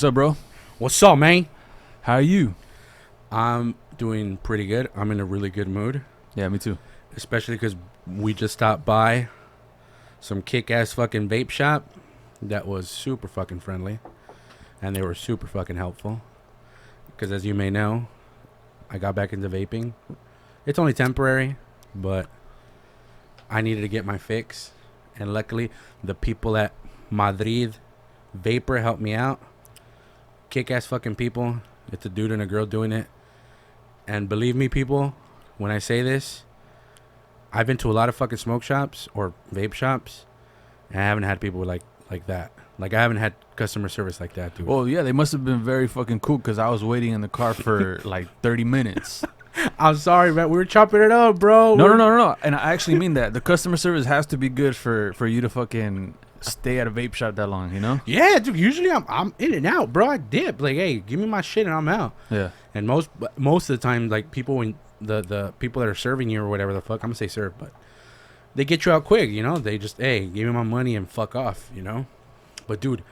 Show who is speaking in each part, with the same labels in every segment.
Speaker 1: What's up, bro?
Speaker 2: What's up, man?
Speaker 1: How are you?
Speaker 2: I'm doing pretty good. I'm in a really good mood,
Speaker 1: Yeah, me too.
Speaker 2: especially because we just stopped by some kick-ass fucking vape shop that was super fucking friendly, and they were super fucking helpful. Because as you may know, I got back into vaping. It's only temporary, but I needed to get my fix, and luckily the people at Madrid Vapor helped me out. Kick-ass fucking people. It's a dude and a girl doing it. And believe me, people, when I say this, I've been to a lot of fucking smoke shops or vape shops, and I haven't had people like that. Like, I haven't had customer service like that, dude.
Speaker 1: Well, yeah, they must have been very fucking cool because I was waiting in the car for like 30 minutes.
Speaker 2: I'm sorry, man. We were chopping it up, bro.
Speaker 1: No. And I actually mean that. The customer service has to be good for you to fucking stay at a vape shop that long, you know?
Speaker 2: Yeah, dude. Usually I'm in and out, bro. I dip. Like, hey, give me my shit and I'm out.
Speaker 1: Yeah.
Speaker 2: And most of the time, like, people when the people that are serving you or whatever the fuck, I'm gonna say serve, but they get you out quick, you know? They just, hey, give me my money and fuck off, you know? But dude,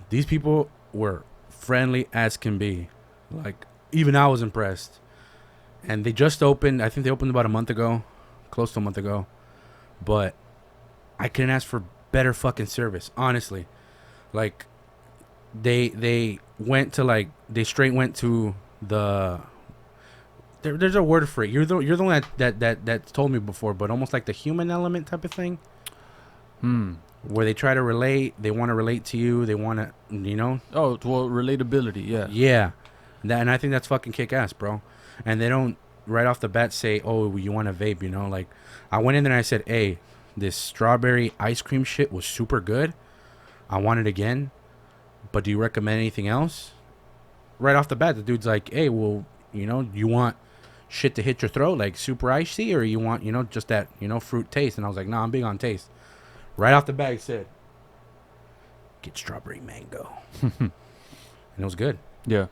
Speaker 2: these people were friendly as can be. Like, even I was impressed. And they just opened. I think they opened about a month ago, close to a month ago. But I couldn't ask for better fucking service, honestly. Like, they went to, like, they straight went to the. There's a word for it. You're the one that told me before, but almost like the human element type of thing. Where they try to relate, they want to relate to you, they want to, you know.
Speaker 1: Oh, well, relatability, yeah.
Speaker 2: Yeah, and I think that's fucking kick ass, bro. And they don't right off the bat say, "Oh, you want to vape?" You know, like, I went in there and I said, "Hey, this strawberry ice cream shit was super good. I want it again, but do you recommend anything else?" Right off the bat, the dude's like, "Hey, well, you know, you want shit to hit your throat like super icy, or you want, you know, just that, you know, fruit taste?" And I was like, "Nah, I'm big on taste." Right off the bat, he said, "Get strawberry mango." And it was good.
Speaker 1: Yeah.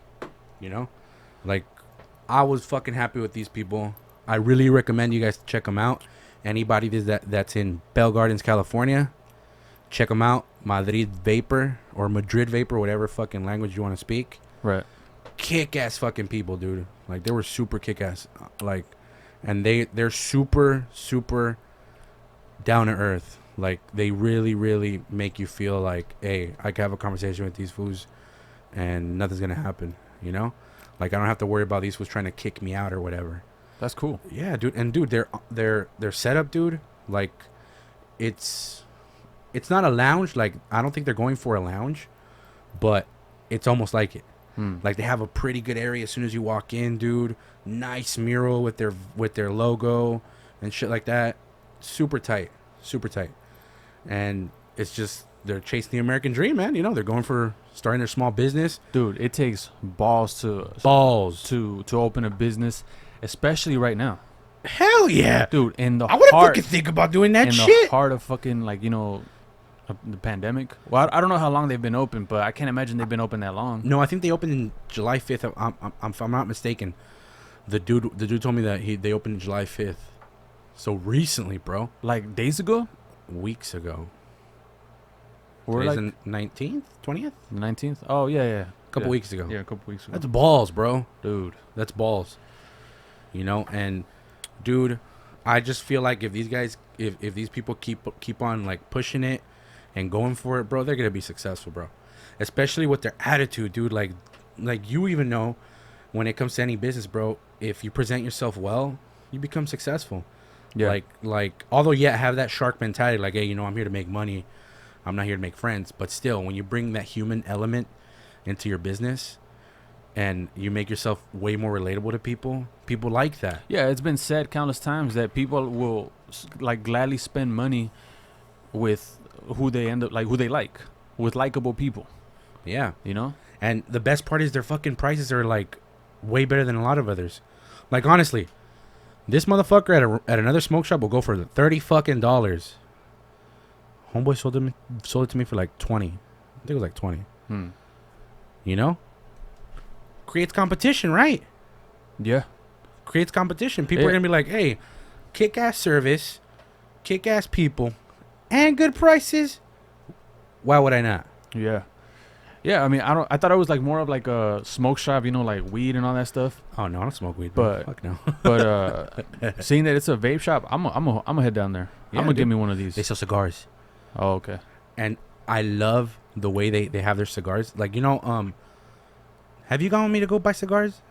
Speaker 2: You know? Like, I was fucking happy with these people. I really recommend you guys check them out. Anybody that's in Bell Gardens, California, check them out. Madrid Vapor or Madrid Vapor, whatever fucking language you want to speak.
Speaker 1: Right.
Speaker 2: Kick-ass fucking people, dude. Like, they were super kick-ass. Like, and they're super, super down to earth. Like, they really, really make you feel like, hey, I can have a conversation with these fools and nothing's going to happen, you know? Like, I don't have to worry about these fools trying to kick me out or whatever.
Speaker 1: That's cool.
Speaker 2: Yeah, dude. And, dude, their setup, dude, like, it's not a lounge. Like, I don't think they're going for a lounge, but it's almost like it. Like, they have a pretty good area as soon as you walk in, dude. Nice mural with their logo and shit like that. Super tight. Super tight. And it's just, they're chasing the American dream, man. You know, they're going for starting their small business.
Speaker 1: Dude, it takes balls to open a business, especially right now.
Speaker 2: Hell yeah.
Speaker 1: Dude, in the
Speaker 2: I wouldn't
Speaker 1: heart,
Speaker 2: fucking think about doing that
Speaker 1: in
Speaker 2: shit.
Speaker 1: the heart of fucking, like, you know, the pandemic. Well, I don't know how long they've been open, but I can't imagine they've been open that long.
Speaker 2: No, I think they opened in July 5th. If I'm not mistaken. The dude told me that they opened July 5th. So recently, bro.
Speaker 1: Like days ago?
Speaker 2: Weeks ago.
Speaker 1: Or
Speaker 2: Today's
Speaker 1: like
Speaker 2: the 19th? 20th?
Speaker 1: the 19th? Oh, yeah.
Speaker 2: A couple weeks ago.
Speaker 1: Yeah, a couple weeks ago.
Speaker 2: That's balls, bro.
Speaker 1: Dude.
Speaker 2: That's balls. You know, and dude, I just feel like if these guys, if these people keep on like pushing it and going for it, bro, they're gonna be successful, bro. Especially with their attitude, dude. Like you even know, when it comes to any business, bro, if you present yourself well, you become successful.
Speaker 1: Yeah.
Speaker 2: Like although have that shark mentality, like, hey, you know, I'm here to make money. I'm not here to make friends. But still, when you bring that human element into your business and you make yourself way more relatable to people like that.
Speaker 1: Yeah, it's been said countless times that people will like gladly spend money with who they like, with likable people.
Speaker 2: Yeah.
Speaker 1: You know?
Speaker 2: And the best part is their fucking prices are like way better than a lot of others. Like, honestly, this motherfucker at another smoke shop will go for $30 fucking dollars. Homeboy sold it to me for like 20. I think it was like 20. You know? Creates competition, right?
Speaker 1: Yeah.
Speaker 2: Creates competition. People are going to be like, hey, kick-ass service, kick-ass people, and good prices. Why would I not?
Speaker 1: Yeah. Yeah, I mean, I thought it was like more of like a smoke shop, you know, like weed and all that stuff.
Speaker 2: Oh no, I don't smoke weed. Bro.
Speaker 1: But
Speaker 2: Fuck no.
Speaker 1: seeing that it's a vape shop, I'm gonna head down there.
Speaker 2: Yeah,
Speaker 1: I'm gonna
Speaker 2: dude.
Speaker 1: give me one of these.
Speaker 2: They sell cigars,
Speaker 1: Oh, okay.
Speaker 2: and I love the way they have their cigars. Like have you gone with me to go buy cigars?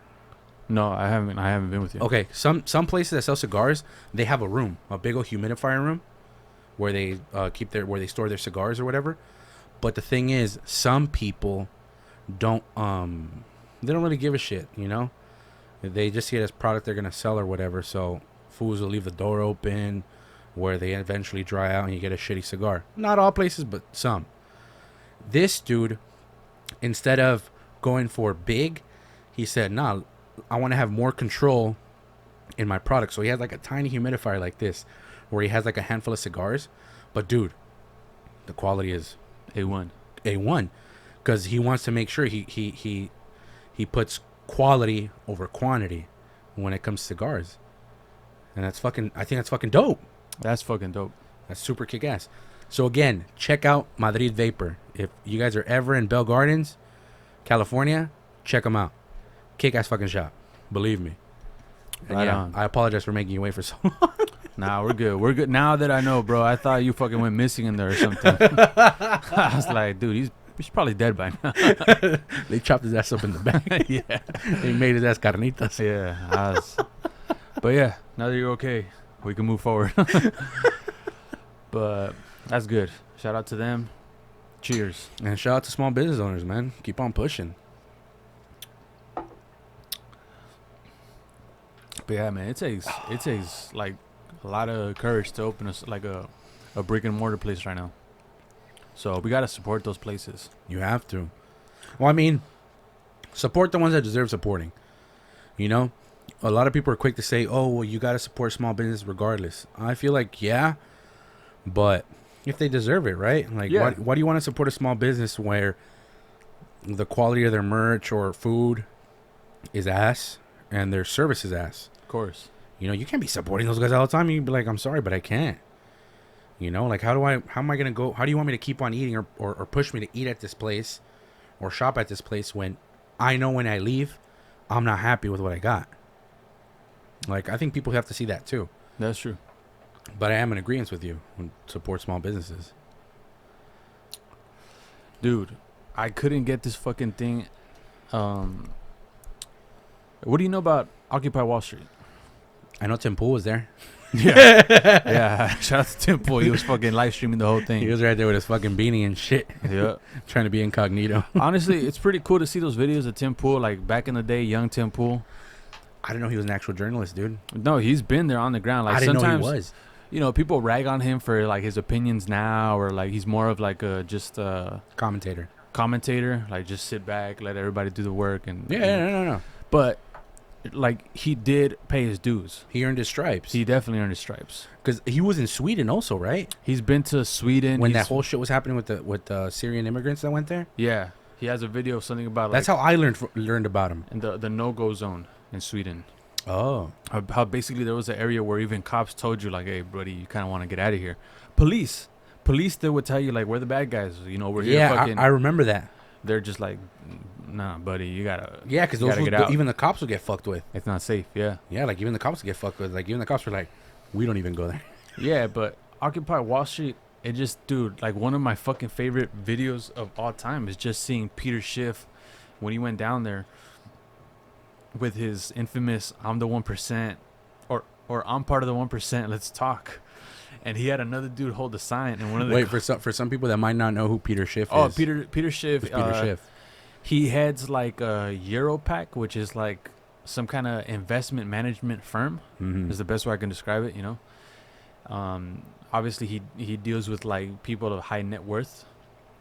Speaker 1: No, I haven't. I haven't been with you.
Speaker 2: Okay, some places that sell cigars, they have a room, a big old humidifier room, where they where they store their cigars or whatever. But the thing is, some people don't they don't really give a shit, you know. They just see it as product they're gonna sell or whatever. So fools will leave the door open, where they eventually dry out and you get a shitty cigar. Not all places, but some. This dude, instead of going for big, he said, "Nah, I want to have more control in my product." So he has like a tiny humidifier like this, where he has like a handful of cigars. But dude, the quality is
Speaker 1: A1.
Speaker 2: A1, because he wants to make sure he puts quality over quantity when it comes to cigars, and I think that's fucking dope.
Speaker 1: That's fucking dope.
Speaker 2: That's super kick ass. So again, check out Madrid Vapor. If you guys are ever in Bell Gardens, California, check them out. Kick ass fucking shop, believe me. And
Speaker 1: Right
Speaker 2: yeah,
Speaker 1: on.
Speaker 2: I apologize for making you wait for so long.
Speaker 1: Nah, we're good. We're good now that I know, bro. I thought you fucking went missing in there or something. I was like, dude, he's probably dead by now.
Speaker 2: They chopped his ass up in the back.
Speaker 1: Yeah.
Speaker 2: They made his ass carnitas.
Speaker 1: Yeah. But yeah, now that you're okay, we can move forward. But that's good. Shout out to them. Cheers.
Speaker 2: And shout out to small business owners, man. Keep on pushing.
Speaker 1: But yeah, man, it takes like a lot of courage to open a brick and mortar place right now. So we gotta support those places.
Speaker 2: You have to. Well, I mean, support the ones that deserve supporting. You know, a lot of people are quick to say, "Oh, well, you gotta support small business regardless." I feel like, yeah, but if they deserve it, right? Like,
Speaker 1: Yeah.
Speaker 2: why do you want to support a small business where the quality of their merch or food is ass and their service is ass?
Speaker 1: Of course.
Speaker 2: You know, you can't be supporting those guys all the time. You'd be like, "I'm sorry, but I can't." You know, like, how am I going to go? How do you want me to keep on eating or push me to eat at this place or shop at this place when I know when I leave, I'm not happy with what I got? Like, I think people have to see that too.
Speaker 1: That's true.
Speaker 2: But I am in agreement with you when support small businesses.
Speaker 1: Dude, I couldn't get this fucking thing. What do you know about Occupy Wall Street?
Speaker 2: I know Tim Pool was there.
Speaker 1: Yeah. Yeah. Shout out to Tim Pool. He was fucking live streaming the whole thing.
Speaker 2: He was right there with his fucking beanie and shit.
Speaker 1: Yeah.
Speaker 2: Trying to be incognito.
Speaker 1: Honestly, it's pretty cool to see those videos of Tim Pool, like back in the day, young Tim Pool.
Speaker 2: I didn't know he was an actual journalist, dude.
Speaker 1: No, he's been there on the ground. Like
Speaker 2: I didn't
Speaker 1: sometimes,
Speaker 2: know he was.
Speaker 1: you know, people rag on him for like his opinions now, or like he's more of like a just
Speaker 2: Commentator.
Speaker 1: commentator, like just sit back, let everybody do the work, and
Speaker 2: Yeah, no.
Speaker 1: But like he did pay his dues.
Speaker 2: He earned his stripes.
Speaker 1: He definitely earned his stripes.
Speaker 2: Because he was in Sweden also, right?
Speaker 1: He's been to Sweden
Speaker 2: When
Speaker 1: he's-
Speaker 2: that whole shit was happening with the Syrian immigrants that went there.
Speaker 1: Yeah, he has a video of something about like
Speaker 2: That's how I learned about him.
Speaker 1: in the no-go zone in Sweden.
Speaker 2: Oh,
Speaker 1: How basically there was an area where even cops told you like, hey, buddy, you kind of want to get out of here. Police still would tell you like, we're the bad guys. You know, we're here.
Speaker 2: yeah,
Speaker 1: Fucking.
Speaker 2: I remember that.
Speaker 1: They're just like, nah, buddy, you gotta.
Speaker 2: Yeah, because
Speaker 1: you
Speaker 2: those
Speaker 1: gotta get out.
Speaker 2: even the cops would get fucked with.
Speaker 1: It's not safe. Yeah.
Speaker 2: Yeah, like even the cops would get fucked with. Like even the cops were like, we don't even go there.
Speaker 1: Yeah, but Occupy Wall Street, it just, dude, like one of my fucking favorite videos of all time is just seeing Peter Schiff when he went down there with his infamous "I'm the 1%" or "I'm part of the 1%. Let's talk." And he had another dude hold the sign, and one of the
Speaker 2: Wait, for some people that might not know who Peter Schiff
Speaker 1: oh
Speaker 2: is.
Speaker 1: Peter Schiff,
Speaker 2: Who's Peter Schiff.
Speaker 1: he heads like a Europac, which is like some kind of investment management firm.
Speaker 2: Mm-hmm.
Speaker 1: Is the best way I can describe it, you know. Obviously he deals with like people of high net worth,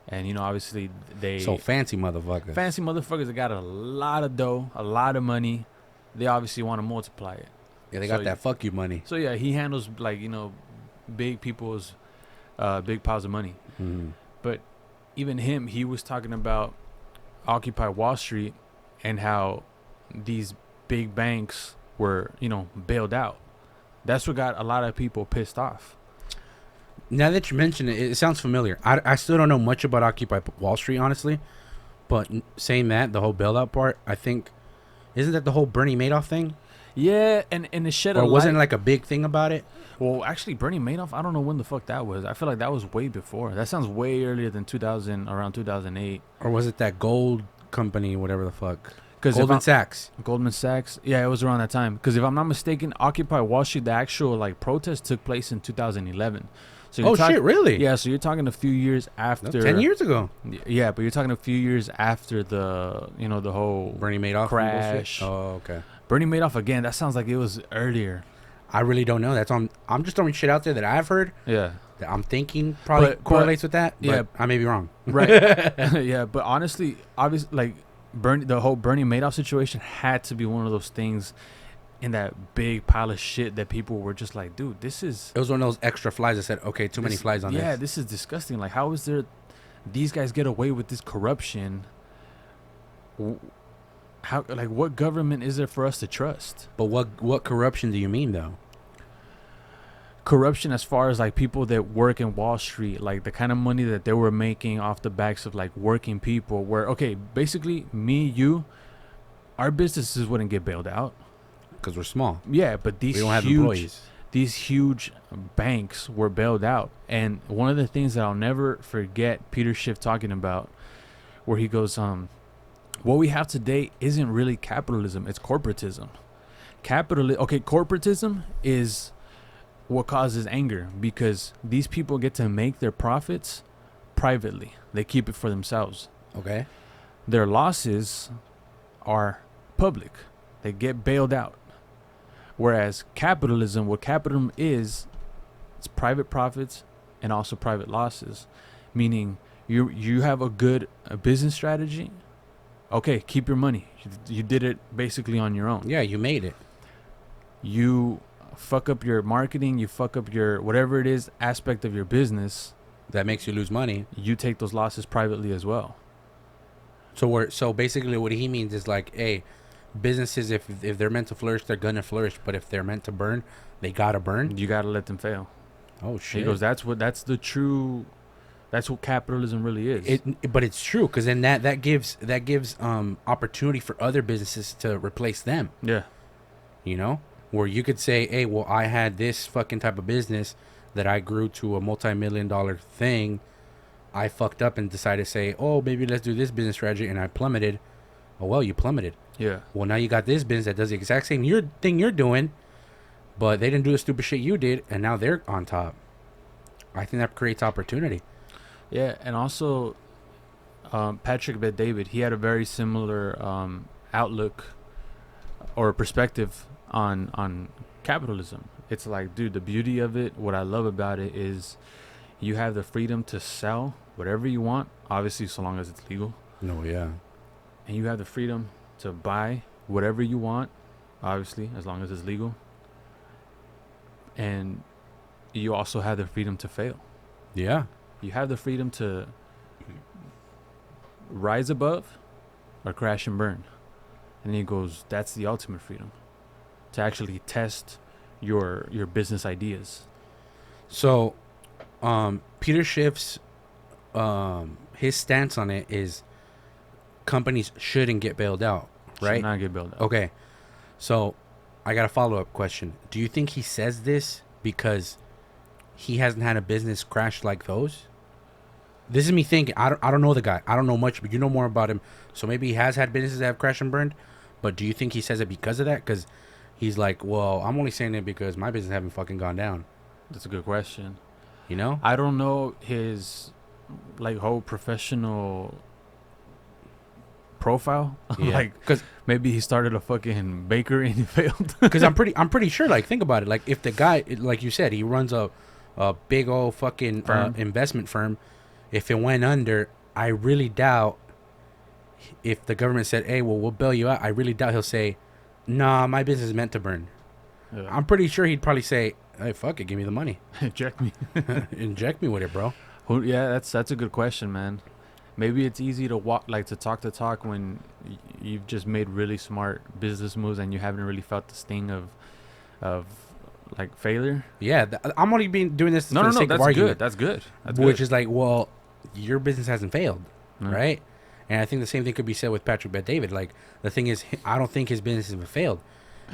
Speaker 1: and you know, obviously they
Speaker 2: So fancy motherfuckers.
Speaker 1: fancy motherfuckers that got a lot of dough, a lot of money. They obviously want to multiply it.
Speaker 2: Yeah, they got
Speaker 1: So,
Speaker 2: that fuck you money.
Speaker 1: So yeah, he handles like, you know, big people's big piles of money.
Speaker 2: Mm-hmm.
Speaker 1: But even him, he was talking about Occupy Wall Street and how these big banks were, you know, bailed out. That's what got a lot of people pissed off.
Speaker 2: Now that you mention it, it sounds familiar. I still don't know much about Occupy Wall Street, honestly. But saying that, the whole bailout part, I think, isn't that the whole Bernie Madoff thing?
Speaker 1: Yeah, and it shed a
Speaker 2: Or
Speaker 1: light.
Speaker 2: wasn't it like a big thing about it?
Speaker 1: Well, actually, Bernie Madoff, I don't know when the fuck that was. I feel like that was way before. That sounds way earlier than 2000, around 2008.
Speaker 2: Or was it that gold company, whatever the fuck?
Speaker 1: Because
Speaker 2: Goldman Sachs.
Speaker 1: Goldman Sachs. Yeah, it was around that time. Because if I'm not mistaken, Occupy Wall Street, the actual like protest took place in 2011. So
Speaker 2: Oh, shit, really?
Speaker 1: Yeah, so you're talking a few years after.
Speaker 2: No, 10 years ago.
Speaker 1: Yeah, but you're talking a few years after the, the whole
Speaker 2: Bernie Madoff
Speaker 1: crash.
Speaker 2: Oh, okay.
Speaker 1: Bernie Madoff, again, that sounds like it was earlier.
Speaker 2: I really don't know. I'm just throwing shit out there that I've heard.
Speaker 1: Yeah.
Speaker 2: That I'm thinking probably correlates with that. But
Speaker 1: yeah.
Speaker 2: I may be wrong.
Speaker 1: Right. Yeah, but honestly, obviously, like, the whole Bernie Madoff situation had to be one of those things in that big pile of shit that people were just like, dude, this is...
Speaker 2: It was one of those extra flies that said, okay, too many flies on this.
Speaker 1: Yeah, this is disgusting. Like, how is there... These guys get away with this corruption? How, like, what government is there for us to trust?
Speaker 2: But what corruption do you mean, though?
Speaker 1: Corruption as far as, like, people that work in Wall Street, like, the kind of money that they were making off the backs of, like, working people where, okay, basically, me, you, our businesses wouldn't get bailed out.
Speaker 2: Because we're small.
Speaker 1: Yeah, but
Speaker 2: we don't have employees.
Speaker 1: These huge banks were bailed out. And one of the things that I'll never forget Peter Schiff talking about, where he goes, what we have today isn't really capitalism, it's corporatism. Corporatism is what causes anger because these people get to make their profits privately. They keep it for themselves.
Speaker 2: Okay.
Speaker 1: Their losses are public. They get bailed out. Whereas capitalism, what capitalism is, it's private profits and also private losses. Meaning you have a good business strategy. Okay, keep your money. You did it basically on your own.
Speaker 2: Yeah, you made it.
Speaker 1: You fuck up your marketing, you fuck up your whatever it is aspect of your business.
Speaker 2: That makes you lose money.
Speaker 1: You take those losses privately as well.
Speaker 2: So basically what he means is like, hey, businesses, if they're meant to flourish, they're gonna flourish. But if they're meant to burn, they gotta burn.
Speaker 1: You gotta let them fail.
Speaker 2: Oh shit!
Speaker 1: He goes, that's what capitalism really is.
Speaker 2: But it's true because then that gives opportunity for other businesses to replace them.
Speaker 1: Yeah.
Speaker 2: You know, where you could say, hey, well, I had this fucking type of business that I grew to a multi-million-dollar thing. I fucked up and decided to say, oh, maybe let's do this business strategy, and I plummeted. Oh well, you plummeted.
Speaker 1: Yeah.
Speaker 2: Well, now you got this business that does the exact same thing you're doing, but they didn't do the stupid shit you did, and now they're on top. I think that creates opportunity.
Speaker 1: Yeah, and also Patrick Bet-David, he had a very similar outlook or perspective on capitalism. It's like, dude, the beauty of it, what I love about it is you have the freedom to sell whatever you want, obviously so long as it's legal.
Speaker 2: No, yeah.
Speaker 1: And you have the freedom to buy whatever you want, obviously, as long as it's legal. And you also have the freedom to fail.
Speaker 2: Yeah.
Speaker 1: You have the freedom to rise above or crash and burn. And then he goes, that's the ultimate freedom. To actually test your business ideas.
Speaker 2: So, Peter Schiff's, his stance on it is companies shouldn't get bailed out, right?
Speaker 1: Should not get bailed out.
Speaker 2: Okay. So, I got a follow-up question. Do you think he says this because he hasn't had a business crash like those? This is me thinking. I don't know the guy. I don't know much, but you know more about him. So maybe he has had businesses that have crashed and burned. But do you think he says it because of that? Because he's like, well, I'm only saying it because my business haven't fucking gone down.
Speaker 1: That's a good question.
Speaker 2: You know?
Speaker 1: I don't know his like whole professional profile.
Speaker 2: Yeah.
Speaker 1: Like, because maybe he started a fucking bakery and he failed.
Speaker 2: Because I'm pretty sure. Like, think about it. Like, if the guy, like you said, he runs a big old fucking investment firm. If it went under, I really doubt if the government said, hey, well, we'll bail you out. I really doubt he'll say, nah, my business is meant to burn. Yeah. I'm pretty sure he'd probably say, hey, fuck it, give me the money.
Speaker 1: Inject me.
Speaker 2: Inject me with it, bro.
Speaker 1: Yeah, that's a good question, man. Maybe it's easy to talk the talk when you've just made really smart business moves and you haven't really felt the sting of like failure.
Speaker 2: Yeah, I'm only doing this for the sake of argument.
Speaker 1: That's good.
Speaker 2: Which is like, well, your business hasn't failed, right? And I think the same thing could be said with Patrick Bet-David. Like, the thing is, I don't think his business has failed.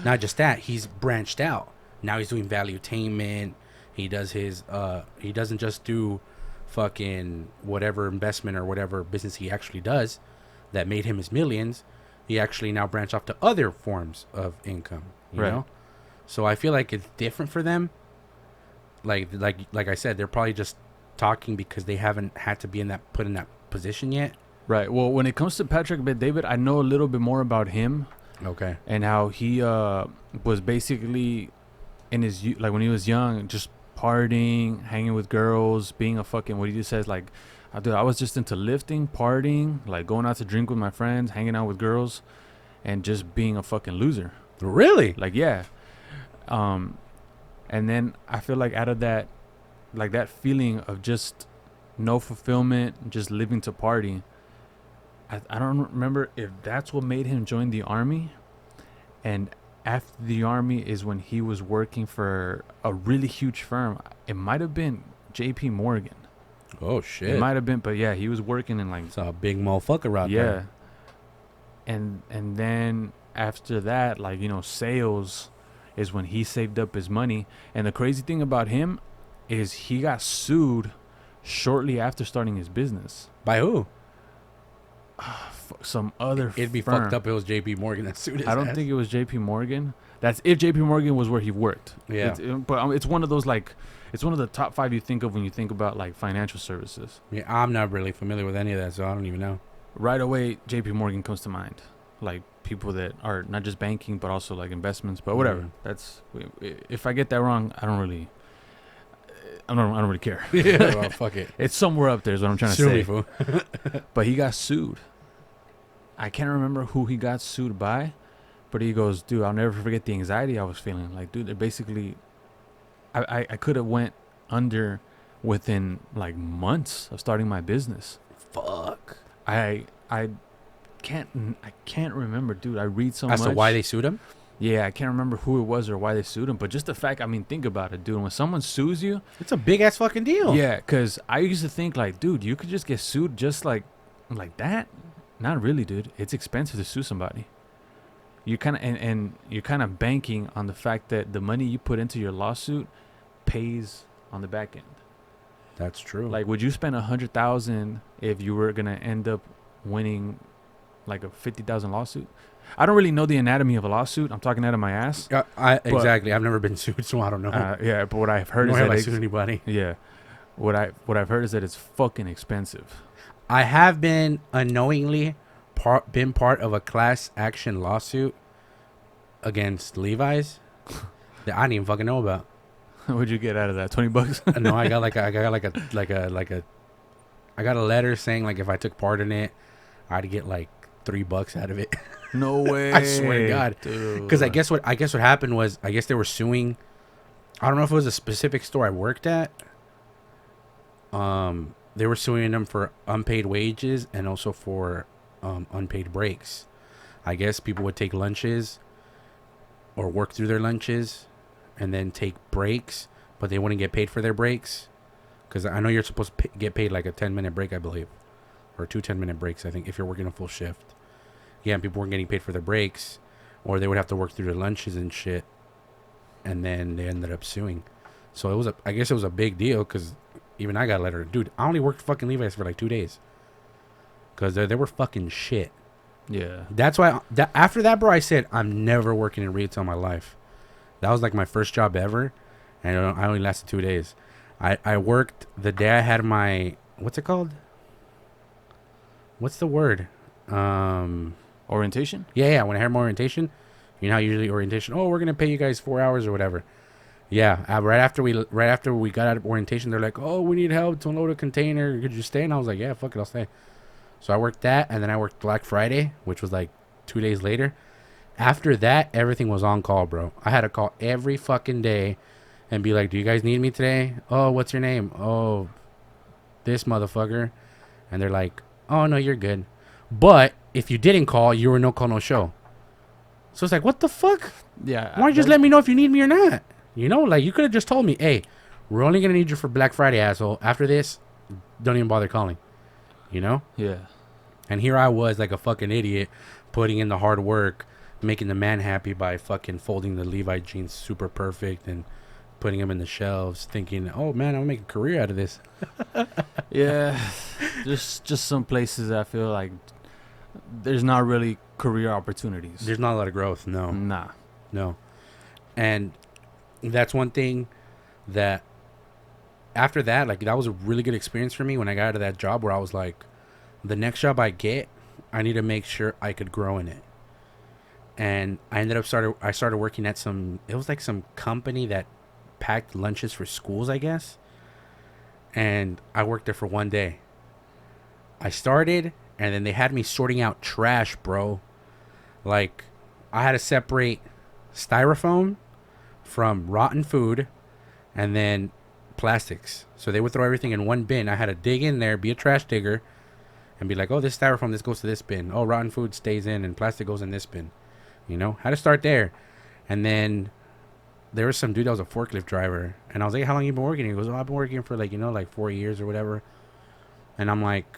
Speaker 2: Not just that, he's branched out. Now he's doing valuetainment. He does his, he doesn't just do fucking whatever investment or whatever business he actually does that made him his millions. He actually now branched off to other forms of income, you know? So I feel like it's different for them. Like I said, they're probably just talking because they haven't had to be put in that position yet.
Speaker 1: Right. Well, when it comes to Patrick Bet-David, I know a little bit more about him.
Speaker 2: Okay.
Speaker 1: And how he was basically in his like when he was young, just partying, hanging with girls, being a fucking what he just says like, dude, I was just into lifting, partying, like going out to drink with my friends, hanging out with girls, and just being a fucking loser.
Speaker 2: Really?
Speaker 1: Like yeah. And then I feel like out of that, like that feeling of just no fulfillment, just living to party. I don't remember if that's what made him join the army. And after the army is when he was working for a really huge firm. It might have been J.P. Morgan.
Speaker 2: Oh, shit.
Speaker 1: It might have been, but yeah, he was working in like...
Speaker 2: It's a big motherfucker out there.
Speaker 1: Yeah. And then after that, like, you know, sales is when he saved up his money. And the crazy thing about him is he got sued shortly after starting his business.
Speaker 2: By who?
Speaker 1: Some other
Speaker 2: It'd be
Speaker 1: firm.
Speaker 2: fucked up if it was JP Morgan that sued his
Speaker 1: I don't
Speaker 2: ass.
Speaker 1: think it was JP Morgan. That's if JP Morgan was where he worked.
Speaker 2: Yeah.
Speaker 1: But it's one of those like, it's one of the top 5 you think of when you think about like financial services.
Speaker 2: Yeah, I'm not really familiar with any of that, so I don't even know.
Speaker 1: Right away, JP Morgan comes to mind. Like people that are not just banking, but also like investments, but whatever. That's, if I get that wrong, I don't really care.
Speaker 2: Yeah, well, fuck it.
Speaker 1: It's somewhere up there is what I'm trying to
Speaker 2: Sue
Speaker 1: say.
Speaker 2: me, fool.
Speaker 1: But he got sued. I can't remember who he got sued by, but he goes, dude, I'll never forget the anxiety I was feeling. Like, dude, they're basically, I could have went under within like months of starting my business.
Speaker 2: Fuck.
Speaker 1: I can't remember, dude. I read so much.
Speaker 2: As to why they sued him?
Speaker 1: Yeah, I can't remember who it was or why they sued him, but just the fact, I mean, think about it, dude. When someone sues you,
Speaker 2: It's a big ass fucking deal.
Speaker 1: yeah, because I used to think like, dude, you could just get sued just like that. Not really, dude. It's expensive to sue somebody. You kind of and you're kind of banking on the fact that the money you put into your lawsuit pays on the back end.
Speaker 2: That's true.
Speaker 1: Like, would you spend $100,000 if you were gonna end up winning like a $50,000 lawsuit? I don't really know the anatomy of a lawsuit. I'm talking out of my ass.
Speaker 2: Exactly. I've never been sued, so I don't know.
Speaker 1: Yeah, but what I've heard
Speaker 2: Nor
Speaker 1: is
Speaker 2: have
Speaker 1: that
Speaker 2: I sued anybody.
Speaker 1: yeah, what I've heard is that it's fucking expensive.
Speaker 2: I have been unknowingly been part of a class action lawsuit against Levi's that I didn't even fucking know about.
Speaker 1: What'd you get out of that? $20?
Speaker 2: No, I got I got a letter saying like if I took part in it, I'd get like $3 out of it.
Speaker 1: No way!
Speaker 2: I swear to God,
Speaker 1: dude.
Speaker 2: because I guess what happened was I guess they were suing. I don't know if it was a specific store I worked at. They were suing them for unpaid wages and also for unpaid breaks. I guess people would take lunches or work through their lunches and then take breaks, but they wouldn't get paid for their breaks. Because I know you're supposed to get paid like a 10-minute break, I believe. Or 2 10-minute breaks, I think, if you're working a full shift. Yeah, and people weren't getting paid for their breaks. Or they would have to work through their lunches and shit. And then they ended up suing. So I guess it was a big deal because even I got a letter. Dude, I only worked fucking Levi's for like 2 days. Because they were fucking shit.
Speaker 1: Yeah.
Speaker 2: That's why, after that, bro, I said, I'm never working in retail in my life. That was like my first job ever. And I only lasted 2 days. I worked the day I had my, what's it called? What's the word?
Speaker 1: Orientation?
Speaker 2: Yeah, when I had my orientation. You know how usually orientation, oh, we're going to pay you guys 4 hours or whatever. Yeah, right after we got out of orientation, they're like, oh, we need help to unload a container. Could you stay? And I was like, yeah, fuck it, I'll stay. So I worked that, and then I worked Black Friday, which was like 2 days later. After that, everything was on call, bro. I had to call every fucking day and be like, do you guys need me today? Oh, what's your name? Oh, this motherfucker. And they're like, oh, no, you're good. But if you didn't call, you were no call, no show. So it's like, what the fuck?
Speaker 1: Yeah.
Speaker 2: Why don't you just let me know if you need me or not? You know, like, you could have just told me, hey, we're only going to need you for Black Friday, asshole. After this, don't even bother calling. You know?
Speaker 1: Yeah.
Speaker 2: And here I was like a fucking idiot, putting in the hard work, making the man happy by fucking folding the Levi jeans super perfect and putting them in the shelves, thinking, oh man, I'm gonna make a career out of this.
Speaker 1: Yeah, just some places that I feel like there's not really career opportunities.
Speaker 2: There's not a lot of growth. No.
Speaker 1: No.
Speaker 2: And that's one thing that after that, like, that was a really good experience for me when I got out of that job, where I was like, the next job I get, I need to make sure I could grow in it. And I started working at it was like some company that packed lunches for schools, I guess. And I worked there for one day. I started, and then they had me sorting out trash, bro. Like, I had to separate styrofoam from rotten food and then plastics. So they would throw everything in one bin. I had to dig in there, be a trash digger, and be like, oh, this styrofoam, this goes to this bin. Oh, rotten food stays in and plastic goes in this bin. You know, had to start there. And then there was some dude that was a forklift driver, and I was like, how long you been working? He goes, oh, I've been working for like 4 years or whatever. And I'm like,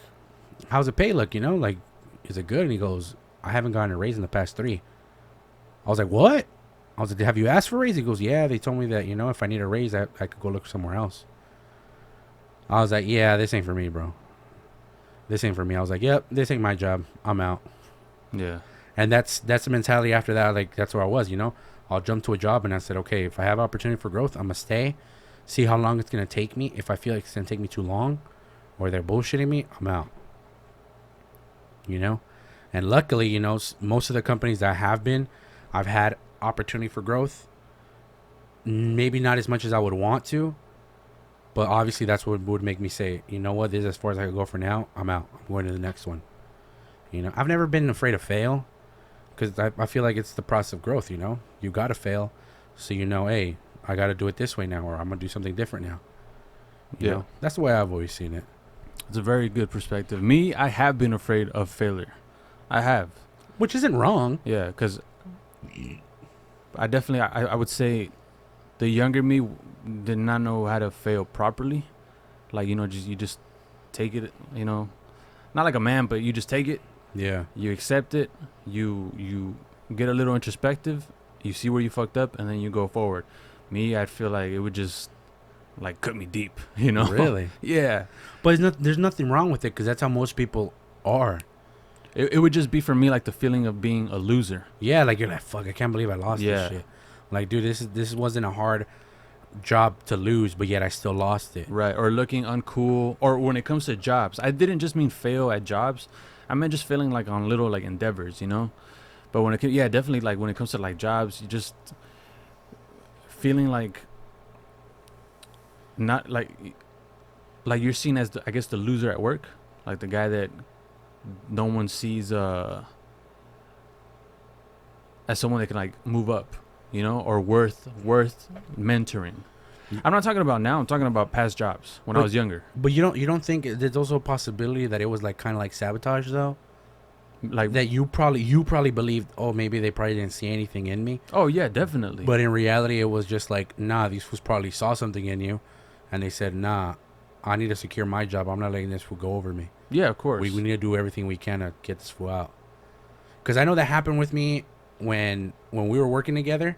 Speaker 2: how's the pay look? Like, is it good? And he goes, I haven't gotten a raise in the past 3. I was like, what? I was like, have you asked for a raise? He goes, yeah, they told me that, if I need a raise, I could go look somewhere else. I was like, yeah, this ain't for me, bro. This ain't for me. I was like, yep, this ain't my job. I'm out.
Speaker 1: Yeah.
Speaker 2: And that's the mentality after that. Like, that's where I was, I'll jump to a job, and I said, okay, if I have opportunity for growth, I'm going to stay, see how long it's going to take me. If I feel like it's going to take me too long or they're bullshitting me, I'm out. And luckily, most of the companies that I have been, I've had opportunity for growth. Maybe not as much as I would want to, but obviously that's what would make me say, you know what, this is as far as I can go for now. I'm out. I'm going to the next one. I've never been afraid to fail, because I feel like it's the process of growth. You got to fail, so hey, I got to do it this way now, or I'm going to do something different now. You know? That's the way I've always seen it.
Speaker 1: It's a very good perspective. Me, I have been afraid of failure. I have.
Speaker 2: Which isn't wrong.
Speaker 1: Yeah, because I definitely, I would say the younger me did not know how to fail properly. Like, you just take it, not like a man, but you just take it.
Speaker 2: Yeah.
Speaker 1: You accept it. You get a little introspective. You see where you fucked up, and then you go forward. Me, I'd feel like it would just like cut me deep,
Speaker 2: Really?
Speaker 1: Yeah.
Speaker 2: But there's nothing wrong with it, because that's how most people are.
Speaker 1: It would just be for me like the feeling of being a loser.
Speaker 2: Yeah, like you're like, fuck, I can't believe I lost this shit. Like, dude, this wasn't a hard job to lose, but yet I still lost it.
Speaker 1: Right. Or looking uncool. Or when it comes to jobs, I didn't just mean fail at jobs. I meant just failing like on little like endeavors, But when definitely like when it comes to like jobs, you just feeling like not like you're seen as I guess the loser at work, like the guy that no one sees as someone that can like move up, or worth mentoring. I'm not talking about now. I'm talking about past jobs when I was younger.
Speaker 2: But you don't think there's also a possibility that it was like kind of like sabotage, though? Like that you probably believed, oh, maybe they probably didn't see anything in me.
Speaker 1: Oh yeah, definitely.
Speaker 2: But in reality, it was just like, nah, these fools probably saw something in you, and they said, nah, I need to secure my job. I'm not letting this fool go over me.
Speaker 1: Yeah, of course.
Speaker 2: We need to do everything we can to get this fool out. Because I know that happened with me when we were working together,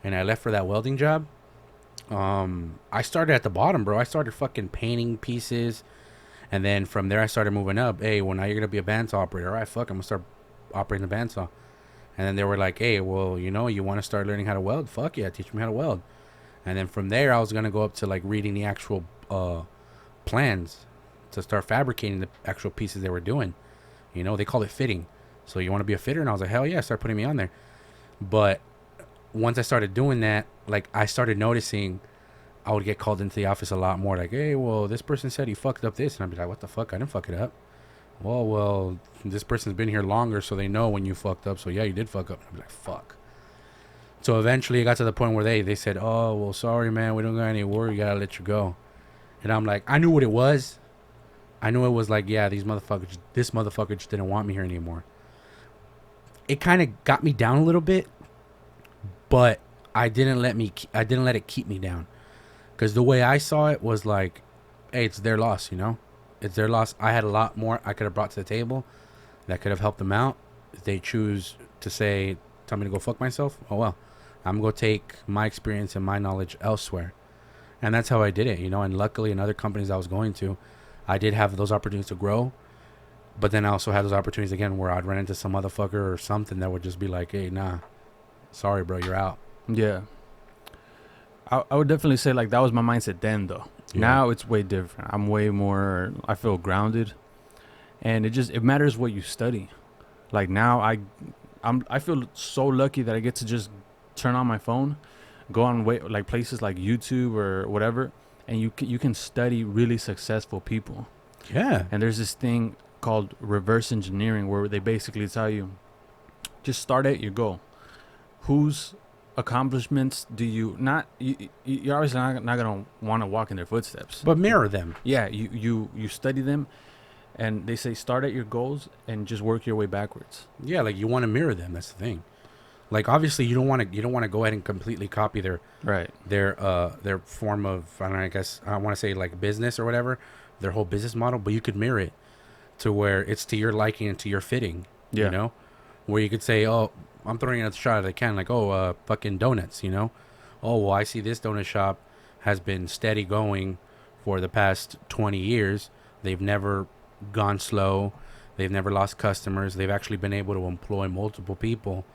Speaker 2: and I left for that welding job. I started at the bottom, bro. I started fucking painting pieces, and then from there I started moving up. Hey, well, now you're gonna be a bandsaw operator. All right, fuck, I'm gonna start operating the bandsaw. And then they were like, hey, well, you want to start learning how to weld? Fuck yeah, teach me how to weld. And then from there I was gonna go up to like reading the actual plans to start fabricating the actual pieces they were doing. They call it fitting. So you want to be a fitter? And I was like, hell yeah, start putting me on there. But once I started doing that, like, I started noticing I would get called into the office a lot more. Like, hey, well, this person said he fucked up this. And I'd be like, what the fuck? I didn't fuck it up. Well, this person's been here longer, so they know when you fucked up. So, yeah, you did fuck up. And I'd be like, fuck. So eventually it got to the point where they said, oh, well, sorry, man. We don't got any work. We got to let you go. And I'm like, I knew what it was. I knew it was like, yeah, this motherfucker just didn't want me here anymore. It kind of got me down a little bit. But I didn't let it keep me down, because the way I saw it was like, hey, it's their loss, It's their loss. I had a lot more I could have brought to the table. that could have helped them out. They choose to tell me to go fuck myself. Oh well, I'm going to take my experience and my knowledge elsewhere. And that's how I did it, and luckily in other companies I was going to, I did have those opportunities to grow. But then I also had those opportunities again where I'd run into some motherfucker or something that would just be like, hey, nah, sorry, bro, you're out.
Speaker 1: Yeah. I would definitely say like that was my mindset then though. Yeah. Now it's way different. I'm way more, I feel grounded, and it matters what you study. Like now I feel so lucky that I get to just turn on my phone, go on like places like YouTube or whatever, and you can study really successful people.
Speaker 2: Yeah.
Speaker 1: And there's this thing called reverse engineering where they basically tell you, just start at your goal. Whose accomplishments do you're obviously not gonna want to walk in their footsteps,
Speaker 2: but mirror them.
Speaker 1: Yeah, you study them, and they say start at your goals and just work your way backwards.
Speaker 2: Yeah, like you want to mirror them. That's the thing. Like obviously you don't want to go ahead and completely copy their form of, I guess I want to say like business or whatever, their whole business model, but you could mirror it to where it's to your liking and to your fitting. Yeah. Where you could say, oh, I'm throwing out the shot at a can, like, fucking donuts, Oh, well, I see this donut shop has been steady going for the past 20 years. They've never gone slow. They've never lost customers. They've actually been able to employ multiple people.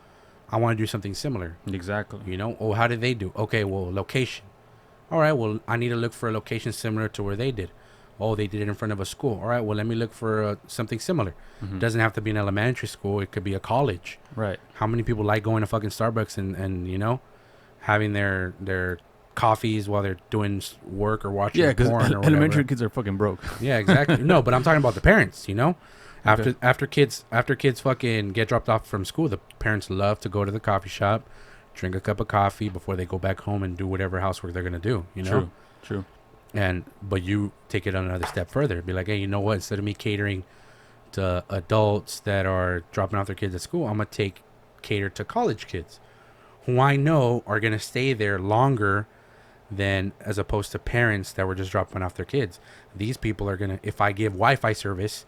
Speaker 2: I want to do something similar.
Speaker 1: Exactly.
Speaker 2: Oh, how did they do? Okay, well, location. All right, well, I need to look for a location similar to where they did. Oh, they did it in front of a school. All right, well, let me look for something similar. Mm-hmm. Doesn't have to be an elementary school. It could be a college.
Speaker 1: Right.
Speaker 2: How many people like going to fucking Starbucks and having their coffees while they're doing work or watching porn or whatever?
Speaker 1: Elementary kids are fucking broke.
Speaker 2: Yeah, exactly. No, but I'm talking about the parents, After kids fucking get dropped off from school, the parents love to go to the coffee shop, drink a cup of coffee before they go back home and do whatever housework they're going to do,
Speaker 1: True.
Speaker 2: But you take it on another step further. Be like, hey, you know what? Instead of me catering to adults that are dropping off their kids at school, I'm going to cater to college kids who I know are going to stay there longer than as opposed to parents that were just dropping off their kids. These people are going to, if I give Wi-Fi service,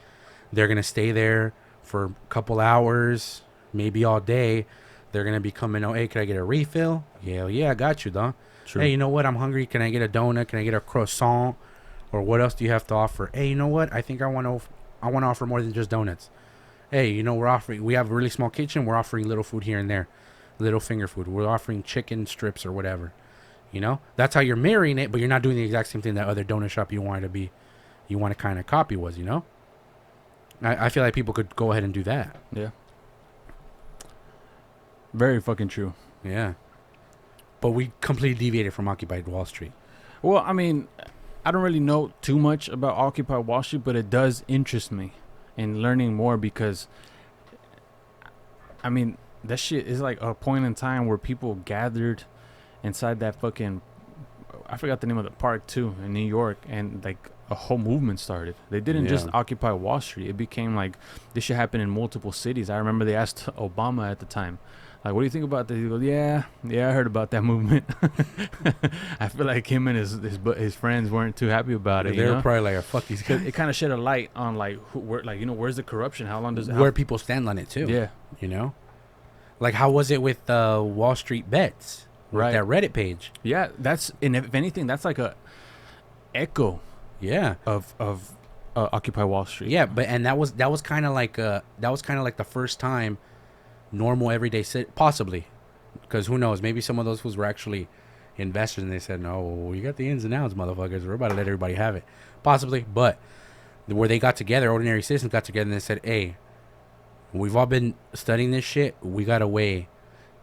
Speaker 2: they're going to stay there for a couple hours, maybe all day. They're going to be coming, oh, hey, can I get a refill? Yeah, I got you, dog. True. Hey, you know what? I'm hungry. Can I get a donut? Can I get a croissant? Or what else do you have to offer? Hey, you know what? I think I want to offer more than just donuts. Hey, we have a really small kitchen. We're offering little food here and there, little finger food. We're offering chicken strips or whatever. That's how you're marrying it, but you're not doing the exact same thing that other donut shop you want to kind of copy was, I feel like people could go ahead and do that.
Speaker 1: Yeah. Very fucking true.
Speaker 2: Yeah. But we completely deviated from Occupy Wall Street.
Speaker 1: Well, I mean, I don't really know too much about Occupy Wall Street, but it does interest me in learning more because, I mean, that shit is like a point in time where people gathered inside that fucking, I forgot the name of the park too, in New York, and like a whole movement started. They didn't just occupy Wall Street. It became like this shit happened in multiple cities. I remember they asked Obama at the time, like, what do you think about this? He goes, yeah, I heard about that movement. I feel like him and his friends weren't too happy about it.
Speaker 2: They were probably like, fuck these guys.
Speaker 1: It kind of shed a light on like where's the corruption? How long does
Speaker 2: where people stand on it too?
Speaker 1: Yeah,
Speaker 2: like how was it with Wall Street Bets? Right, that Reddit page.
Speaker 1: Yeah, and if anything, that's like a echo.
Speaker 2: Yeah,
Speaker 1: of Occupy Wall Street.
Speaker 2: Yeah, but and that was kind of like the first time normal everyday possibly, because who knows, maybe some of those fools were actually investors and they said, no, you got the ins and outs, motherfuckers, we're about to let everybody have it, possibly. But where they got together, ordinary citizens got together and they said, hey, we've all been studying this shit, we got a way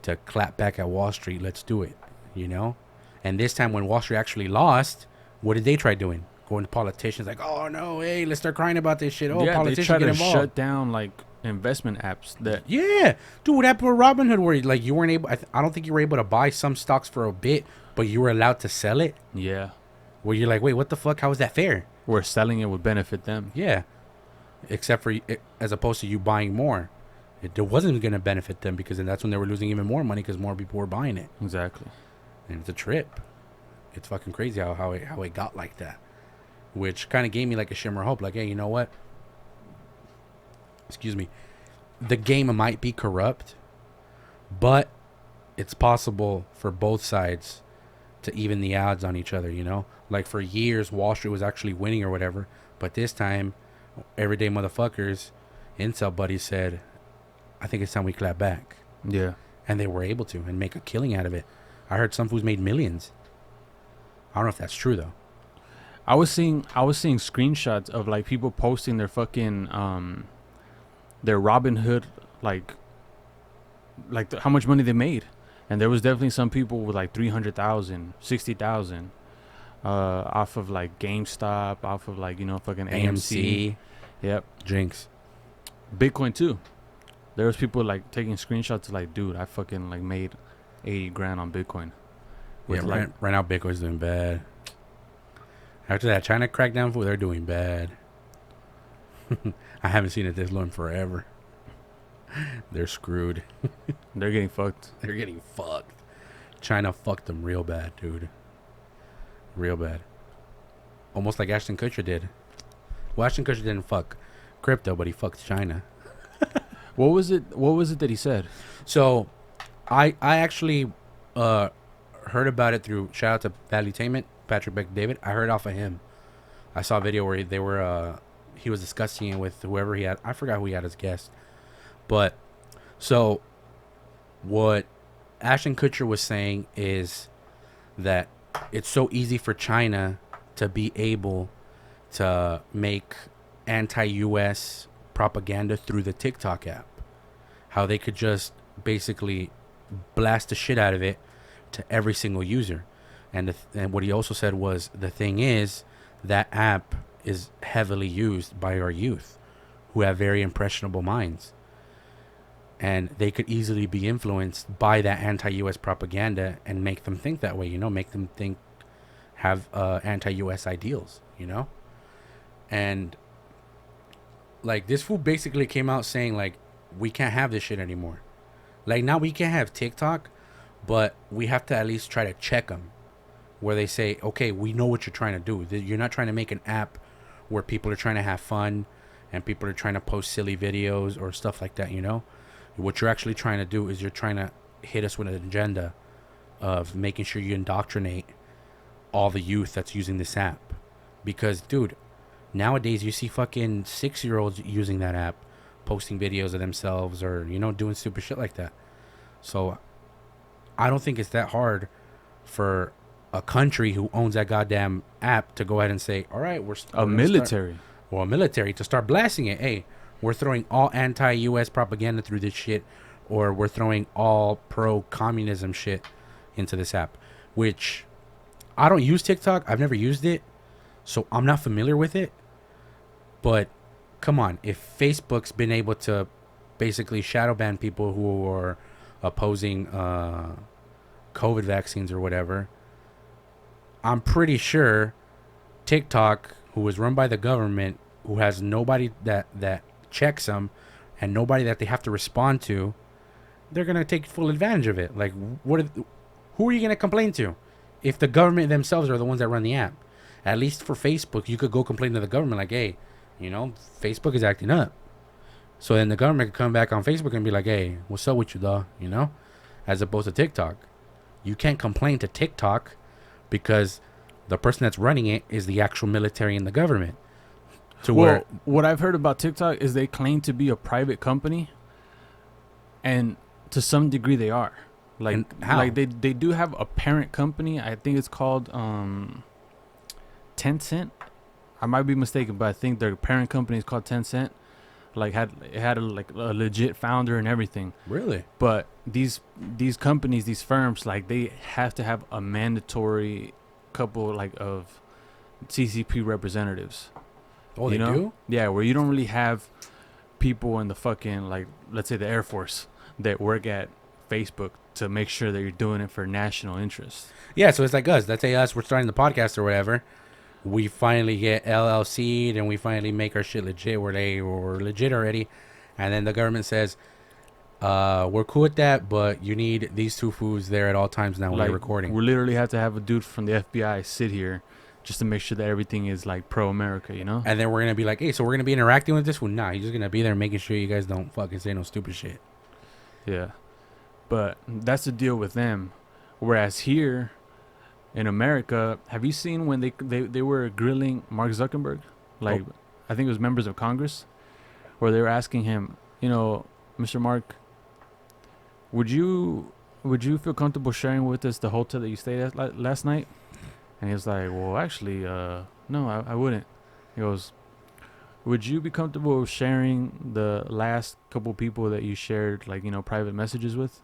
Speaker 2: to clap back at Wall Street, let's do it. And this time when Wall Street actually lost, what did they try doing? Going to politicians like, oh no, hey, let's start crying about this shit. Oh, politicians
Speaker 1: they try
Speaker 2: get
Speaker 1: to
Speaker 2: involved.
Speaker 1: Shut down like investment apps that.
Speaker 2: Yeah, dude, what happened with Robinhood where like you weren't able? I don't think you were able to buy some stocks for a bit, but you were allowed to sell it.
Speaker 1: Yeah.
Speaker 2: Where you're like, wait, what the fuck? How is that fair?
Speaker 1: Where selling it would benefit them.
Speaker 2: Yeah. Except for as opposed to you buying more, it wasn't going to benefit them because then that's when they were losing even more money because more people were buying it.
Speaker 1: Exactly.
Speaker 2: And it's a trip. It's fucking crazy how it got like that. Which kind of gave me like a shimmer of hope. Like, hey, you know what? Excuse me. the game might be corrupt, but it's possible for both sides to even the odds on each other, you know? Like for years, Wall Street was actually winning or whatever. But this time, everyday motherfuckers, incel buddies said, I think it's time we clap back.
Speaker 1: Yeah.
Speaker 2: And they were able to and make a killing out of it. I heard some fools made millions. I don't know if that's true, though.
Speaker 1: I was seeing screenshots of like people posting their fucking their Robinhood how much money they made, and there was definitely some people with like 300,000, 60,000 off of like GameStop, off of like fucking AMC. Yep.
Speaker 2: Jinx.
Speaker 1: Bitcoin too. There was people like taking screenshots like, dude, I fucking like made 80 grand on Bitcoin.
Speaker 2: Yeah, right now Bitcoin's doing bad. After that China crackdown, they're doing bad. I haven't seen it this low in forever. They're screwed.
Speaker 1: They're getting fucked.
Speaker 2: They're getting fucked. China fucked them real bad, dude. Real bad. Almost like Ashton Kutcher did. Well, Ashton Kutcher didn't fuck crypto, but he fucked China.
Speaker 1: What was it that he said?
Speaker 2: So, I actually heard about it through, shout out to Valuetainment, Patrick Beck David. I heard off of him. I saw a video where they were he was discussing it with whoever he had. I forgot who he had as guest. But so what Ashton Kutcher was saying is that it's so easy for China to be able to make anti-US propaganda through the TikTok app. How they could just basically blast the shit out of it to every single user. And what he also said was, the thing is, that app is heavily used by our youth who have very impressionable minds. And they could easily be influenced by that anti-US propaganda and make them think that way, make them think, have anti-US ideals, And like this fool basically came out saying like, we can't have this shit anymore. Like now we can't have TikTok, but we have to at least try to check them. Where they say, okay, we know what you're trying to do. You're not trying to make an app where people are trying to have fun and people are trying to post silly videos or stuff like that, What you're actually trying to do is you're trying to hit us with an agenda of making sure you indoctrinate all the youth that's using this app. Because, dude, nowadays you see fucking 6-year-olds using that app, posting videos of themselves or, doing stupid shit like that. So I don't think it's that hard for a country who owns that goddamn app to go ahead and say, all right, we're
Speaker 1: a military
Speaker 2: to start blasting it. Hey, we're throwing all anti-US propaganda through this shit, or we're throwing all pro-communism shit into this app, which I don't use TikTok. I've never used it, so I'm not familiar with it. But come on, if Facebook's been able to basically shadow ban people who are opposing COVID vaccines or whatever, I'm pretty sure TikTok, who is run by the government, who has nobody that checks them and nobody that they have to respond to, they're going to take full advantage of it. Like, who are you going to complain to if the government themselves are the ones that run the app? At least for Facebook, you could go complain to the government like, hey, Facebook is acting up. So then the government could come back on Facebook and be like, hey, what's up with you, dog? As opposed to TikTok. You can't complain to TikTok because the person that's running it is the actual military and the government.
Speaker 1: What I've heard about TikTok is they claim to be a private company, and to some degree they are. Like they do have a parent company. I think it's called Tencent. I might be mistaken, but I think their parent company is called Tencent. Like it had a legit founder and everything.
Speaker 2: Really?
Speaker 1: But these companies, these firms, like they have to have a mandatory couple of CCP representatives.
Speaker 2: Oh, they do?
Speaker 1: Yeah, where you don't really have people in the fucking let's say the Air Force that work at Facebook to make sure that you're doing it for national interest.
Speaker 2: Yeah, so it's like us. Let's say us, we're starting the podcast or whatever. We finally get LLC'd and we finally make our shit legit where they were legit already. And then the government says, we're cool with that, but you need these two foods there at all times now when you're recording.
Speaker 1: We literally have to have a dude from the FBI sit here just to make sure that everything is like pro America, you know?
Speaker 2: And then we're gonna be like, hey, so we're gonna be interacting with this one? Nah, he's just gonna be there making sure you guys don't fucking say no stupid shit.
Speaker 1: Yeah. But that's the deal with them. Whereas here in America, have you seen when they were grilling Mark Zuckerberg? Like, I think it was members of Congress, where they were asking him, you know, Mr. Mark, would you feel comfortable sharing with us the hotel that you stayed at last night? And he was like, well, actually, no, I wouldn't. He goes, would you be comfortable sharing the last couple people that you shared, like, you know, private messages with?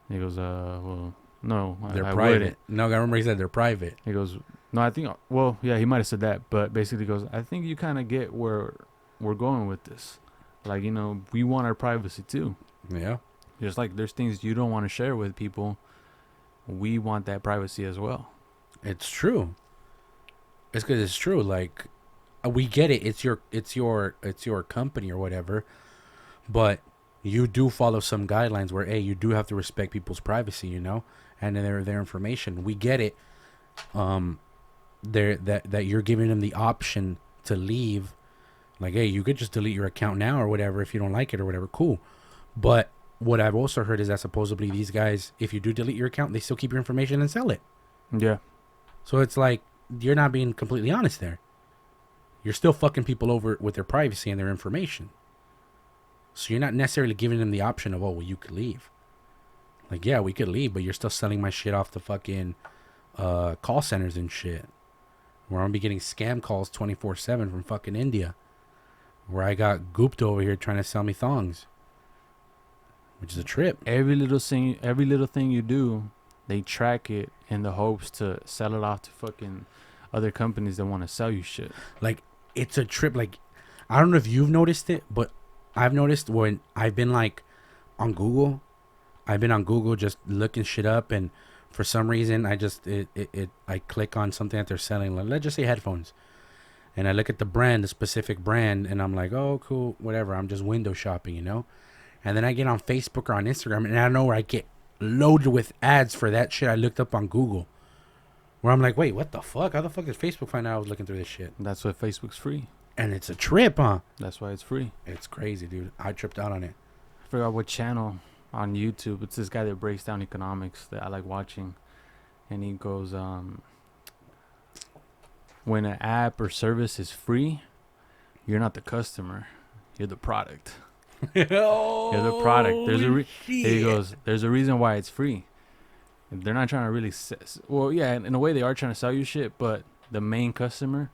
Speaker 1: And he goes, well, no,
Speaker 2: They're
Speaker 1: I
Speaker 2: private.
Speaker 1: wouldn't.
Speaker 2: No, I remember he said they're private.
Speaker 1: He goes, no, I think, well, yeah, he might have said that, but basically he goes, I think you kind of get where we're going with this. Like, you know, we want our privacy too.
Speaker 2: Yeah.
Speaker 1: Just like there's things you don't want to share with people, we want that privacy as well.
Speaker 2: It's true. It's because it's true. Like, we get it. It's your company or whatever, but you do follow some guidelines where, hey, you do have to respect people's privacy, you know, and their information. We get it. That you're giving them the option to leave. Like, hey, you could just delete your account now or whatever if you don't like it or whatever. Cool. But what I've also heard is that supposedly these guys, if you do delete your account, they still keep your information and sell it.
Speaker 1: Yeah.
Speaker 2: So it's like, you're not being completely honest there. You're still fucking people over with their privacy and their information. So you're not necessarily giving them the option of, oh, well, you could leave. Like, yeah, we could leave, but you're still selling my shit off to fucking call centers and shit. Where I'm gonna be getting scam calls 24/7 from fucking India. Where I got gooped over here trying to sell me thongs. Which is a trip.
Speaker 1: Every little thing you do, they track it in the hopes to sell it off to fucking other companies that want to sell you shit.
Speaker 2: Like, it's a trip. Like, I don't know if you've noticed it, but I've noticed when I've been like on Google, I've been on Google just looking shit up, and for some reason I click on something that they're selling. Like, let's just say headphones, and I look at the specific brand, and I'm like, oh, cool, whatever. I'm just window shopping, you know. And then I get on Facebook or on Instagram, and I know where I get loaded with ads for that shit I looked up on Google. Where I'm like, wait, what the fuck? How the fuck did Facebook find out I was looking through this shit?
Speaker 1: That's why Facebook's free.
Speaker 2: And it's a trip, huh?
Speaker 1: That's why it's free.
Speaker 2: It's crazy, dude. I tripped out on it.
Speaker 1: I forgot what channel on YouTube. It's this guy that breaks down economics that I like watching. And he goes, when an app or service is free, you're not the customer. You're the product. You're the product. He goes, there's a reason why it's free. They're not trying to really well, yeah, in a way they are trying to sell you shit, but the main customer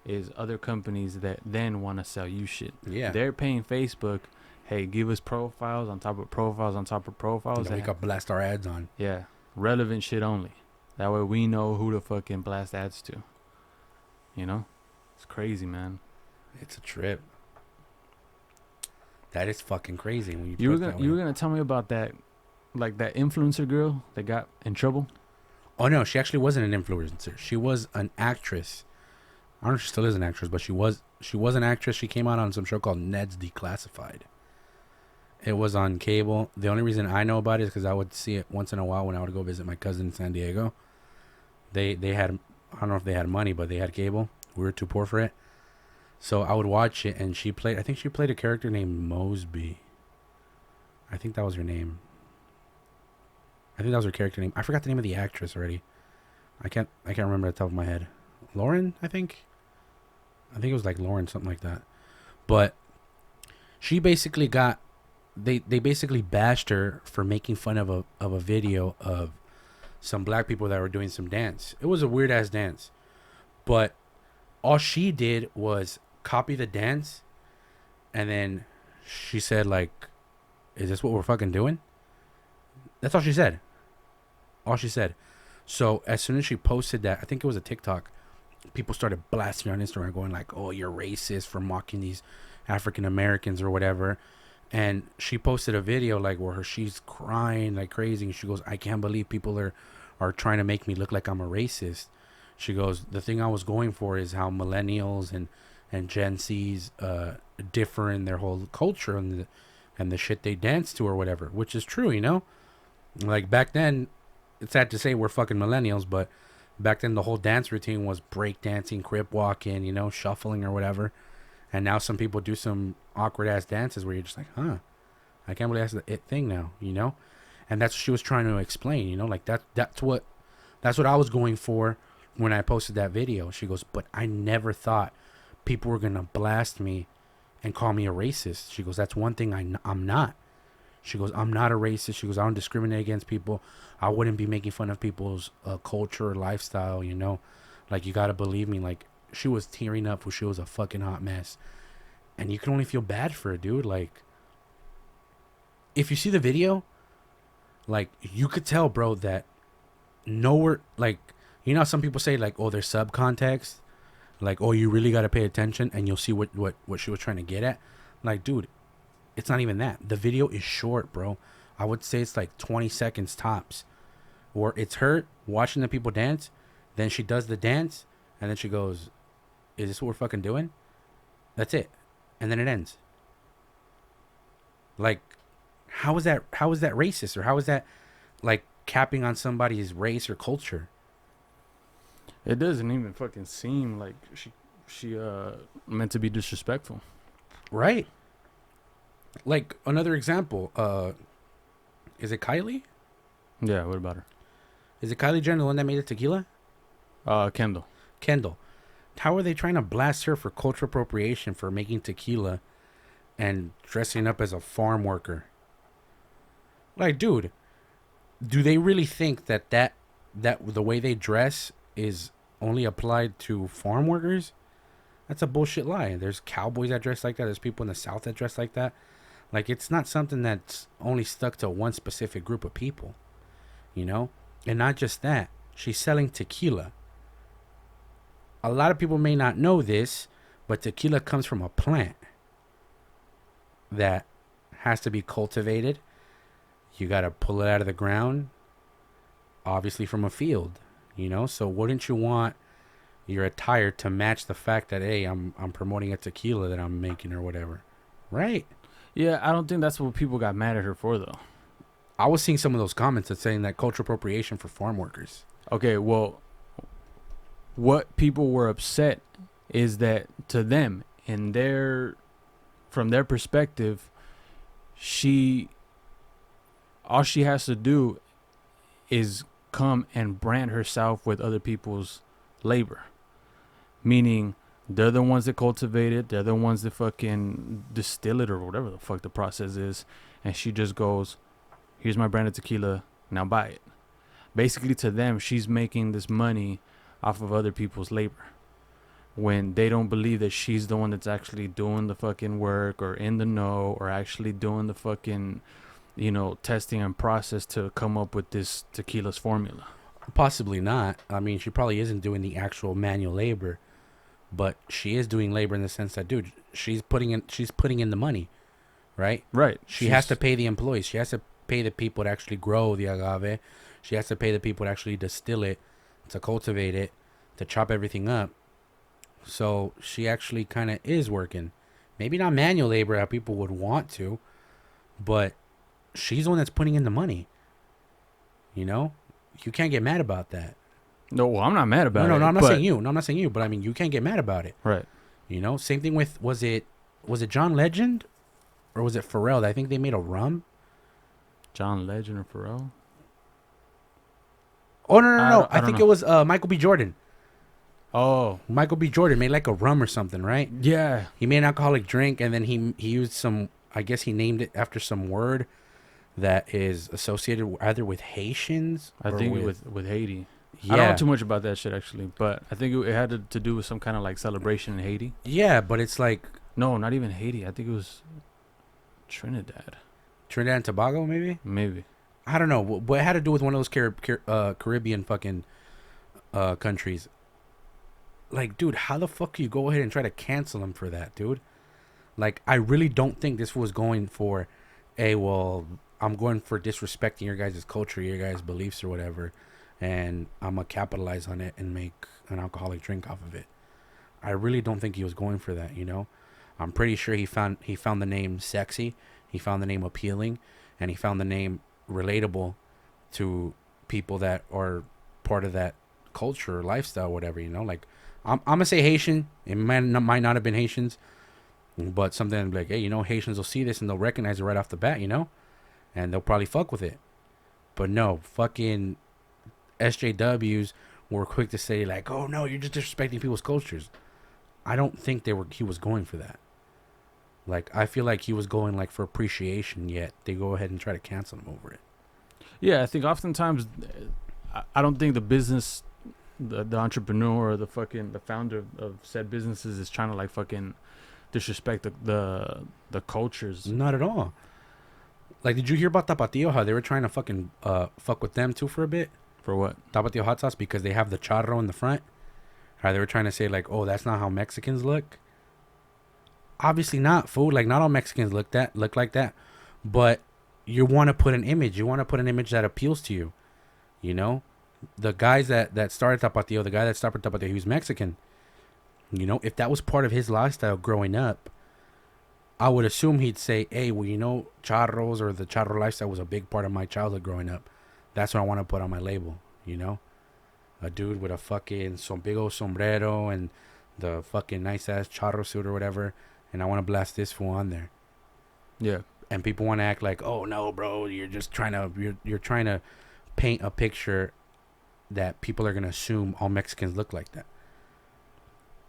Speaker 1: is other companies that then want to sell you shit.
Speaker 2: Yeah.
Speaker 1: They're paying Facebook, hey, give us profiles on top of profiles on top of profiles.
Speaker 2: That we could blast our ads on.
Speaker 1: Yeah. Relevant shit only. That way we know who to fucking blast ads to. You know? It's crazy, man.
Speaker 2: It's a trip. That is fucking crazy when
Speaker 1: you were gonna tell me about that, like that influencer girl that got in trouble.
Speaker 2: Oh no, she actually wasn't an influencer. She was an actress. I don't know if she still is an actress, but she was an actress. She came out on some show called Ned's Declassified. It was on cable. The only reason I know about it is because I would see it once in a while when I would go visit my cousin in San Diego. They had, I don't know if they had money, but they had cable. We were too poor for it. So I would watch it, and I think she played a character named Mosby. I think that was her name. I think that was her character name. I forgot the name of the actress already. I can't remember at the top of my head. Lauren, I think it was like Lauren, something like that. But she basically they basically bashed her for making fun of a video of some black people that were doing some dance. It was a weird ass dance. But all she did was copy the dance, and then she said, like, is this what we're fucking doing? That's all she said. All she said. So as soon as she posted that, I think it was a TikTok, people started blasting her on Instagram going like, oh, you're racist for mocking these African Americans or whatever. And she posted a video like where she's crying like crazy, and she goes, I can't believe people are trying to make me look like I'm a racist. She goes, the thing I was going for is how millennials and Gen Z's differ in their whole culture and the shit they dance to or whatever, which is true, you know? Like back then, it's sad to say we're fucking millennials, but Back then, the whole dance routine was break dancing, crip walking, you know, shuffling or whatever. And now some people do some awkward ass dances where you're just like, huh, I can't believe that's the it thing now, you know? And that's what she was trying to explain, you know, like that's what I was going for when I posted that video. She goes, but I never thought people were gonna blast me and call me a racist. She goes, that's one thing I'm not. She goes, I'm not a racist. She goes, I don't discriminate against people. I wouldn't be making fun of people's culture or lifestyle, you know? Like, you gotta believe me. Like, she was tearing up when she was a fucking hot mess. And you can only feel bad for her, dude. Like, if you see the video, like, you could tell, bro, that nowhere, like, you know how some people say, like, oh, there's subcontext? Like, oh, you really gotta pay attention and you'll see what she was trying to get at. Like, dude, it's not even that. The video is short, bro. I would say it's like 20 seconds tops. Or it's her watching the people dance, then she does the dance, and then she goes, is this what we're fucking doing? That's it. And then it ends. Like, how is that racist? Or how is that, like, capping on somebody's race or culture?
Speaker 1: It doesn't even fucking seem like she meant to be disrespectful.
Speaker 2: Right. Like, another example, is it Kylie?
Speaker 1: Yeah, what about her?
Speaker 2: Is it Kylie Jenner, the one that made the tequila?
Speaker 1: Kendall.
Speaker 2: How are they trying to blast her for cultural appropriation for making tequila and dressing up as a farm worker? Like, dude, do they really think that the way they dress is only applied to farm workers? That's a bullshit lie. There's cowboys that dress like that. There's people in the South that dress like that. Like, it's not something that's only stuck to one specific group of people, you know? And not just that, she's selling tequila. A lot of people may not know this, but tequila comes from a plant that has to be cultivated. You got to pull it out of the ground, obviously from a field, you know? So wouldn't you want your attire to match the fact that, hey, I'm promoting a tequila that I'm making or whatever, right?
Speaker 1: Yeah, I don't think that's what people got mad at her for, though.
Speaker 2: I was seeing some of those comments that saying that cultural appropriation for farm workers.
Speaker 1: Okay, well, what people were upset is that to them, from their perspective, all she has to do is come and brand herself with other people's labor. Meaning, they're the ones that cultivate it. They're the ones that fucking distill it or whatever the fuck the process is. And she just goes, here's my brand of tequila. Now buy it. Basically, to them, she's making this money off of other people's labor. When they don't believe that she's the one that's actually doing the fucking work or in the know or actually doing the fucking, you know, testing and process to come up with this tequila's formula.
Speaker 2: Possibly not. I mean, she probably isn't doing the actual manual labor. But she is doing labor in the sense that, dude, she's putting in the money, right?
Speaker 1: Right.
Speaker 2: She has to pay the employees. She has to pay the people to actually grow the agave. She has to pay the people to actually distill it, to cultivate it, to chop everything up. So she actually kind of is working. Maybe not manual labor how people would want to, but she's the one that's putting in the money. You know? You can't get mad about that.
Speaker 1: No, well, I'm not mad about it.
Speaker 2: No, I'm not saying you. No, I'm not saying you. But I mean, you can't get mad about it.
Speaker 1: Right.
Speaker 2: You know, same thing with was it John Legend, or was it Pharrell? I think they made a rum.
Speaker 1: John Legend or Pharrell?
Speaker 2: Oh no! I think it was Michael B. Jordan.
Speaker 1: Oh,
Speaker 2: Michael B. Jordan made like a rum or something, right?
Speaker 1: yeah.
Speaker 2: He made an alcoholic drink, and then he used some. I guess he named it after some word that is associated either with Haitians.
Speaker 1: I think with Haiti.
Speaker 2: Yeah.
Speaker 1: I don't know too much about that shit actually, but I think it had to do with some kind of like celebration in Haiti.
Speaker 2: Yeah, but it's like
Speaker 1: no, not even Haiti. I think it was Trinidad
Speaker 2: and Tobago, maybe. I don't know, but it had to do with one of those Caribbean fucking countries. Like, dude, how the fuck do you go ahead and try to cancel him for that, dude? Like, I really don't think this was going for, I'm going for disrespecting your guys' culture, your guys' beliefs or whatever, and I'm going to capitalize on it and make an alcoholic drink off of it. I really don't think he was going for that, you know? I'm pretty sure he found the name sexy, he found the name appealing, and he found the name relatable to people that are part of that culture or lifestyle, whatever, you know. Like, I'm gonna say Haitian. It might not have been Haitians, but something like, hey, you know, Haitians will see this and they'll recognize it right off the bat, you know, and they'll probably fuck with it. But no, fucking SJWs were quick to say like, oh no, you're just disrespecting people's cultures. I don't think he was going for that. Like, I feel like he was going like for appreciation, yet they go ahead and try to cancel him over it.
Speaker 1: Yeah, I think oftentimes, I don't think the business, the entrepreneur or the founder of said businesses is trying to like fucking disrespect the cultures.
Speaker 2: Not at all. Like, did you hear about Tapatio? How they were trying to fucking fuck with them too for a bit?
Speaker 1: For what?
Speaker 2: Tapatio hot sauce, because they have the charro in the front. How they were trying to say like, oh, that's not how Mexicans look. Obviously not, fool. Like, not all Mexicans look like that. But you want to put an image. You want to put an image that appeals to you. You know, the guys that started Tapatio, the guy that started Tapatio, he was Mexican. You know, if that was part of his lifestyle growing up, I would assume he'd say, hey, well, you know, charros or the charro lifestyle was a big part of my childhood growing up. That's what I want to put on my label, you know? A dude with a fucking big old sombrero and the fucking nice-ass charro suit or whatever, and I want to blast this fool on there.
Speaker 1: Yeah.
Speaker 2: And people want to act like, oh, no, bro, you're just trying to paint a picture that people are going to assume all Mexicans look like that.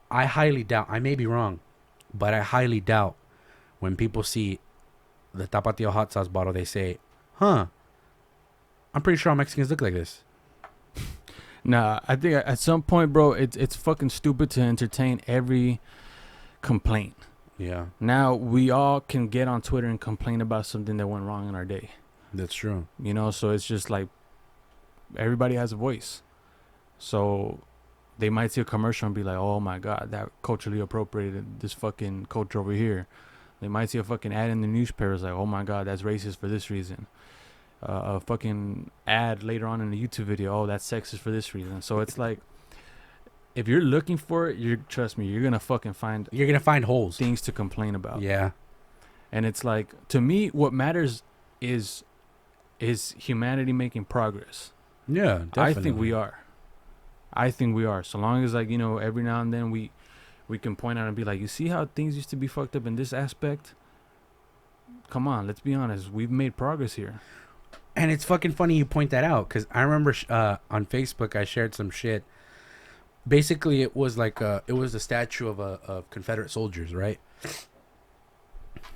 Speaker 2: I highly doubt, I may be wrong, but I highly doubt when people see the Tapatio hot sauce bottle, they say, huh, I'm pretty sure all Mexicans look like this.
Speaker 1: Nah, I think at some point, bro, it's fucking stupid to entertain every complaint.
Speaker 2: Yeah.
Speaker 1: Now, we all can get on Twitter and complain about something that went wrong in our day.
Speaker 2: That's true.
Speaker 1: You know, so it's just like everybody has a voice. So they might see a commercial and be like, oh my God, that culturally appropriated this fucking culture over here. They might see a fucking ad in the newspapers like, oh my God, that's racist for this reason. A fucking ad later on in the YouTube video, oh, that's sexist for this reason. So it's like, if you're looking for it, trust me, you're gonna find holes, things to complain about.
Speaker 2: Yeah.
Speaker 1: And it's like, to me, what matters is humanity making progress.
Speaker 2: Yeah, definitely.
Speaker 1: I think we are. So long as, like, you know, every now and then we can point out and be like, you see how things used to be fucked up in this aspect? Come on, let's be honest. We've made progress here.
Speaker 2: And it's fucking funny you point that out, because I remember on Facebook I shared some shit. Basically, it was like it was a statue of Confederate soldiers, right?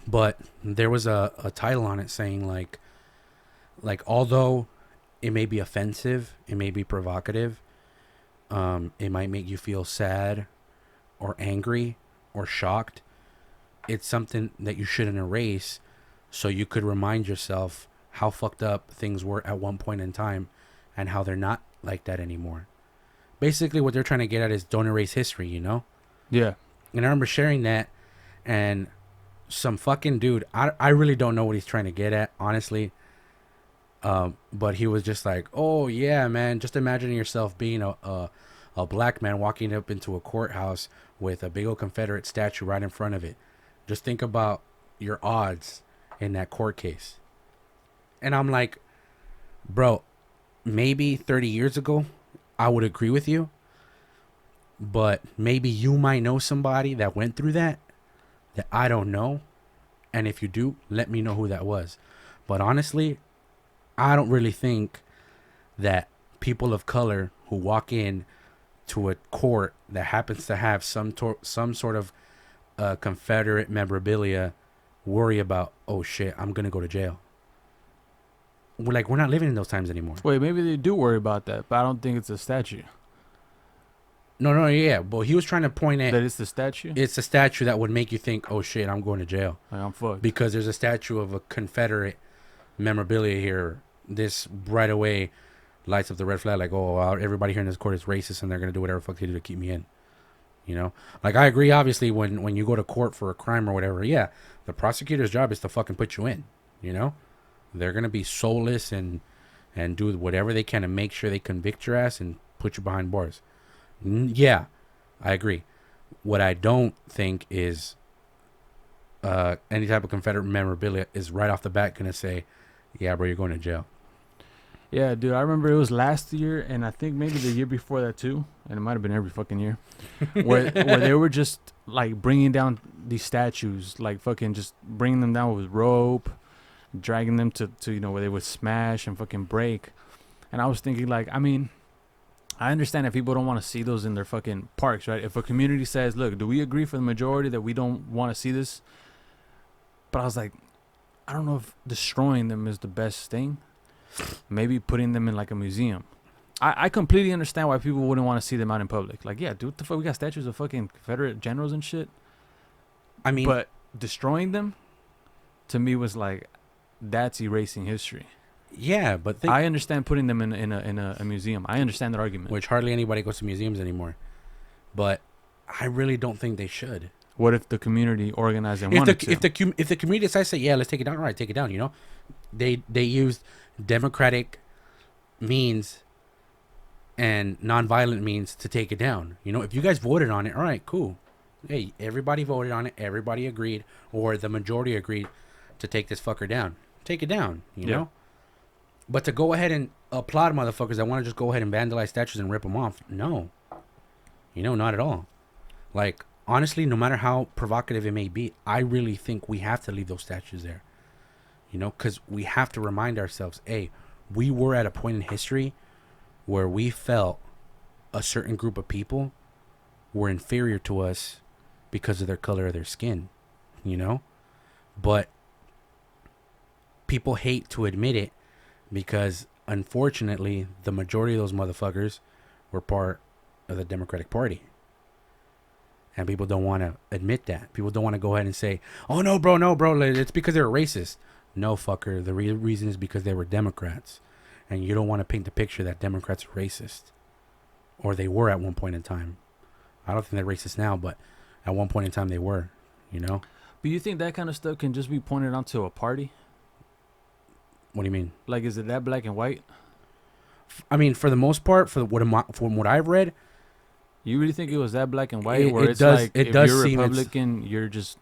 Speaker 2: But there was a title on it saying like although it may be offensive, it may be provocative, it might make you feel sad or angry or shocked, it's something that you shouldn't erase, so you could remind yourself how fucked up things were at one point in time and how they're not like that anymore. Basically, what they're trying to get at is don't erase history, you know?
Speaker 1: Yeah.
Speaker 2: And I remember sharing that, and some fucking dude, I really don't know what he's trying to get at, honestly. But he was just like, oh, yeah, man, just imagine yourself being a black man walking up into a courthouse with a big old Confederate statue right in front of it. Just think about your odds in that court case. And I'm like, bro, maybe 30 years ago, I would agree with you. But maybe you might know somebody that went through that I don't know. And if you do, let me know who that was. But honestly, I don't really think that people of color who walk in to a court that happens to have some sort of Confederate memorabilia worry about, oh shit, I'm going to go to jail. We're not living in those times anymore.
Speaker 1: Wait, maybe they do worry about that, but I don't think it's a statue.
Speaker 2: No, yeah. But he was trying to point at...
Speaker 1: That it's the statue?
Speaker 2: It's a statue that would make you think, oh shit, I'm going to jail.
Speaker 1: Like, I'm fucked.
Speaker 2: Because there's a statue of a Confederate memorabilia here. This right away lights up the red flag, like, oh, everybody here in this court is racist and they're going to do whatever the fuck they do to keep me in. You know? Like, I agree, obviously, when you go to court for a crime or whatever, yeah, the prosecutor's job is to fucking put you in, you know? They're going to be soulless and do whatever they can to make sure they convict your ass and put you behind bars. Yeah, I agree. What I don't think is any type of Confederate memorabilia is right off the bat going to say, yeah, bro, you're going to jail.
Speaker 1: Yeah, dude, I remember it was last year, and I think maybe the year before that too, and it might have been every fucking year, where they were just like bringing down these statues, like fucking just bringing them down with rope, dragging them to where they would smash and fucking break. And I was thinking, like, I mean, I understand if people don't want to see those in their fucking parks, right? If a community says, look, do we agree for the majority that we don't want to see this? But I was like, I don't know if destroying them is the best thing. Maybe putting them in like a museum. I completely understand why people wouldn't want to see them out in public. Like, yeah, dude, what the fuck? We got statues of fucking Confederate generals and shit.
Speaker 2: I mean,
Speaker 1: But destroying them, to me, was like, that's erasing history.
Speaker 2: yeah, but
Speaker 1: I understand putting them in a museum. I understand that argument.
Speaker 2: which hardly anybody goes to museums anymore. But I really don't think they should.
Speaker 1: What if the community organized and
Speaker 2: If
Speaker 1: wanted
Speaker 2: the
Speaker 1: to?
Speaker 2: if the community decides to say, yeah, let's take it down, all right, take it down. You know, they used democratic means and nonviolent means to take it down. You know, if you guys voted on it, all right, cool. Hey, everybody voted on it. Everybody agreed, or the majority agreed to take this fucker down. Take it down. You know. But to go ahead and applaud motherfuckers that want to just go ahead and vandalize statues and rip them off, no. You know, not at all. Like, honestly, no matter how provocative it may be, I really think we have to leave those statues there. You know, because we have to remind ourselves, hey, we were at a point in history where we felt a certain group of people were inferior to us because of their color of their skin, you know? But people hate to admit it because, unfortunately, the majority of those motherfuckers were part of the Democratic Party. And people don't want to admit that. People don't want to go ahead and say, oh, no, bro, it's because they're racist. No, fucker. The reason is because they were Democrats. And you don't want to paint the picture that Democrats are racist. Or they were at one point in time. I don't think they're racist now, but at one point in time they were, you know?
Speaker 1: But you think that kind of stuff can just be pointed out to a party?
Speaker 2: What do you mean?
Speaker 1: Like, is it that black and white?
Speaker 2: I mean, for the most part, from what I've read,
Speaker 1: You really think it was that black and white? Where
Speaker 2: it
Speaker 1: it's
Speaker 2: does,
Speaker 1: like,
Speaker 2: it
Speaker 1: if
Speaker 2: does
Speaker 1: you're
Speaker 2: seem
Speaker 1: Republican, you're just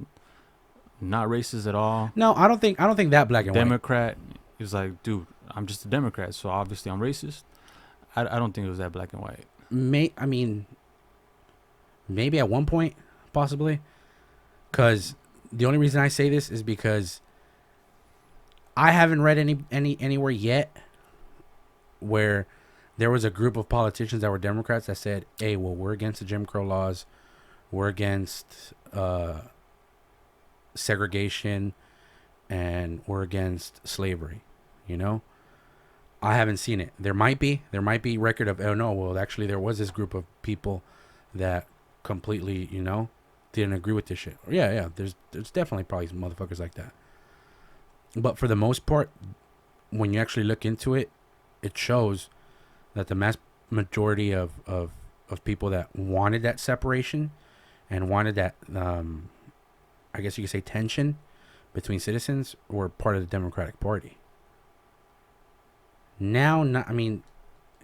Speaker 1: not racist at all.
Speaker 2: No, I don't think that black and white.
Speaker 1: Democrat is like, dude, I'm just a Democrat, so obviously I'm racist. I don't think it was that black and white.
Speaker 2: I mean, maybe at one point, possibly. Because the only reason I say this is because I haven't read anywhere yet where there was a group of politicians that were Democrats that said, hey, well, we're against the Jim Crow laws. We're against segregation. And we're against slavery. You know? I haven't seen it. There might be record of, oh, no, well, actually, there was this group of people that completely, you know, didn't agree with this shit. Yeah, there's definitely probably some motherfuckers like that. But for the most part, when you actually look into it, it shows that the mass majority of people that wanted that separation and wanted that, I guess you could say, tension between citizens were part of the Democratic Party. Now,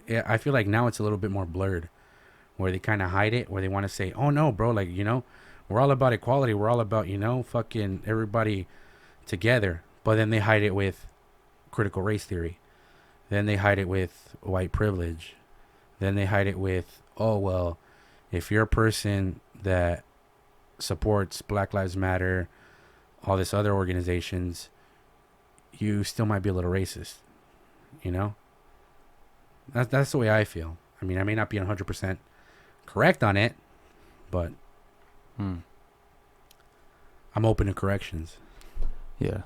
Speaker 2: I feel like now it's a little bit more blurred, where they kind of hide it, where they want to say, oh, no, bro, like, you know, we're all about equality. We're all about, you know, fucking everybody together. But then they hide it with critical race theory. Then they hide it with white privilege. Then they hide it with, oh, well, if you're a person that supports Black Lives Matter, all this other organizations, you still might be a little racist. You know? That's the way I feel. I mean, I may not be 100% correct on it, but I'm open to corrections.
Speaker 1: Yeah.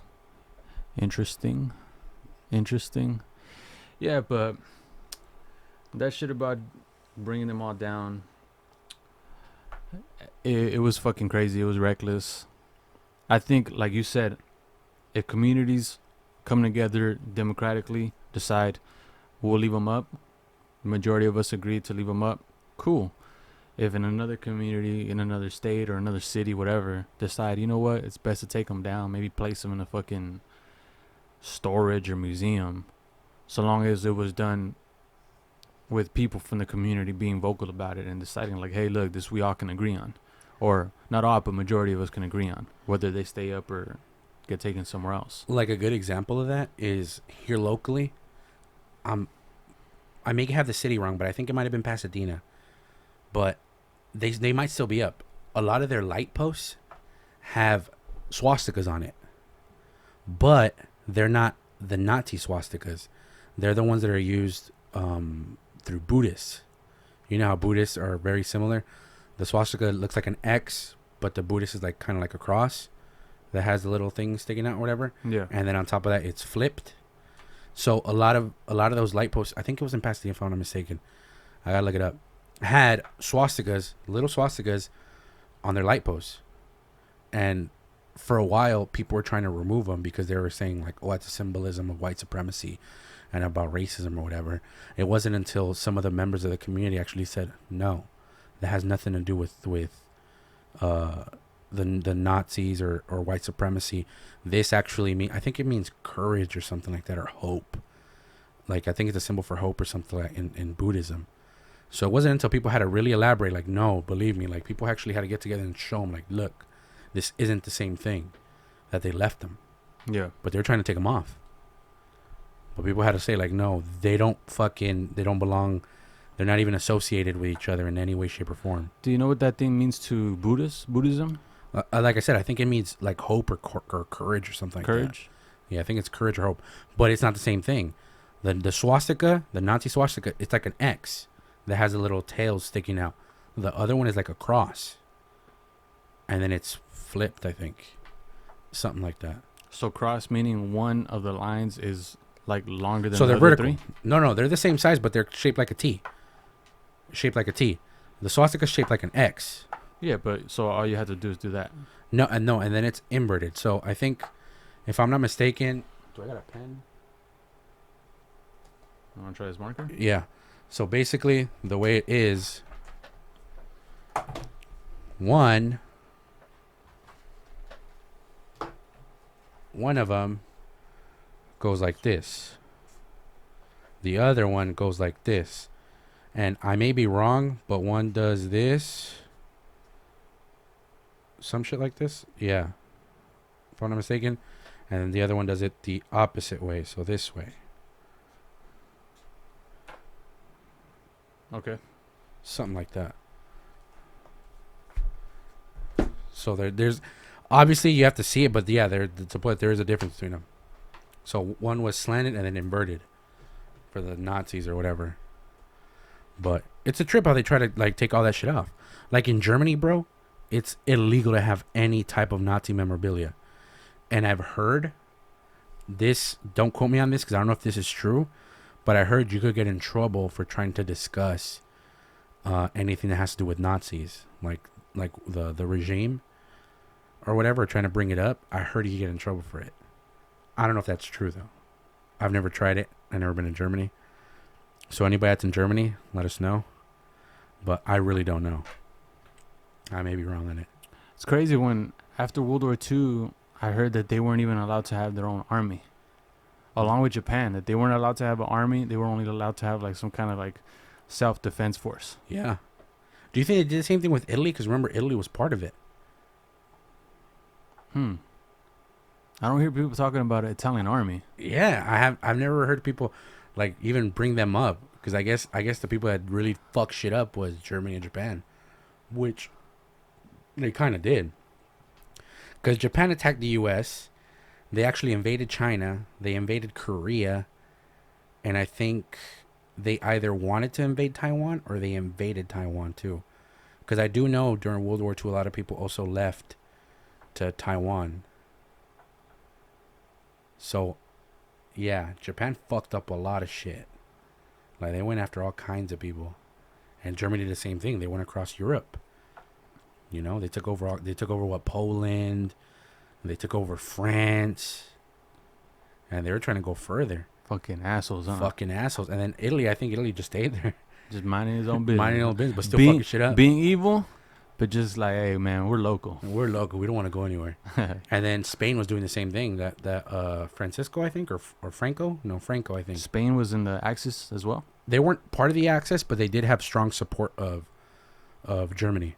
Speaker 1: Interesting. Yeah, but that shit about bringing them all down, it was fucking crazy. It was reckless. I think, like you said, if communities come together democratically, decide we'll leave them up, the majority of us agreed to leave them up, cool. If in another community, in another state or another city, whatever, decide, you know what, it's best to take them down, maybe place them in a fucking storage or museum, so long as it was done with people from the community being vocal about it and deciding, like, hey, look, this we all can agree on. Or not all, but majority of us can agree on, whether they stay up or get taken somewhere else.
Speaker 2: Like a good example of that is here locally. I may have the city wrong, but I think it might have been Pasadena. But they might still be up. A lot of their light posts have swastikas on it, but they're not the Nazi swastikas. They're the ones that are used through Buddhists. You know how Buddhists are very similar. The swastika looks like an X, but the Buddhist is like kind of like a cross that has the little thing sticking out or whatever.
Speaker 1: Yeah.
Speaker 2: And then on top of that, it's flipped. So a lot of those light posts, I think it was in Pasadena, if I'm not mistaken. I gotta look it up. Had swastikas, little swastikas, on their light posts, and for a while, people were trying to remove them because they were saying like, "Oh, it's a symbolism of white supremacy and about racism or whatever." It wasn't until some of the members of the community actually said, "No, that has nothing to do with the Nazis or white supremacy. This actually I think it means courage or something like that, or hope. Like I think it's a symbol for hope or something like in Buddhism." So it wasn't until people had to really elaborate, like, no, believe me, like people actually had to get together and show them, like, look, this isn't the same thing, that they left them.
Speaker 1: Yeah.
Speaker 2: But they're trying to take them off. But people had to say, like, no, they don't belong. They're not even associated with each other in any way, shape, or form.
Speaker 1: Do you know what that thing means to Buddhism?
Speaker 2: Like I said, I think it means like hope or courage or something
Speaker 1: Courage?
Speaker 2: like that. Yeah, I think it's courage or hope. But it's not the same thing. The swastika, the Nazi swastika, it's like an X that has a little tail sticking out. The other one is like a cross. And then it's flipped, I think. Something like that.
Speaker 1: So cross meaning one of the lines is like longer than
Speaker 2: So
Speaker 1: the
Speaker 2: they're
Speaker 1: other
Speaker 2: vertical.
Speaker 1: three?
Speaker 2: No, they're the same size, but they're shaped like a T. Shaped like a T. The swastika is shaped like an X.
Speaker 1: Yeah, but so all you have to do is do that.
Speaker 2: No, and then it's inverted. So I think, if I'm not mistaken, do I got a pen?
Speaker 1: You want to try this marker?
Speaker 2: Yeah. So basically, the way it is, one of them goes like this. The other one goes like this. And I may be wrong, but one does this. Some shit like this. Yeah. If I'm not mistaken. And then the other one does it the opposite way. So this way.
Speaker 1: Okay.
Speaker 2: Something like that. So there's obviously you have to see it, but yeah, there is a difference between them. So one was slanted and then inverted for the Nazis or whatever. But it's a trip how they try to like take all that shit off. Like in Germany, bro, it's illegal to have any type of Nazi memorabilia. And I've heard this, don't quote me on this because I don't know if this is true, but I heard you could get in trouble for trying to discuss anything that has to do with Nazis, like the regime or whatever, trying to bring it up. I heard you get in trouble for it. I don't know if that's true though. I've never tried it. I've never been in Germany. So anybody that's in Germany, let us know. But I really don't know. I may be wrong on it.
Speaker 1: It's crazy when after World War II, I heard that they weren't even allowed to have their own army. Along with Japan, that they weren't allowed to have an army. They were only allowed to have like some kind of like self-defense force.
Speaker 2: Yeah. Do you think they did the same thing with Italy? Because remember, Italy was part of it.
Speaker 1: I don't hear people talking about an Italian army.
Speaker 2: Yeah, I've never heard people like even bring them up because I guess the people that really fucked shit up was Germany and Japan, which they kind of did. Because Japan attacked the U.S., they actually invaded China, they invaded Korea, and I think they either wanted to invade Taiwan or they invaded Taiwan too. Because I do know during World War II, a lot of people also left to Taiwan. So, yeah, Japan fucked up a lot of shit. Like, they went after all kinds of people. And Germany did the same thing. They went across Europe. You know, they took over Poland. They took over France. And they were trying to go further.
Speaker 1: Fucking assholes, huh?
Speaker 2: Fucking assholes. And then Italy, I think Italy just stayed there.
Speaker 1: Just minding his own business.
Speaker 2: Minding his own business, but still fucking shit up.
Speaker 1: Being evil, but just like, hey, man, we're local.
Speaker 2: We're local. We don't want to go anywhere. And then Spain was doing the same thing. That Francisco, I think, or Franco? No, Franco, I think.
Speaker 1: Spain was in the Axis as well?
Speaker 2: They weren't part of the Axis, but they did have strong support of Germany.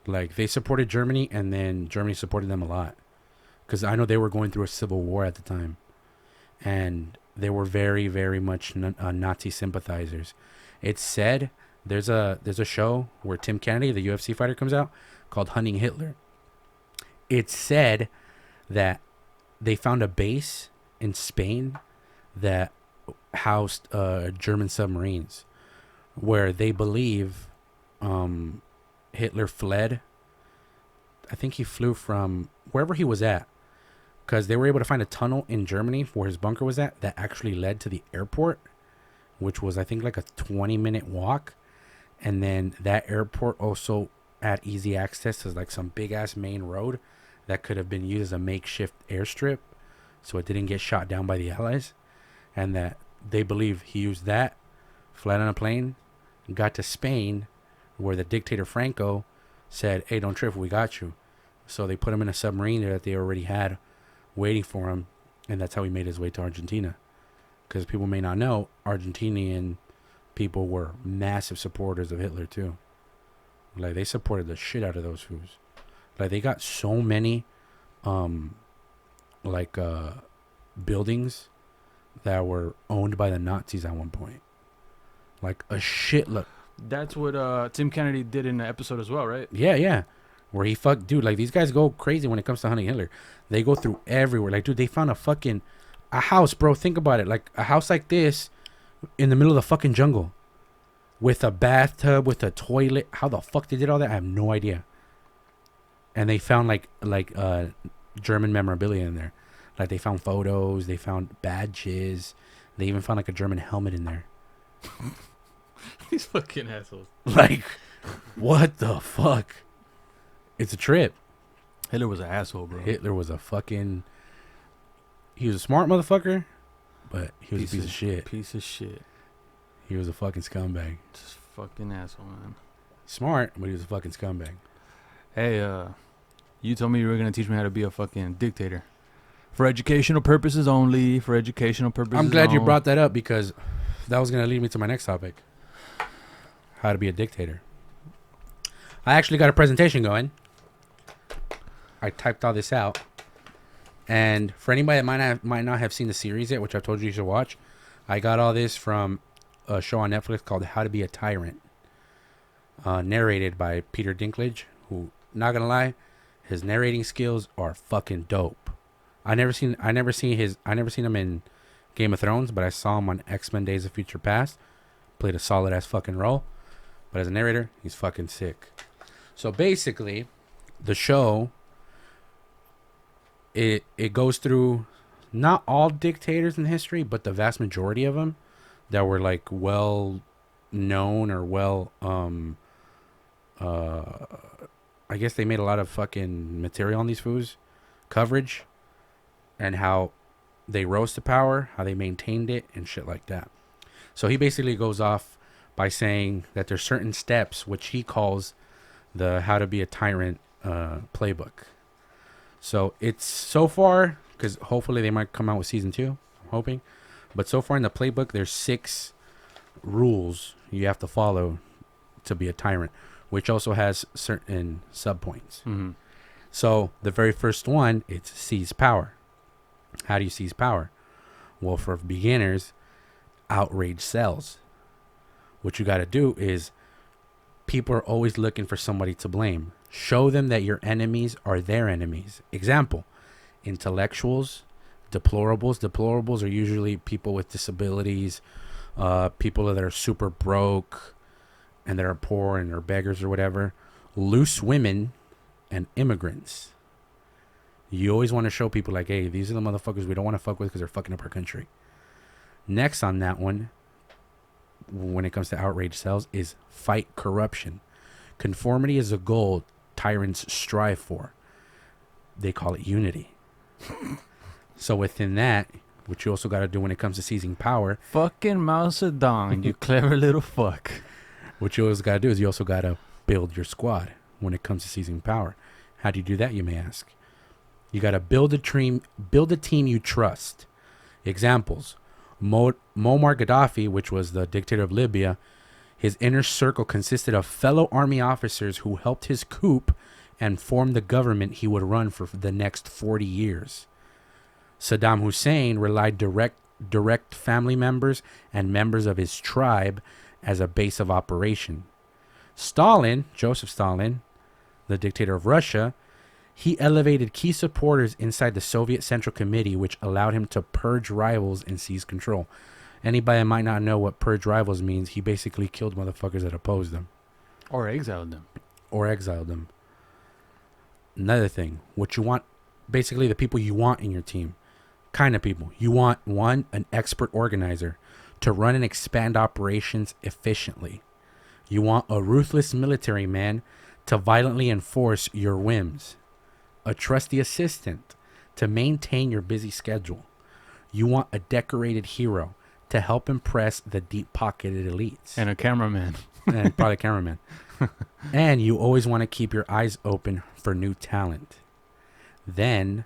Speaker 2: Like, they supported Germany, and then Germany supported them a lot. Because I know they were going through a civil war at the time. And they were very, very much Nazi sympathizers. It's said there's a show where Tim Kennedy, the UFC fighter, comes out called Hunting Hitler. It's said that they found a base in Spain that housed German submarines, where they believe Hitler fled. I think he flew from wherever he was at, because they were able to find a tunnel in Germany where his bunker was at that actually led to the airport, which was, I think, like a 20-minute walk. And then that airport also had easy access to like some big ass main road that could have been used as a makeshift airstrip, so it didn't get shot down by the Allies. And that they believe he used that, fled on a plane, got to Spain, where the dictator Franco said, "Hey, don't trip, we got you." So they put him in a submarine there that they already had waiting for him, and that's how he made his way to Argentina. Because people may not know, Argentinian people were massive supporters of Hitler too. Like, they supported the shit out of those fools. Like, they got so many buildings that were owned by the Nazis at one point. Like a shitload.
Speaker 1: That's what Tim Kennedy did in the episode as well, right?
Speaker 2: Yeah. Where he dude, like, these guys go crazy when it comes to hunting Hitler. They go through everywhere. Like, dude, they found a house, bro. Think about it. Like, a house like this in the middle of the fucking jungle with a bathtub, with a toilet. How the fuck they did all that, I have no idea. And they found like German memorabilia in there. Like, they found photos, they found badges, they even found like a German helmet in there.
Speaker 1: These fucking assholes.
Speaker 2: Like, what the fuck? It's a trip.
Speaker 1: Hitler was an asshole, bro.
Speaker 2: Hitler was a fucking... He was a smart motherfucker, but he was a piece of shit.
Speaker 1: Piece of shit.
Speaker 2: He was a fucking scumbag.
Speaker 1: Just fucking asshole, man.
Speaker 2: Smart, but he was a fucking scumbag.
Speaker 1: Hey, you told me you were going to teach me how to be a fucking dictator. For educational purposes only. For educational purposes
Speaker 2: I'm glad
Speaker 1: only.
Speaker 2: you brought that up, because that was going to lead me to my next topic. How to be a dictator. I actually got a presentation going. I typed all this out. And for anybody that might not have seen the series yet, which I've told you should watch, I got all this from a show on Netflix called How to Be a Tyrant. Narrated by Peter Dinklage, who, not gonna lie, his narrating skills are fucking dope. I never seen him in Game of Thrones, but I saw him on X-Men Days of Future Past. Played a solid ass fucking role. But as a narrator, he's fucking sick. So basically, the show, it goes through not all dictators in history, but the vast majority of them that were like well known or well I guess they made a lot of fucking material on these fools, coverage, and how they rose to power, how they maintained it, and shit like that. So he basically goes off by saying that there's certain steps which he calls the How to Be a Tyrant playbook. So it's so far, because hopefully they might come out with season 2, I'm hoping. But so far in the playbook, there's 6 rules you have to follow to be a tyrant, which also has certain subpoints.
Speaker 1: Mm-hmm.
Speaker 2: So the very first one, it's seize power. How do you seize power? Well, for beginners, outrage sells. What you got to do is, people are always looking for somebody to blame. Show them that your enemies are their enemies. Example, intellectuals, deplorables. Deplorables are usually people with disabilities, people that are super broke and that are poor and are beggars or whatever. Loose women and immigrants. You always want to show people like, hey, these are the motherfuckers we don't want to fuck with because they're fucking up our country. Next on that one, when it comes to outrage sells, is fight corruption. Conformity is a goal tyrants strive for. They call it unity. So within that, what you also got to do when it comes to seizing power,
Speaker 1: fucking Mao Zedong, you clever little fuck.
Speaker 2: What you always got to do is you also got to build your squad when it comes to seizing power. How do you do that, you may ask? You got to build a team you trust. Examples: Muammar Gaddafi, which was the dictator of Libya, his inner circle consisted of fellow army officers who helped his coup and formed the government he would run for the next 40 years. Saddam Hussein relied direct family members and members of his tribe as a base of operation. Stalin, Joseph Stalin, the dictator of Russia, he elevated key supporters inside the Soviet Central Committee, which allowed him to purge rivals and seize control. Anybody that might not know what purge rivals means, he basically killed motherfuckers that opposed them.
Speaker 1: Or exiled them.
Speaker 2: Or exiled them. Another thing, what you want, basically the people you want in your team. Kind of people. You want, one, an expert organizer to run and expand operations efficiently. You want a ruthless military man to violently enforce your whims. A trusty assistant to maintain your busy schedule. You want a decorated hero to help impress the deep-pocketed elites.
Speaker 1: And a cameraman.
Speaker 2: And probably a cameraman. And you always want to keep your eyes open for new talent. Then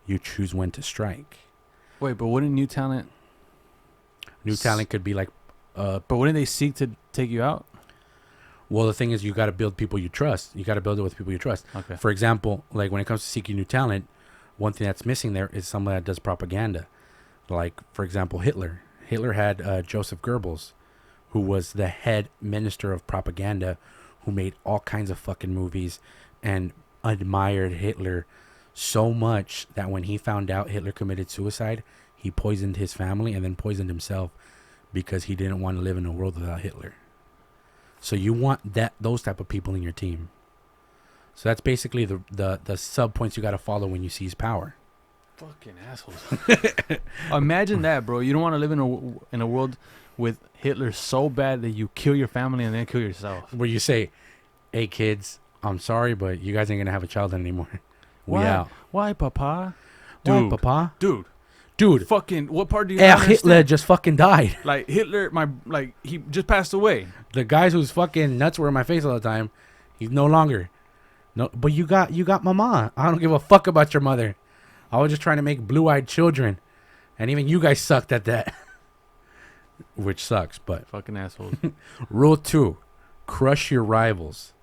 Speaker 2: you choose when to strike.
Speaker 1: Wait, but wouldn't new talent...
Speaker 2: New talent could be like...
Speaker 1: But wouldn't they seek to take you out?
Speaker 2: Well, the thing is, you got to build people you trust. You got to build it with people you trust.
Speaker 1: Okay.
Speaker 2: For example, like when it comes to seeking new talent, one thing that's missing there is someone that does propaganda. Like, for example, Hitler. Hitler had Joseph Goebbels, who was the head minister of propaganda, who made all kinds of fucking movies and admired Hitler so much that when he found out Hitler committed suicide, he poisoned his family and then poisoned himself because he didn't want to live in a world without Hitler. So you want those type of people in your team. So that's basically the sub points you got to follow when you seize power.
Speaker 1: Fucking assholes. Imagine that, bro. You don't want to live in a world with Hitler so bad that you kill your family and then kill yourself.
Speaker 2: Where you say, "Hey kids, I'm sorry, but you guys ain't gonna have a child anymore."
Speaker 1: Why?
Speaker 2: We out.
Speaker 1: Why, Papa?
Speaker 2: Dude, why, Papa?
Speaker 1: Dude. Fucking. What part do you?
Speaker 2: Hitler just fucking died.
Speaker 1: Like Hitler, he just passed away.
Speaker 2: The guys whose fucking nuts were in my face all the time, he's no longer. No, but you got mama. I don't give a fuck about your mother. I was just trying to make blue-eyed children, and even you guys sucked at that. Which sucks, but
Speaker 1: fucking assholes.
Speaker 2: Rule 2: crush your rivals.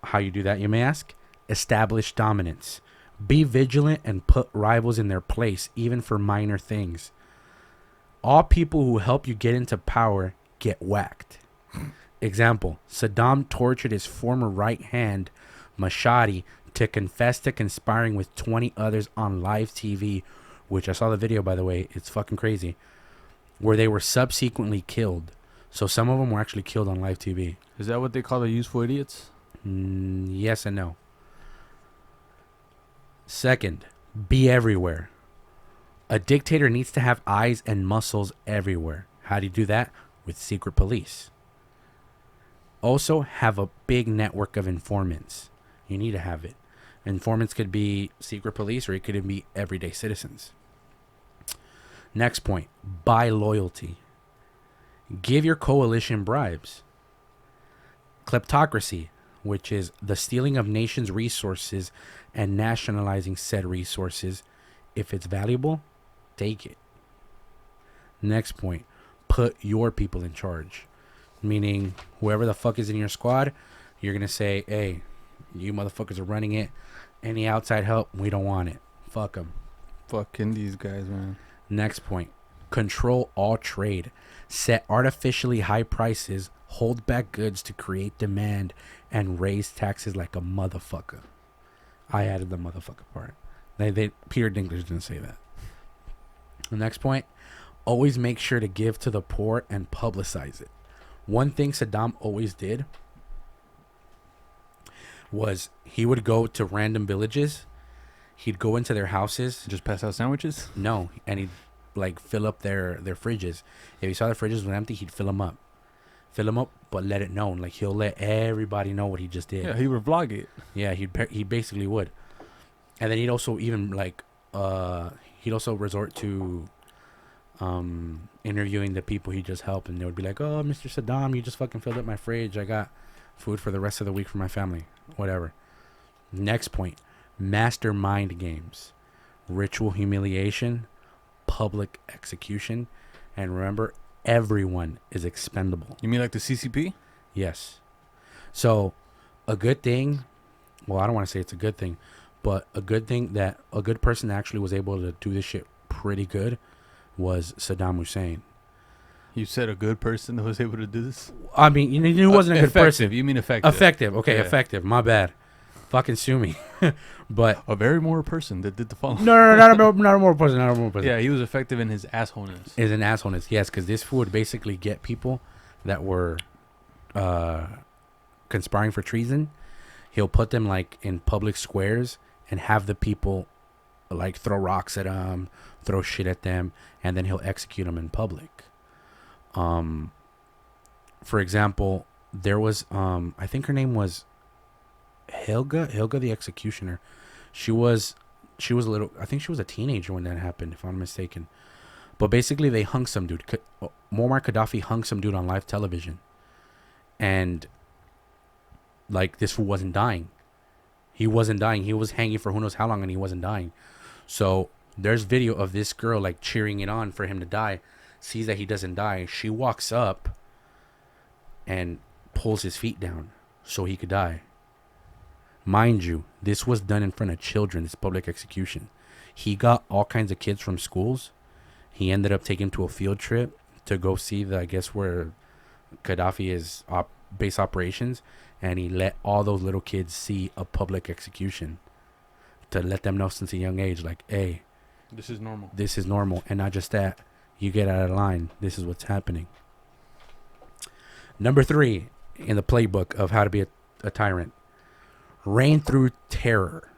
Speaker 2: How you do that, you may ask? Establish dominance. Be vigilant and put rivals in their place, even for minor things. All people who help you get into power get whacked. Example: Saddam tortured his former right hand, Mashadi, to confess to conspiring with 20 others on live TV, which I saw the video, by the way. It's fucking crazy. Where they were subsequently killed. So some of them were actually killed on live TV.
Speaker 1: Is that what they call the useful idiots?
Speaker 2: Yes and no. Second, be everywhere. A dictator needs to have eyes and muscles everywhere. How do you do that? With secret police. Also, have a big network of informants. You need to have it. Informants could be secret police, or it could be everyday citizens. Next point, buy loyalty. Give your coalition bribes. Kleptocracy, which is the stealing of nations' resources and nationalizing said resources. If it's valuable, take it. Next point, put your people in charge. Meaning, whoever the fuck is in your squad, you're going to say, hey, you motherfuckers are running it. Any outside help, we don't want it. Fuck them.
Speaker 1: Fucking these guys, man.
Speaker 2: Next point, control all trade. Set artificially high prices, hold back goods to create demand, and raise taxes like a motherfucker. I added the motherfucker part. Peter Dinklage didn't say that. The next point, always make sure to give to the poor and publicize it. One thing Saddam always did was he would go to random villages. He'd go into their houses.
Speaker 1: Just pass out sandwiches?
Speaker 2: No, and he'd like fill up their fridges. If he saw the fridges were empty, he'd fill them up. But let it known. Like, he'll let everybody know what he just did.
Speaker 1: Yeah, he would vlog it.
Speaker 2: Yeah, he basically would. And then he'd also even he'd also resort to interviewing the people he just helped, and they would be like, "Oh, Mr. Saddam, you just fucking filled up my fridge. I got food for the rest of the week for my family." Whatever. Next point, mastermind games, ritual humiliation, public execution, and remember, everyone is expendable.
Speaker 1: You mean like the CCP?
Speaker 2: Yes. So, a good thing, well, I don't want to say it's a good thing, but a good thing that a good person actually was able to do this shit pretty good was Saddam Hussein.
Speaker 1: You said a good person that was able to do this?
Speaker 2: I mean, he wasn't a good person.
Speaker 1: You mean effective?
Speaker 2: Effective. Okay,
Speaker 1: Yeah.
Speaker 2: effective. My bad. Fucking sue me. But
Speaker 1: A very moral person that did the following.
Speaker 2: no, not a moral person. Not a moral person.
Speaker 1: Yeah, he was effective in his assholeness.
Speaker 2: Is an assholeness. Yes, because this fool would basically get people that were conspiring for treason. He'll put them like in public squares and have the people like throw rocks at them, throw shit at them, and then he'll execute them in public. For example, there was I think her name was Helga the executioner. She was a little, I think she was a teenager when that happened, if I'm mistaken. But basically they hung some dude. Muammar Gaddafi hung some dude on live television. And like this fool wasn't dying. He wasn't dying. He was hanging for who knows how long and he wasn't dying. So there's video of this girl like cheering it on for him to die. Sees that he doesn't die. She walks up and pulls his feet down so he could die. Mind you, this was done in front of children, this public execution. He got all kinds of kids from schools. He ended up taking them to a field trip to go see I guess where Qadhafi is base operations. And he let all those little kids see a public execution to let them know since a young age, like, hey,
Speaker 1: this is normal.
Speaker 2: This is normal. And not just that, you get out of line. This is what's happening. Number 3 in the playbook of how to be a tyrant. Reign through terror.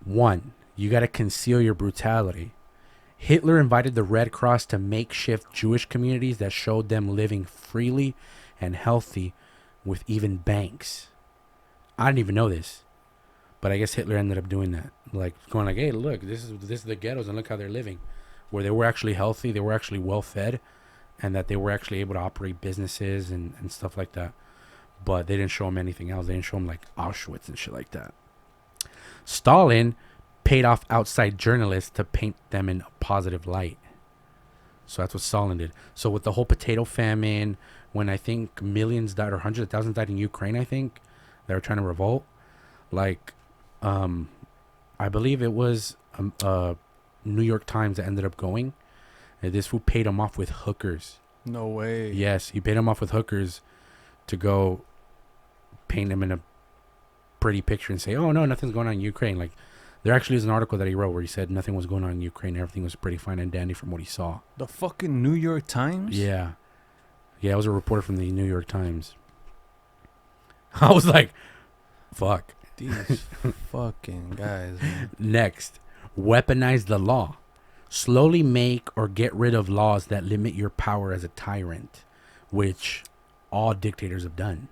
Speaker 2: 1, you got to conceal your brutality. Hitler invited the Red Cross to makeshift Jewish communities that showed them living freely and healthy with even banks. I didn't even know this, but I guess Hitler ended up doing that. Like going like, hey, look, this is the ghettos and look how they're living, where they were actually healthy, they were actually well fed, and that they were actually able to operate businesses and stuff like that. But they didn't show them anything else. They didn't show them like Auschwitz and shit like that. Stalin paid off outside journalists to paint them in a positive light. So that's what Stalin did. So with the whole potato famine, when I think millions died or hundreds of thousands died in Ukraine, I think they were trying to revolt. Like, I believe it was New York Times that ended up going. And this fool paid them off with hookers.
Speaker 1: No way.
Speaker 2: Yes, he paid them off with hookers to go paint them in a pretty picture and say, oh, no, nothing's going on in Ukraine. Like, there actually is an article that he wrote where he said nothing was going on in Ukraine. Everything was pretty fine and dandy from what he saw.
Speaker 1: The fucking New York Times?
Speaker 2: Yeah. Yeah, it was a reporter from the New York Times. I was like, fuck.
Speaker 1: These fucking guys, man.
Speaker 2: Next, weaponize the law. Slowly make or get rid of laws that limit your power as a tyrant, which all dictators have done.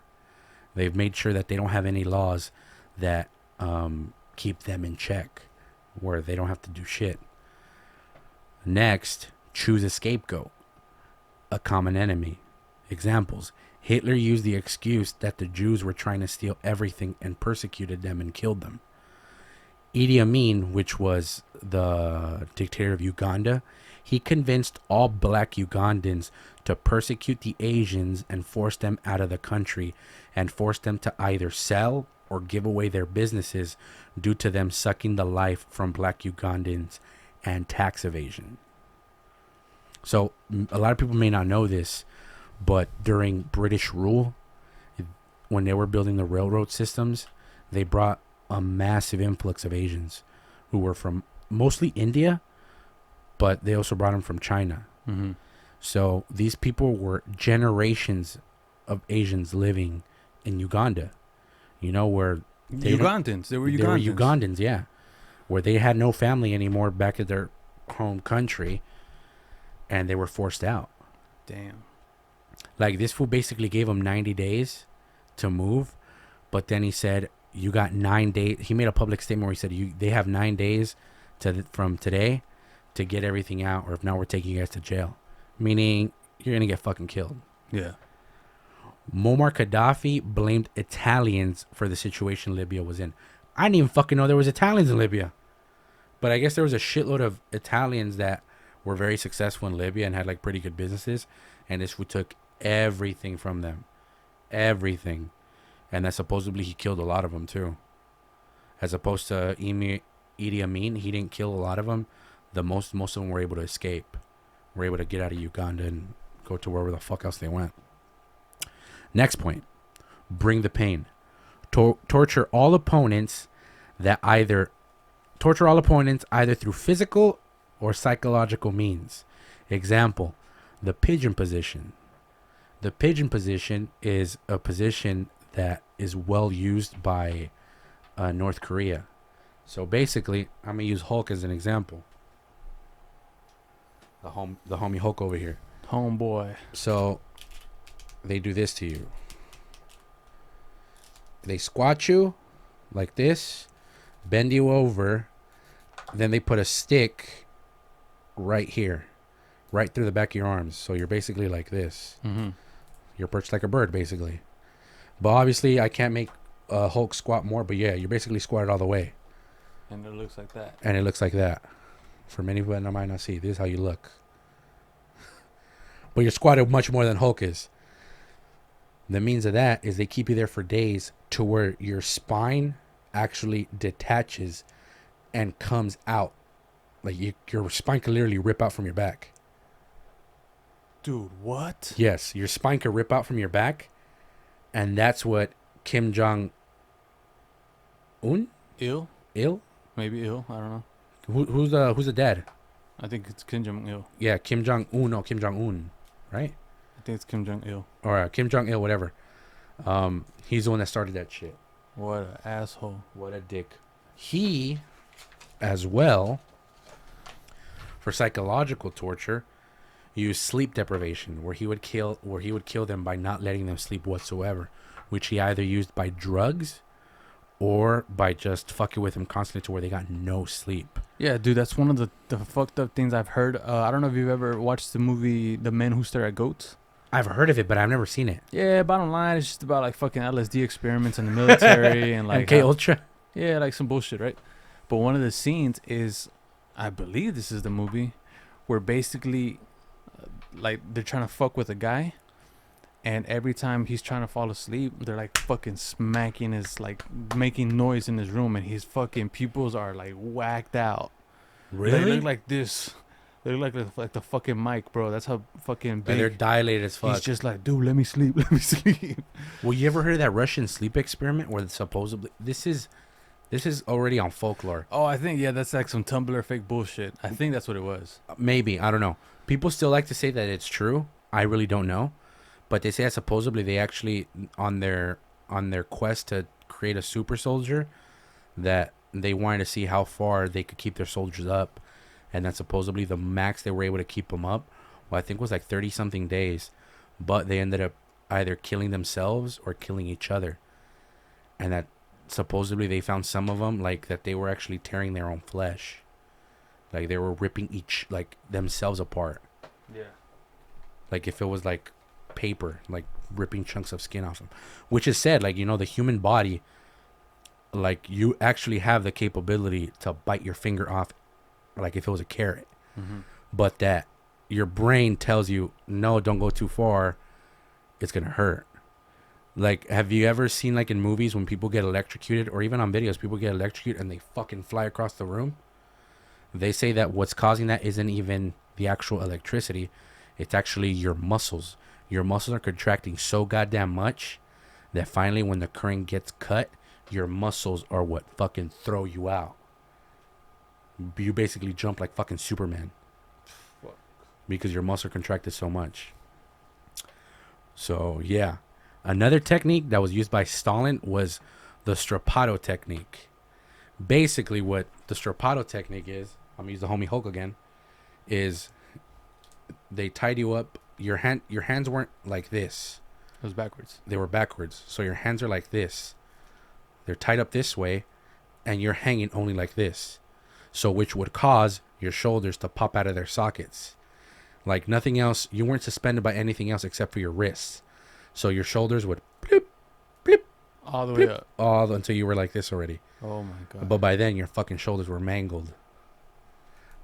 Speaker 2: They've made sure that they don't have any laws that keep them in check, where they don't have to do shit. Next, choose a scapegoat, a common enemy. Examples: Hitler used the excuse that the Jews were trying to steal everything and persecuted them and killed them. Idi Amin, which was the dictator of Uganda, he convinced all black Ugandans to persecute the Asians and force them out of the country and force them to either sell or give away their businesses due to them sucking the life from black Ugandans and tax evasion. So a lot of people may not know this, but during British rule, when they were building the railroad systems, they brought a massive influx of Asians who were from mostly India, but they also brought them from China.
Speaker 1: Mm-hmm.
Speaker 2: So these people were generations of Asians living in Uganda, you know, where
Speaker 1: They were Ugandans.
Speaker 2: They were Ugandans, yeah, where they had no family anymore back at their home country, and they were forced out.
Speaker 1: Damn.
Speaker 2: Like, this fool basically gave them 90 days to move, but then he said, you got 9 days. He made a public statement where he said, they have 9 days from today to get everything out, or if not, we're taking you guys to jail. Meaning, you're going to get fucking killed.
Speaker 1: Yeah.
Speaker 2: Muammar Gaddafi blamed Italians for the situation Libya was in. I didn't even fucking know there was Italians in Libya. But I guess there was a shitload of Italians that were very successful in Libya and had like pretty good businesses. And this fool took everything from them. Everything. And that supposedly he killed a lot of them too. As opposed to Idi Amin, he didn't kill a lot of them. most of them were able to escape. Were able to get out of Uganda and go to wherever the fuck else they went. Next point. Bring the pain. Torture all opponents either through physical or psychological means. Example, the pigeon position. The pigeon position is a position that is well used by North Korea. So basically, I'm gonna use Hulk as an example. The homie Hulk over here.
Speaker 1: Homeboy.
Speaker 2: So they do this to you. They squat you like this, bend you over, then they put a stick right here, right through the back of your arms. So you're basically like this.
Speaker 1: Mm-hmm.
Speaker 2: You're perched like a bird, basically. But obviously, I can't make Hulk squat more. But yeah, you're basically squatted all the way.
Speaker 1: And it looks like that.
Speaker 2: And it looks like that. For many people that might not see, this is how you look. But you're squatted much more than Hulk is. The means of that is they keep you there for days to where your spine actually detaches and comes out. Like your spine can literally rip out from your back.
Speaker 1: Dude, what?
Speaker 2: Yes, your spine could rip out from your back. And that's what Kim Jong-un?
Speaker 1: Il? Maybe Il. I don't know.
Speaker 2: Who's the dad?
Speaker 1: I think it's Kim Jong-il.
Speaker 2: Yeah, Kim Jong-un. No, Kim Jong-un. Right?
Speaker 1: I think it's Kim Jong-il.
Speaker 2: Or Kim Jong-il, whatever. He's the one that started that shit.
Speaker 1: What an asshole.
Speaker 2: What a dick. He, as well, for psychological torture, used sleep deprivation, where he would kill them by not letting them sleep whatsoever, which he either used by drugs or by just fucking with them constantly to where they got no sleep.
Speaker 1: Yeah, dude, that's one of the fucked up things I've heard. I don't know if you've ever watched the movie The Men Who Stare at Goats.
Speaker 2: I've heard of it, but I've never seen it.
Speaker 1: Yeah, bottom line, it's just about like fucking LSD experiments in the military and like
Speaker 2: MK Ultra.
Speaker 1: Yeah, like some bullshit, right? But one of the scenes is, I believe this is the movie, where basically, like they're trying to fuck with a guy, and every time he's trying to fall asleep, they're like fucking smacking his, like making noise in his room, and his fucking pupils are like whacked out.
Speaker 2: Really?
Speaker 1: They look like this. They look like the fucking mic, bro. That's how fucking big.
Speaker 2: And they're dilated as fuck.
Speaker 1: He's just like, dude, let me sleep, let me sleep.
Speaker 2: Well, you ever heard of that Russian sleep experiment where supposedly this is already on folklore?
Speaker 1: Oh, I think, yeah, that's like some Tumblr fake bullshit. I think that's what it was.
Speaker 2: Maybe, I don't know. People still like to say that it's true. I really don't know, but they say that supposedly they actually on their quest to create a super soldier, that they wanted to see how far they could keep their soldiers up, and that supposedly the max they were able to keep them up, well, I think was like 30 something days, but they ended up either killing themselves or killing each other, and that supposedly they found some of them like that they were actually tearing their own flesh, like they were ripping themselves apart.
Speaker 1: Yeah.
Speaker 2: Like if it was like paper, like ripping chunks of skin off them, which is said, like, the human body, like you actually have the capability to bite your finger off, like if it was a carrot, but that your brain tells you, no, don't go too far, it's gonna hurt. Like, have you ever seen, like in movies when people get electrocuted, or even on videos, people get electrocuted and they fucking fly across the room? They say that what's causing that isn't even the actual electricity, it's actually your muscles. Your muscles are contracting so goddamn much that finally when the current gets cut, your muscles are what fucking throw you out. You basically jump like fucking Superman.
Speaker 1: Fuck.
Speaker 2: Because your muscle contracted so much. So, yeah. Another technique that was used by Stalin was the Strapato Technique. Basically, what the Strapato Technique is, I'm going to use the homie Hulk again, is they tied you up. Your hands weren't like this.
Speaker 1: It was backwards.
Speaker 2: They were backwards. So your hands are like this. They're tied up this way, and you're hanging only like this. So which would cause your shoulders to pop out of their sockets. Like nothing else. You weren't suspended by anything else except for your wrists. So your shoulders would bloop, bloop,
Speaker 1: all the way up.
Speaker 2: Until you were like this already.
Speaker 1: Oh my god.
Speaker 2: But by then your fucking shoulders were mangled.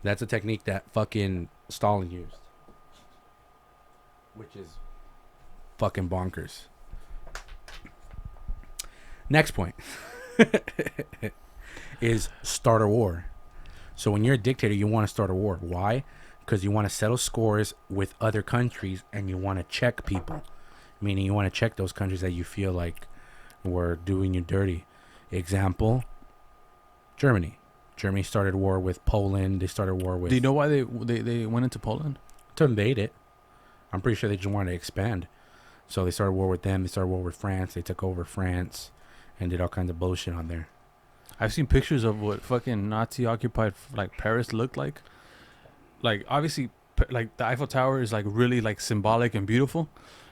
Speaker 2: That's a technique that fucking Stalin used. Which is fucking bonkers. Next point is start a war. So when you're a dictator, you want to start a war. Why? Because you want to settle scores with other countries and you want to check people. Meaning you want to check those countries that you feel like were doing you dirty. Example, Germany. Germany started war with Poland. They started war with...
Speaker 1: Do you know why they went into Poland?
Speaker 2: To invade it. I'm pretty sure they just wanted to expand. So they started war with them. They started war with France. They took over France and did all kinds of bullshit on there.
Speaker 1: I've seen pictures of what fucking Nazi-occupied like Paris looked like. Like, obviously, like the Eiffel Tower is like really like symbolic and beautiful,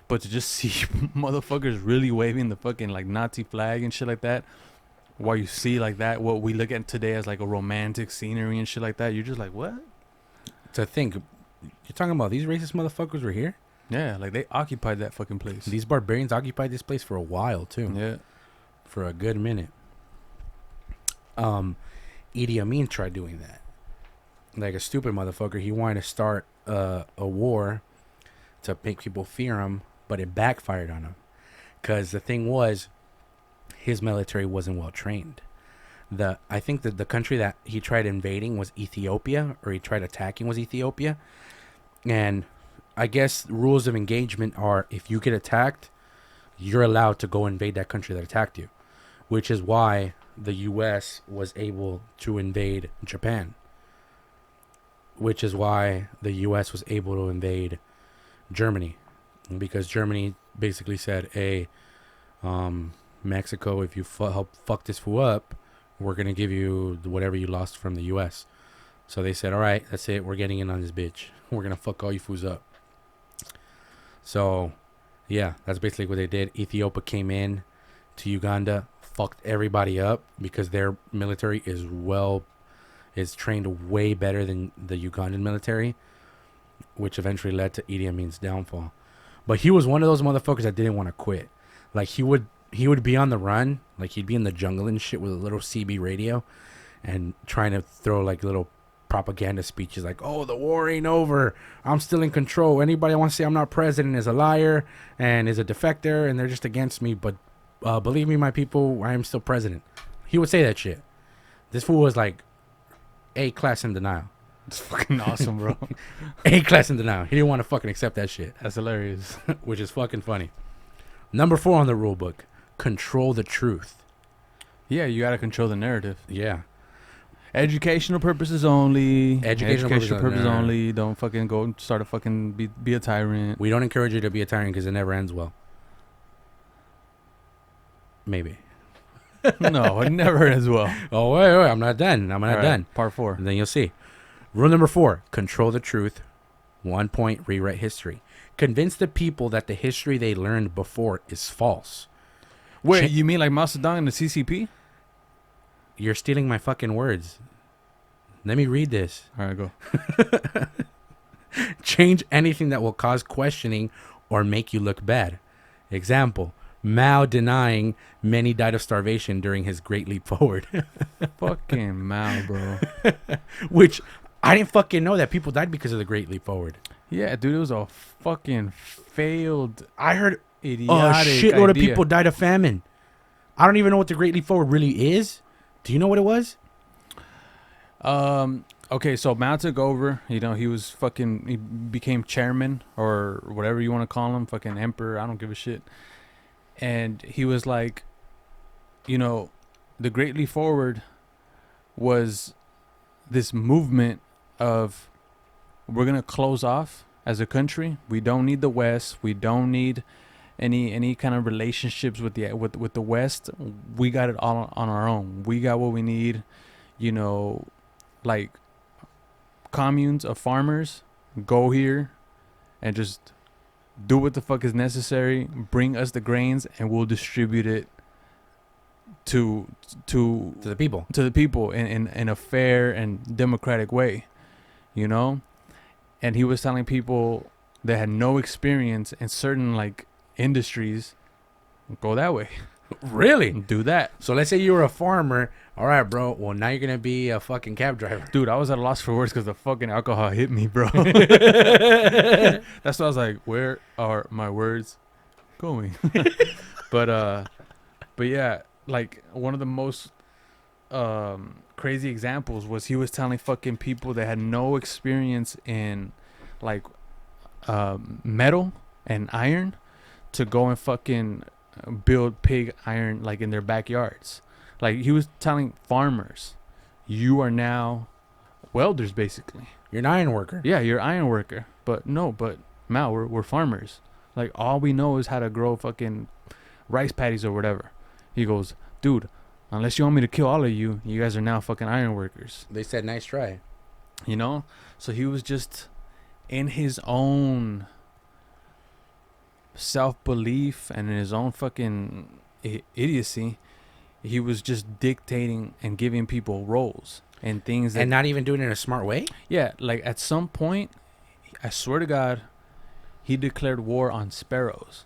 Speaker 1: but to just see motherfuckers really waving the fucking like Nazi flag and shit like that, while you see like that, what we look at today as like a romantic scenery and shit like that, you're just like, what?
Speaker 2: To think, you're talking about these racist motherfuckers were here?
Speaker 1: Yeah, like they occupied that fucking place.
Speaker 2: These barbarians occupied this place for a while too.
Speaker 1: Yeah.
Speaker 2: For a good minute. Idi Amin tried doing that. Like a stupid motherfucker. He wanted to start a war to make people fear him, but it backfired on him. Because the thing was, his military wasn't well trained. I think that the country that he tried invading was Ethiopia, or he tried attacking was Ethiopia. And I guess rules of engagement are, if you get attacked, you're allowed to go invade that country that attacked you. Which is why the U.S. was able to invade Japan. Which is why the U.S. was able to invade Germany. Because Germany basically said, hey, Mexico, if you help fuck this fool up, we're going to give you whatever you lost from the U.S. So they said, all right, that's it. We're getting in on this bitch. We're going to fuck all you fools up. So, yeah, that's basically what they did. Ethiopia came in to Uganda, fucked everybody up because their military is trained way better than the Ugandan military, which eventually led to Idi Amin's downfall. But he was one of those motherfuckers that didn't want to quit. Like, he would be on the run, like he'd be in the jungle and shit with a little CB radio and trying to throw like little propaganda speeches like, oh, the war ain't over, I'm still in control, anybody wants to say I'm not president is a liar and is a defector and they're just against me, but believe me, my people, I am still president. He would say that shit. This fool was like A-class in denial.
Speaker 1: It's fucking awesome, bro.
Speaker 2: A-class in denial. He didn't want to fucking accept that shit.
Speaker 1: That's hilarious.
Speaker 2: Which is fucking funny. Number 4 on the rule book, control the truth.
Speaker 1: Yeah, you gotta control the narrative.
Speaker 2: Yeah.
Speaker 1: Educational purposes only.
Speaker 2: Educational purposes
Speaker 1: only. Don't fucking go and start a fucking be a tyrant.
Speaker 2: We don't encourage you to be a tyrant because it never ends well. Maybe.
Speaker 1: No, it never ends well.
Speaker 2: Oh, wait, I'm not done. I'm not done.
Speaker 1: Part 4.
Speaker 2: And then you'll see. Rule number 4, control the truth. 1 point, rewrite history. Convince the people that the history they learned before is false.
Speaker 1: Wait, you mean like Mao Zedong and the CCP?
Speaker 2: You're stealing my fucking words. Let me read this.
Speaker 1: All right, go.
Speaker 2: Change anything that will cause questioning or make you look bad. Example, Mao denying many died of starvation during his Great Leap Forward.
Speaker 1: Fucking Mao, bro.
Speaker 2: Which, I didn't fucking know that people died because of the Great Leap Forward.
Speaker 1: Yeah, dude, it was a fucking failed,
Speaker 2: I heard
Speaker 1: idiotic
Speaker 2: a shitload of
Speaker 1: idea.
Speaker 2: people died of famine. I don't even know what the Great Leap Forward really is. Do you know what it was?
Speaker 1: Okay, so Mao took over. You know, he became chairman or whatever you want to call him, fucking emperor. I don't give a shit. And he was like, you know, the Great Leap Forward was this movement of, we're gonna close off as a country. We don't need the West. We don't need any kind of relationships with the West. We got it all on our own. We got what we need. You know, like communes of farmers go here and just do what the fuck is necessary. Bring us the grains and we'll distribute it to
Speaker 2: the people.
Speaker 1: To the people in a fair and democratic way. You know? And he was telling people that had no experience in certain like industries, go that way.
Speaker 2: Really?
Speaker 1: Do that.
Speaker 2: So let's say you were a farmer. All right, bro. Well, now you're going to be a fucking cab driver.
Speaker 1: Dude, I was at a loss for words because the fucking alcohol hit me, bro. That's why I was like, where are my words going? But yeah, like one of the most crazy examples was he was telling fucking people that had no experience in like metal and iron to go and fucking build pig iron like in their backyards. Like he was telling farmers, you are now welders basically.
Speaker 2: You're an iron worker.
Speaker 1: Yeah, you're an iron worker. But no, but Mal, we're farmers. Like all we know is how to grow fucking rice patties or whatever. He goes, dude, unless you want me to kill all of you, you guys are now fucking iron workers.
Speaker 2: They said, nice try.
Speaker 1: You know? So he was just in his own self-belief and in his own fucking idiocy. He was just dictating and giving people roles and things that,
Speaker 2: And not even doing it in a smart way?
Speaker 1: yeah, like at some point, I swear to God, he declared war on sparrows.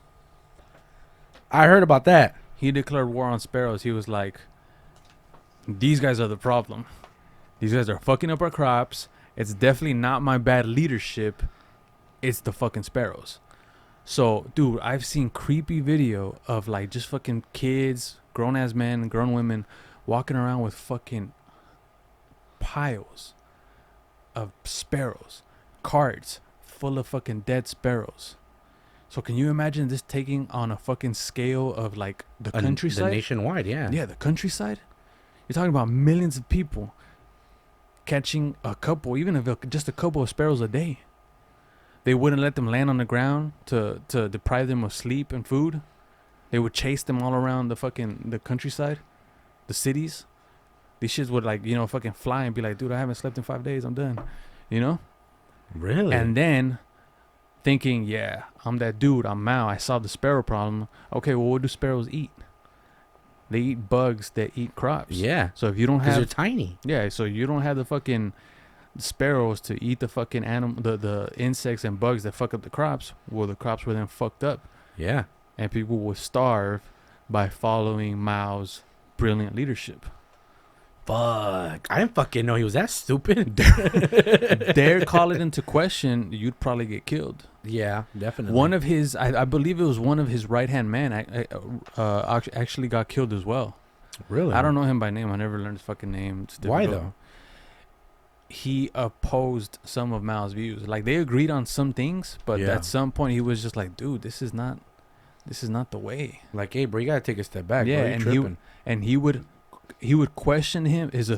Speaker 2: I heard about that.
Speaker 1: He declared war on sparrows. He was like, these guys are the problem. These guys are fucking up our crops. It's definitely not my bad leadership. It's the fucking sparrows. So, dude, I've seen creepy video of like just fucking kids, grown ass men, grown women walking around with fucking piles of sparrows, carts full of fucking dead sparrows. So can you imagine this taking on a fucking scale of like the countryside?
Speaker 2: The nationwide, yeah.
Speaker 1: Yeah, the countryside. You're talking about millions of people catching a couple, even if just a couple of sparrows a day. They wouldn't let them land on the ground to deprive them of sleep and food. They would chase them all around the countryside, the cities. These shits would like, fucking fly and be like, dude, I haven't slept in 5 days. I'm done. You know?
Speaker 2: Really?
Speaker 1: And then thinking, yeah, I'm that dude. I'm Mao. I solved the sparrow problem. Okay, well, what do sparrows eat? They eat bugs that eat crops.
Speaker 2: Yeah.
Speaker 1: So if you don't
Speaker 2: Because
Speaker 1: have,
Speaker 2: they're tiny.
Speaker 1: yeah, so you don't have the fucking sparrows to eat the fucking animal, the insects and bugs that fuck up the crops. Well, the crops were then fucked up,
Speaker 2: Yeah.
Speaker 1: and people would starve by following Mao's brilliant leadership.
Speaker 2: Fuck. I didn't fucking know he was that stupid.
Speaker 1: Dare call it into question, you'd probably get killed.
Speaker 2: Yeah, definitely.
Speaker 1: One of his, I believe it was one of his right-hand men actually got killed as well.
Speaker 2: Really?
Speaker 1: I don't know him by name. I never learned his fucking name. It's
Speaker 2: Why
Speaker 1: difficult.
Speaker 2: though?
Speaker 1: He opposed some of Mao's views. Like they agreed on some things, but
Speaker 2: Yeah.
Speaker 1: at some point he was just like, dude, this is not the way.
Speaker 2: Like, hey, bro, you gotta take a step back.
Speaker 1: Yeah,
Speaker 2: bro.
Speaker 1: and
Speaker 2: You're tripping.
Speaker 1: he would question him, his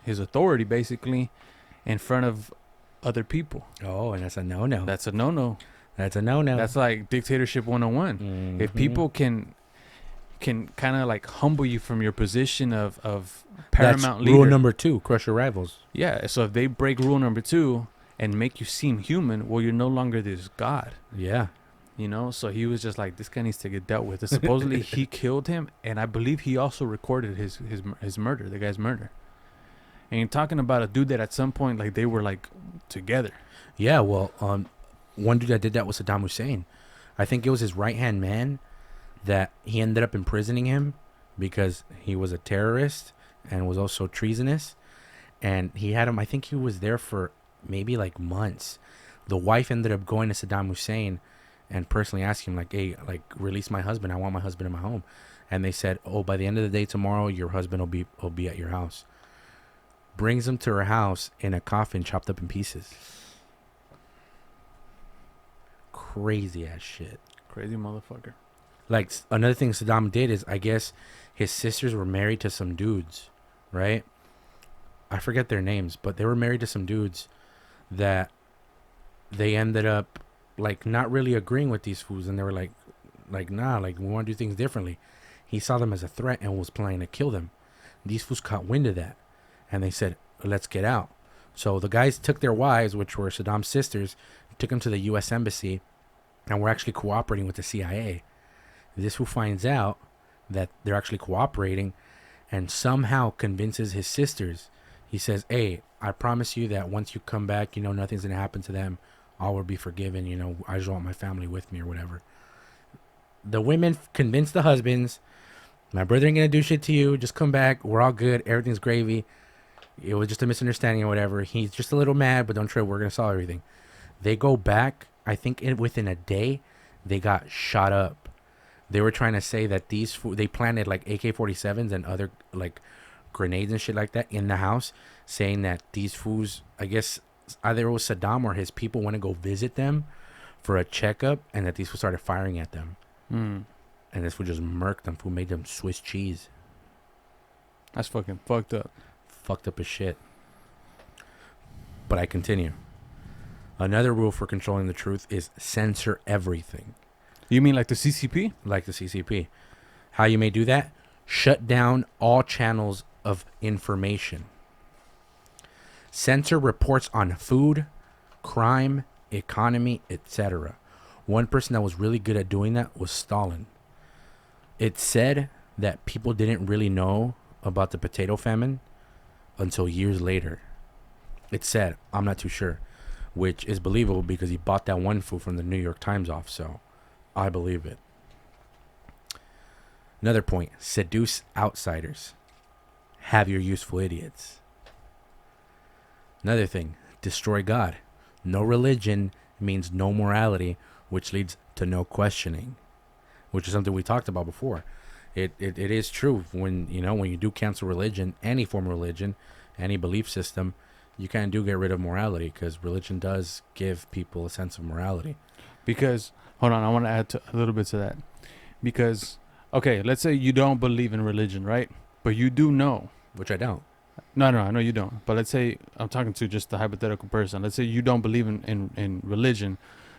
Speaker 1: authority basically in front of other people.
Speaker 2: Oh, and that's a no-no.
Speaker 1: That's a no-no.
Speaker 2: That's a no-no.
Speaker 1: That's like dictatorship 101. If
Speaker 2: Mhm.
Speaker 1: people can kind of like humble you from your position of paramount
Speaker 2: That's
Speaker 1: leader.
Speaker 2: rule number 2, crush your rivals.
Speaker 1: Yeah, so if they break rule number 2 and make you seem human, well, you're no longer this god.
Speaker 2: Yeah.
Speaker 1: So he was just like, this guy needs to get dealt with. And supposedly he killed him, and I believe he also recorded his murder, the guy's murder. And you're talking about a dude that at some point, like, they were like together.
Speaker 2: Yeah, well, one dude that did that was Saddam Hussein. I think it was his right-hand man that he ended up imprisoning him because he was a terrorist and was also treasonous. And he had him, I think he was there for maybe like months. The wife ended up going to Saddam Hussein and personally asking him, like, hey, like, release my husband. I want my husband in my home. And they said, oh, by the end of the day tomorrow, your husband will be at your house. Brings him to her house in a coffin chopped up in pieces. Crazy ass shit.
Speaker 1: Crazy motherfucker.
Speaker 2: Like, another thing Saddam did is, I guess his sisters were married to some dudes, right? I forget their names, but they were married to some dudes that they ended up like not really agreeing with these fools, and they were like nah, like, we want to do things differently. He saw them as a threat and was planning to kill them. These fools caught wind of that, and they said, let's get out. So the guys took their wives, which were Saddam's sisters, took them to the U.S. Embassy, and were actually cooperating with the CIA. This fool finds out that they're actually cooperating and somehow convinces his sisters. He says, hey, I promise you that once you come back, nothing's going to happen to them. All will be forgiven. I just want my family with me or whatever. The women convince the husbands, my brother ain't going to do shit to you. Just come back. We're all good. Everything's gravy. It was just a misunderstanding or whatever. He's just a little mad, but don't trip. We're going to solve everything. They go back. I think within a day, they got shot up. They were trying to say that they planted like AK-47s and other like grenades and shit like that in the house, saying that these fools, I guess either it was Saddam or his people, went to go visit them for a checkup, and that these fools started firing at them.
Speaker 1: Mm.
Speaker 2: And this fool just murked them, fool made them Swiss cheese.
Speaker 1: That's fucking fucked up.
Speaker 2: Fucked up as shit. But I continue. Another rule for controlling the truth is censor everything.
Speaker 1: You mean like the CCP?
Speaker 2: Like the CCP. How you may do that? Shut down all channels of information. Censor reports on food, crime, economy, etc. One person that was really good at doing that was Stalin. It's said that people didn't really know about the potato famine until years later. It's said, I'm not too sure, which is believable because he bought that one food from the New York Times off, so I believe it. Another point, seduce outsiders. Have your useful idiots. Another thing, destroy God. No religion means no morality, which leads to no questioning, which is something we talked about before. It is true when you do cancel religion, any form of religion, any belief system, you kind of do get rid of morality, because religion does give people a sense of morality.
Speaker 1: Because, hold on, I want to add a little bit to that. Because, okay, let's say you don't believe in religion, right? But you do know.
Speaker 2: Which I don't.
Speaker 1: No, I know you don't. But let's say, I'm talking to just the hypothetical person. Let's say you don't believe in religion,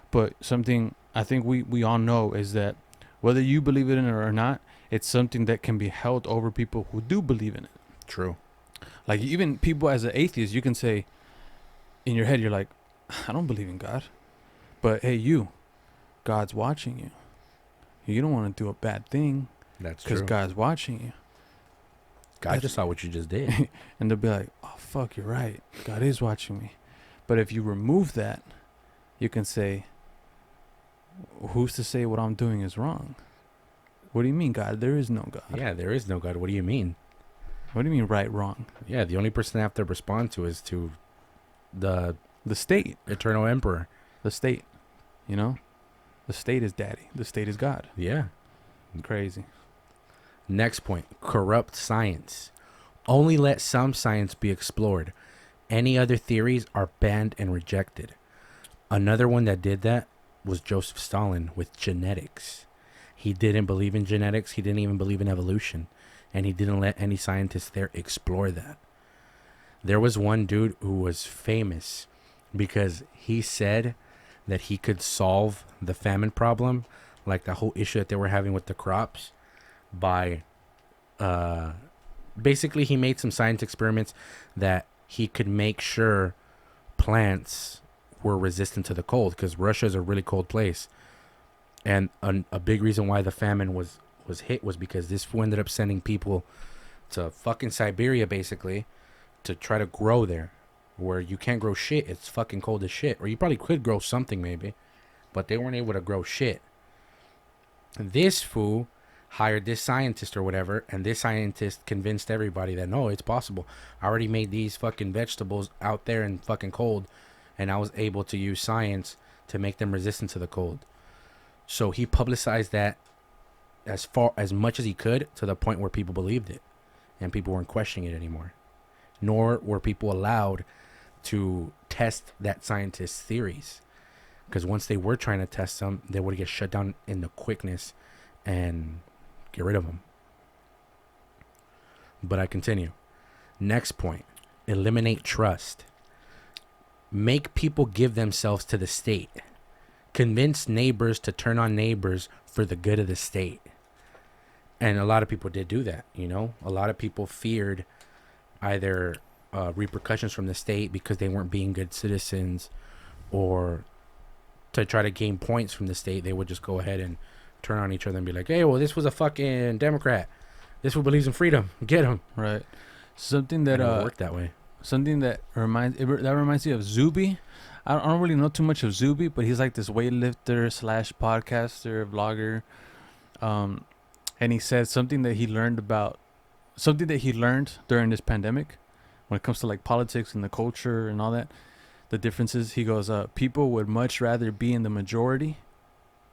Speaker 1: but something I think we all know is that whether you believe in it or not, it's something that can be held over people who do believe in it.
Speaker 2: True.
Speaker 1: Like, even people as an atheist, you can say, in your head, you're like, I don't believe in God. But hey, God's watching you. You don't want to do a bad thing.
Speaker 2: That's true.
Speaker 1: Because God's watching you.
Speaker 2: God just saw what you just did.
Speaker 1: And they'll be like, oh, fuck, you're right. God is watching me. But if you remove that, you can say, who's to say what I'm doing is wrong? What do you mean, God? There is no God.
Speaker 2: Yeah, there is no God. What do you mean?
Speaker 1: What do you mean right, wrong?
Speaker 2: Yeah, the only person I have to respond to is to the
Speaker 1: state.
Speaker 2: Eternal Emperor.
Speaker 1: The state. You know? The state is daddy. The state is God.
Speaker 2: Yeah.
Speaker 1: Crazy.
Speaker 2: Next point. Corrupt science. Only let some science be explored. Any other theories are banned and rejected. Another one that did that was Joseph Stalin with genetics. He didn't believe in genetics. He didn't even believe in evolution. And he didn't let any scientists there explore that. There was one dude who was famous because he said that he could solve the famine problem, like the whole issue that they were having with the crops, by basically he made some science experiments that he could make sure plants were resistant to the cold, because Russia is a really cold place. And a big reason why the famine was hit was because this ended up sending people to fucking Siberia, basically, to try to grow there, where you can't grow shit. It's fucking cold as shit. Or you probably could grow something, maybe, but they weren't able to grow shit. This fool hired this scientist or whatever, and this scientist convinced everybody that, no, it's possible. I already made these fucking vegetables out there in fucking cold, and I was able to use science to make them resistant to the cold. So he publicized that as much as he could, to the point where people believed it and people weren't questioning it anymore. Nor were people allowed to test that scientist's theories, because once they were trying to test them, they would get shut down in the quickness and get rid of them. But I continue. Next point. Eliminate trust. Make people give themselves to the state. Convince neighbors to turn on neighbors for the good of the state. And a lot of people did do that, you know? A lot of people feared either repercussions from the state because they weren't being good citizens, or to try to gain points from the state, they would just go ahead and turn on each other and be like, hey, well, this was a fucking Democrat. This one believes in freedom. Get him.
Speaker 1: Right. Something that
Speaker 2: worked that way.
Speaker 1: Something that reminds you of Zuby. I don't really know too much of Zuby, but he's like this weightlifter / podcaster, vlogger. And he said something that he learned during this pandemic, when it comes to like politics and the culture and all that, the differences. He goes, people would much rather be in the majority,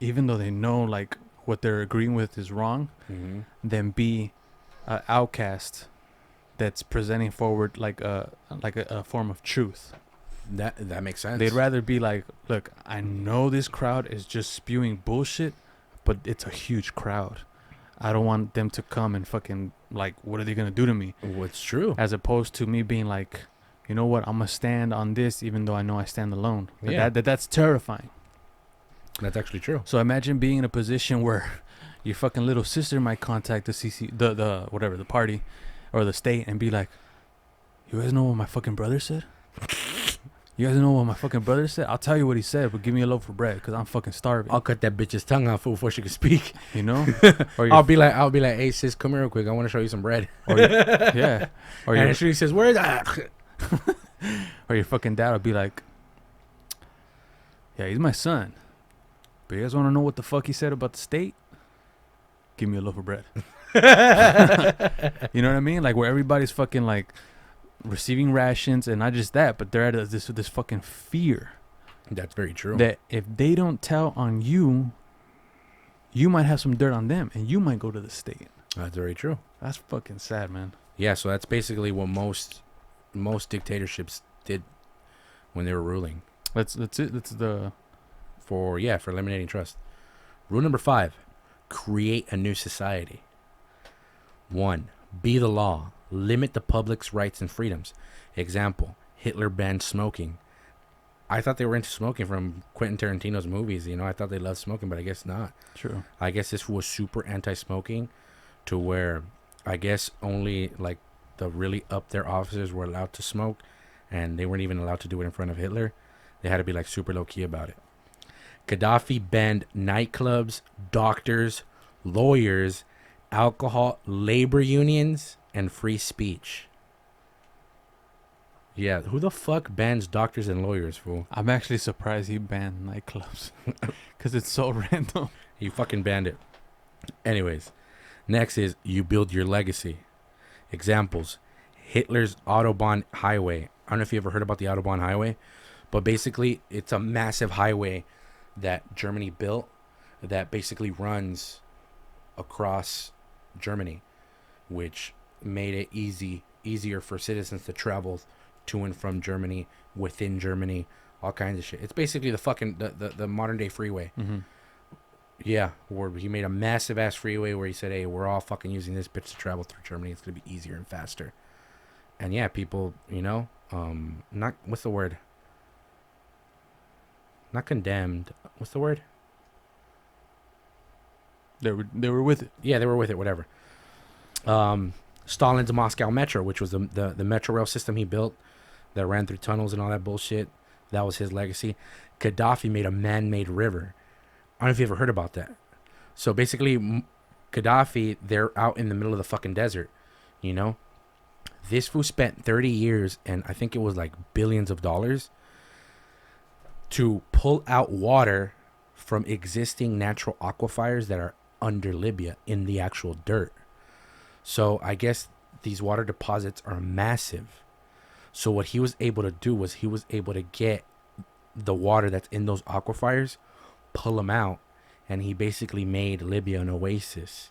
Speaker 1: even though they know like what they're agreeing with is wrong, than be an outcast that's presenting forward like a form of truth.
Speaker 2: That makes sense.
Speaker 1: They'd rather be like, look, I know this crowd is just spewing bullshit, but it's a huge crowd. I don't want them to come and fucking, like, what are they gonna do to me?
Speaker 2: What's true?
Speaker 1: As opposed to me being like, you know what, I'm gonna stand on this even though I know I stand alone.
Speaker 2: Yeah.
Speaker 1: That's terrifying.
Speaker 2: That's actually true.
Speaker 1: So imagine being in a position where your fucking little sister might contact the the whatever, the party or the state and be like, you guys know what my fucking brother said? You guys know what my fucking brother said? I'll tell you what he said, but give me a loaf of bread because I'm fucking starving.
Speaker 2: I'll cut that bitch's tongue off before she can speak.
Speaker 1: You know? Or
Speaker 2: I'll be like, hey sis, come here real quick. I want to show you some bread.
Speaker 1: Yeah. Or
Speaker 2: and she says, where's that?
Speaker 1: Or your fucking dad will be like, yeah, he's my son. But you guys want to know what the fuck he said about the state? Give me a loaf of bread. You know what I mean? Like where everybody's fucking like receiving rations and not just that, but they're at this fucking fear.
Speaker 2: That's very true.
Speaker 1: That if they don't tell on you, you might have some dirt on them and you might go to the state.
Speaker 2: That's very true.
Speaker 1: That's fucking sad, man.
Speaker 2: Yeah, so that's basically what most dictatorships did when they were ruling.
Speaker 1: That's it. That's the
Speaker 2: for eliminating trust. Rule number 5, create a new society. 1, be the law. Limit the public's rights and freedoms. Example, Hitler banned smoking. I thought they were into smoking from Quentin Tarantino's movies. You know, I thought they loved smoking, but I guess not.
Speaker 1: True.
Speaker 2: I guess this was super anti-smoking to where I guess only like the really up there officers were allowed to smoke, and they weren't even allowed to do it in front of Hitler. They had to be like super low key about it. Qadhafi banned nightclubs, doctors, lawyers, alcohol, labor unions, and free speech. Yeah, who the fuck bans doctors and lawyers, fool?
Speaker 1: I'm actually surprised he banned nightclubs because it's so random.
Speaker 2: He fucking banned it. Anyways, next is you build your legacy. Examples, Hitler's Autobahn highway. I don't know if you ever heard about the Autobahn highway, but basically it's a massive highway that Germany built that basically runs across Germany, which made it easier for citizens to travel to and from Germany, within Germany, all kinds of shit. It's basically the fucking the modern day freeway.
Speaker 1: Mm-hmm.
Speaker 2: Yeah, where he made a massive ass freeway where he said, hey, we're all fucking using this bitch to travel through Germany. It's gonna be easier and faster. And yeah, people, you know, not, what's the word? Not condemned. What's the word?
Speaker 1: They were with it.
Speaker 2: Yeah, they were with it, whatever. Stalin's Moscow Metro, which was the metro rail system he built that ran through tunnels and all that bullshit. That was his legacy. Gaddafi made a man-made river. I don't know if you ever heard about that. So basically, Gaddafi, they're out in the middle of the fucking desert, you know? This fool spent 30 years, and I think it was like billions of dollars, to pull out water from existing natural aquifers that are under Libya in the actual dirt. So I guess these water deposits are massive. So what he was able to do was he was able to get the water that's in those aquifers, pull them out, and he basically made Libya an oasis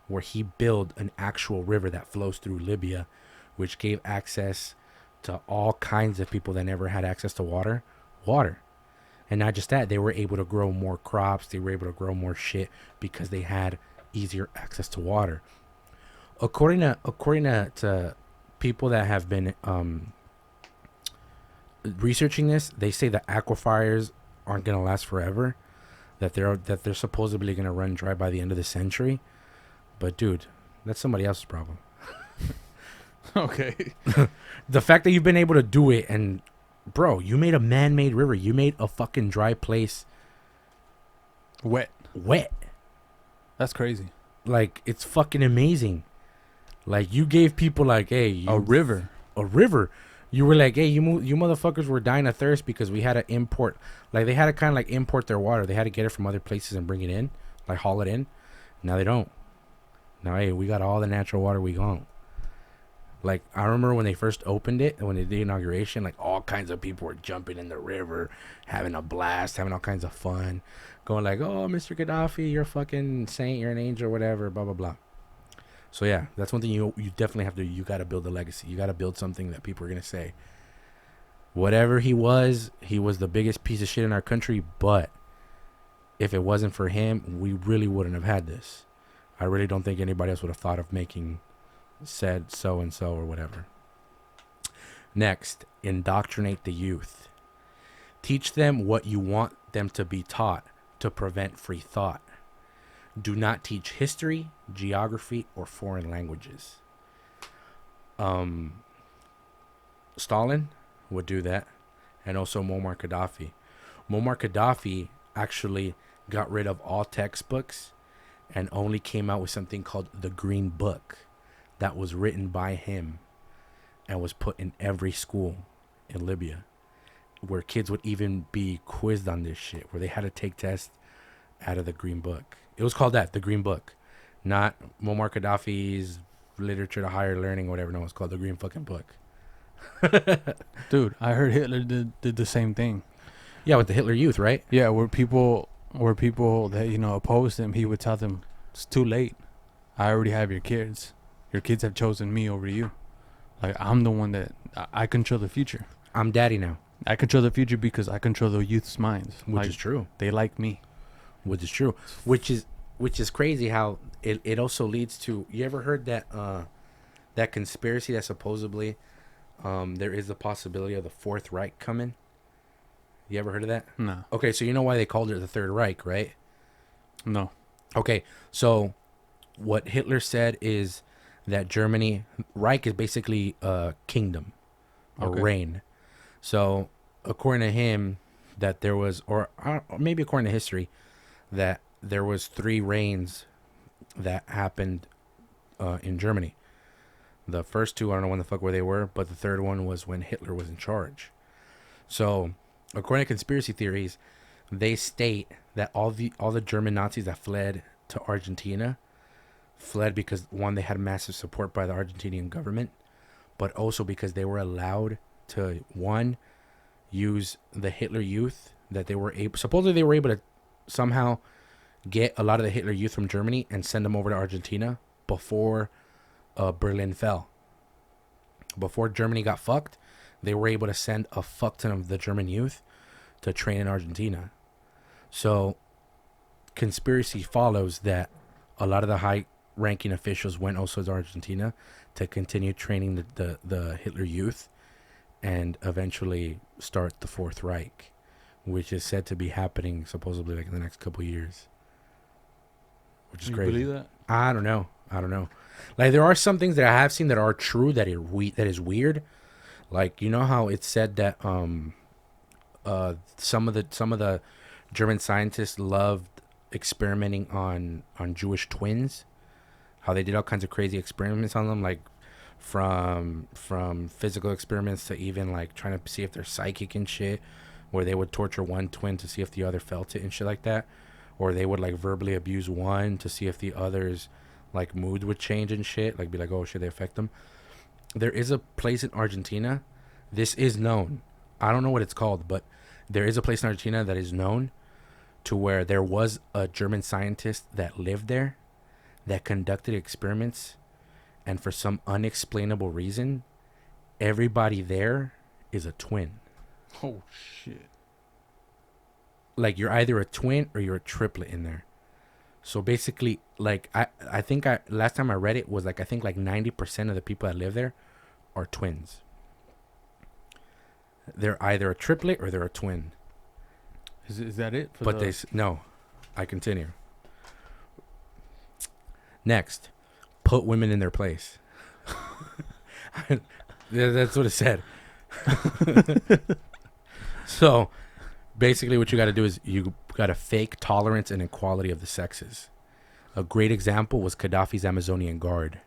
Speaker 2: where he built an actual river that flows through Libya, which gave access to all kinds of people that never had access to water. And not just that, they were able to grow more crops, they were able to grow more shit because they had easier access to water. According to people that have been researching this, they say that aquifers aren't gonna last forever, that they're supposedly gonna run dry by the end of the century. But dude, that's somebody else's problem.
Speaker 1: Okay.
Speaker 2: The fact that you've been able to do it, and bro, you made a man-made river. You made a fucking dry place
Speaker 1: wet.
Speaker 2: That's
Speaker 1: crazy.
Speaker 2: Like, it's fucking amazing. Like, you gave people like, hey,
Speaker 1: a river.
Speaker 2: You were like, hey, you motherfuckers were dying of thirst because we had to import. Like, they had to kind of like import their water. They had to get it from other places and bring it in, like haul it in. Now they don't. Now, hey, we got all the natural water we want. Like, I remember when they first opened it, when they did the inauguration, like, all kinds of people were jumping in the river, having a blast, having all kinds of fun, going like, oh, Mr. Gaddafi, you're a fucking saint, you're an angel, whatever, blah, blah, blah. So yeah, that's one thing you definitely have to. You got to build a legacy. You got to build something that people are gonna say. Whatever he was the biggest piece of shit in our country. But if it wasn't for him, we really wouldn't have had this. I really don't think anybody else would have thought of making said so and so or whatever. Next, indoctrinate the youth. Teach them what you want them to be taught to prevent free thought. Do not teach history, geography, or foreign languages. Stalin would do that, and also Muammar Gaddafi. Muammar Gaddafi actually got rid of all textbooks and only came out with something called the Green Book that was written by him and was put in every school in Libya, where kids would even be quizzed on this shit, where they had to take tests out of the Green Book. It was called that, the Green Book, not Muammar Gaddafi's literature to higher learning, whatever. No, it's called the Green fucking Book.
Speaker 1: Dude, I heard Hitler did the same thing.
Speaker 2: Yeah, with the Hitler Youth, right?
Speaker 1: Yeah, where people that opposed him, he would tell them, "It's too late. I already have your kids. Your kids have chosen me over you. Like, I'm the one that I control the future.
Speaker 2: I'm daddy now."
Speaker 1: I control the future because I control the youth's minds.
Speaker 2: Which is true.
Speaker 1: They like me.
Speaker 2: Which is true. Which is crazy how it also leads to, you ever heard that that conspiracy that supposedly there is a possibility of the Fourth Reich coming? You ever heard of that?
Speaker 1: No.
Speaker 2: Okay, so you know why they called it the Third Reich, right?
Speaker 1: No.
Speaker 2: Okay, so what Hitler said is that Reich is basically a kingdom, a reign. So according to him, that there was, or maybe according to history, that there was 3 reigns that happened in Germany. The first 2, I don't know when the fuck where they were, but the third one was when Hitler was in charge. So according to conspiracy theories, they state that all the German Nazis that fled to Argentina fled because, one, they had massive support by the Argentinian government, but also because they were allowed to, one, use the Hitler Youth, that they were able, supposedly they were able to somehow get a lot of the Hitler Youth from Germany and send them over to Argentina before Berlin fell. Before Germany got fucked, they were able to send a fuck ton of the German youth to train in Argentina. So conspiracy follows that a lot of the high-ranking officials went also to Argentina to continue training the Hitler Youth and eventually start the Fourth Reich, which is said to be happening supposedly like in the next couple of years. Which is crazy.
Speaker 1: You believe that? I
Speaker 2: don't know. Like, there are some things that I have seen that are true that is weird. Like, you know how it's said that some of the German scientists loved experimenting on Jewish twins, how they did all kinds of crazy experiments on them, like from physical experiments to even like trying to see if they're psychic and shit, where they would torture one twin to see if the other felt it and shit like that, or they would like verbally abuse one to see if the other's like mood would change and shit, like be like, oh shit, they affect them. There is a place in Argentina, this is known, I don't know what it's called, but there is a place in Argentina that is known to where there was a German scientist that lived there that conducted experiments, and for some unexplainable reason, everybody there is a twin.
Speaker 1: Oh shit.
Speaker 2: Like, you're either a twin or you're a triplet in there. So basically, like, I think last time I read it was like, I think like 90% of the people that live there are twins. They're either a triplet or they're a twin.
Speaker 1: Is that it?
Speaker 2: But no, I continue. Next, put women in their place. That's what it said. So basically what you got to do is you got to fake tolerance and equality of the sexes. A great example was Qadhafi's Amazonian Guard.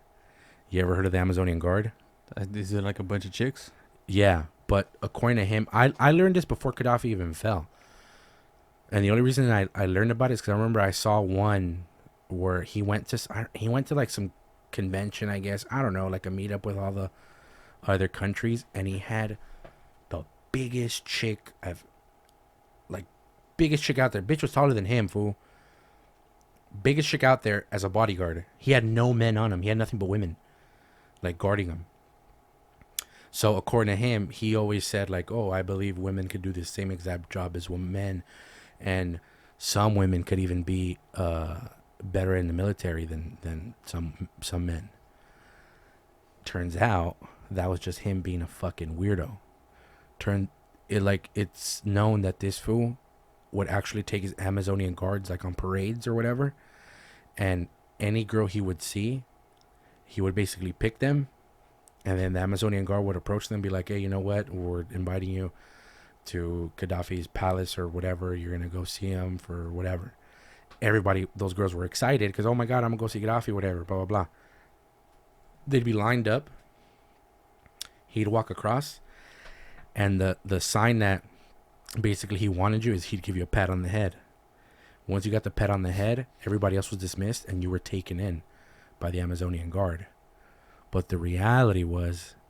Speaker 2: You ever heard of the Amazonian Guard?
Speaker 1: Is it like a bunch of chicks?
Speaker 2: Yeah, but according to him, I learned this before Qadhafi even fell. And the only reason I learned about it is because I remember I saw one where he went to like some convention, I guess. I don't know, like a meetup with all the other countries. And he had the biggest chick out there. Bitch was taller than him, fool. Biggest chick out there as a bodyguard. He had no men on him. He had nothing but women, like, guarding him. So according to him, he always said, like, oh, I believe women could do the same exact job as men. And some women could even be better in the military than some men. Turns out that was just him being a fucking weirdo. It's known that this fool would actually take his Amazonian guards, like, on parades or whatever, and any girl he would see, he would basically pick them, and then the Amazonian guard would approach them and be like, hey, you know what, we're inviting you to Qadhafi's palace or whatever, you're gonna go see him for whatever. Everybody, those girls were excited because, oh my god, I'm gonna go see Gaddafi, whatever, blah blah blah. They'd be lined up, he'd walk across, and the sign that basically he wanted you is he'd give you a pat on the head. Once you got the pat on the head, everybody else was dismissed and you were taken in by the Amazonian guard. But the reality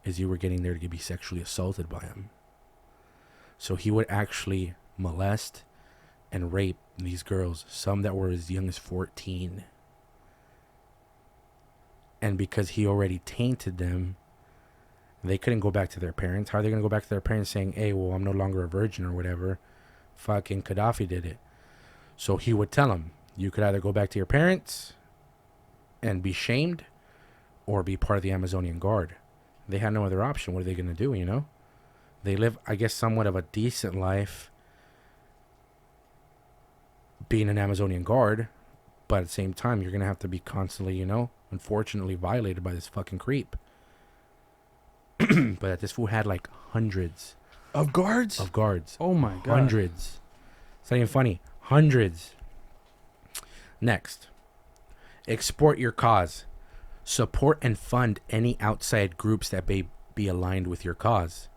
Speaker 2: is you were getting there to be sexually assaulted by him. So he would actually molest and rape these girls, some that were as young as 14. And because he already tainted them, they couldn't go back to their parents. How are they going to go back to their parents saying, hey, well, I'm no longer a virgin or whatever? Fucking Qadhafi did it. So he would tell them, you could either go back to your parents and be shamed or be part of the Amazonian guard. They had no other option. What are they going to do, you know? They live, I guess, somewhat of a decent life being an Amazonian guard, but at the same time, you're going to have to be constantly, you know, unfortunately violated by this fucking creep. But this fool had like hundreds
Speaker 1: Of guards?
Speaker 2: of guards.
Speaker 1: Oh my god.
Speaker 2: Hundreds. It's not even funny. Hundreds. Next. Export your cause. Support and fund any outside groups that may be aligned with your cause.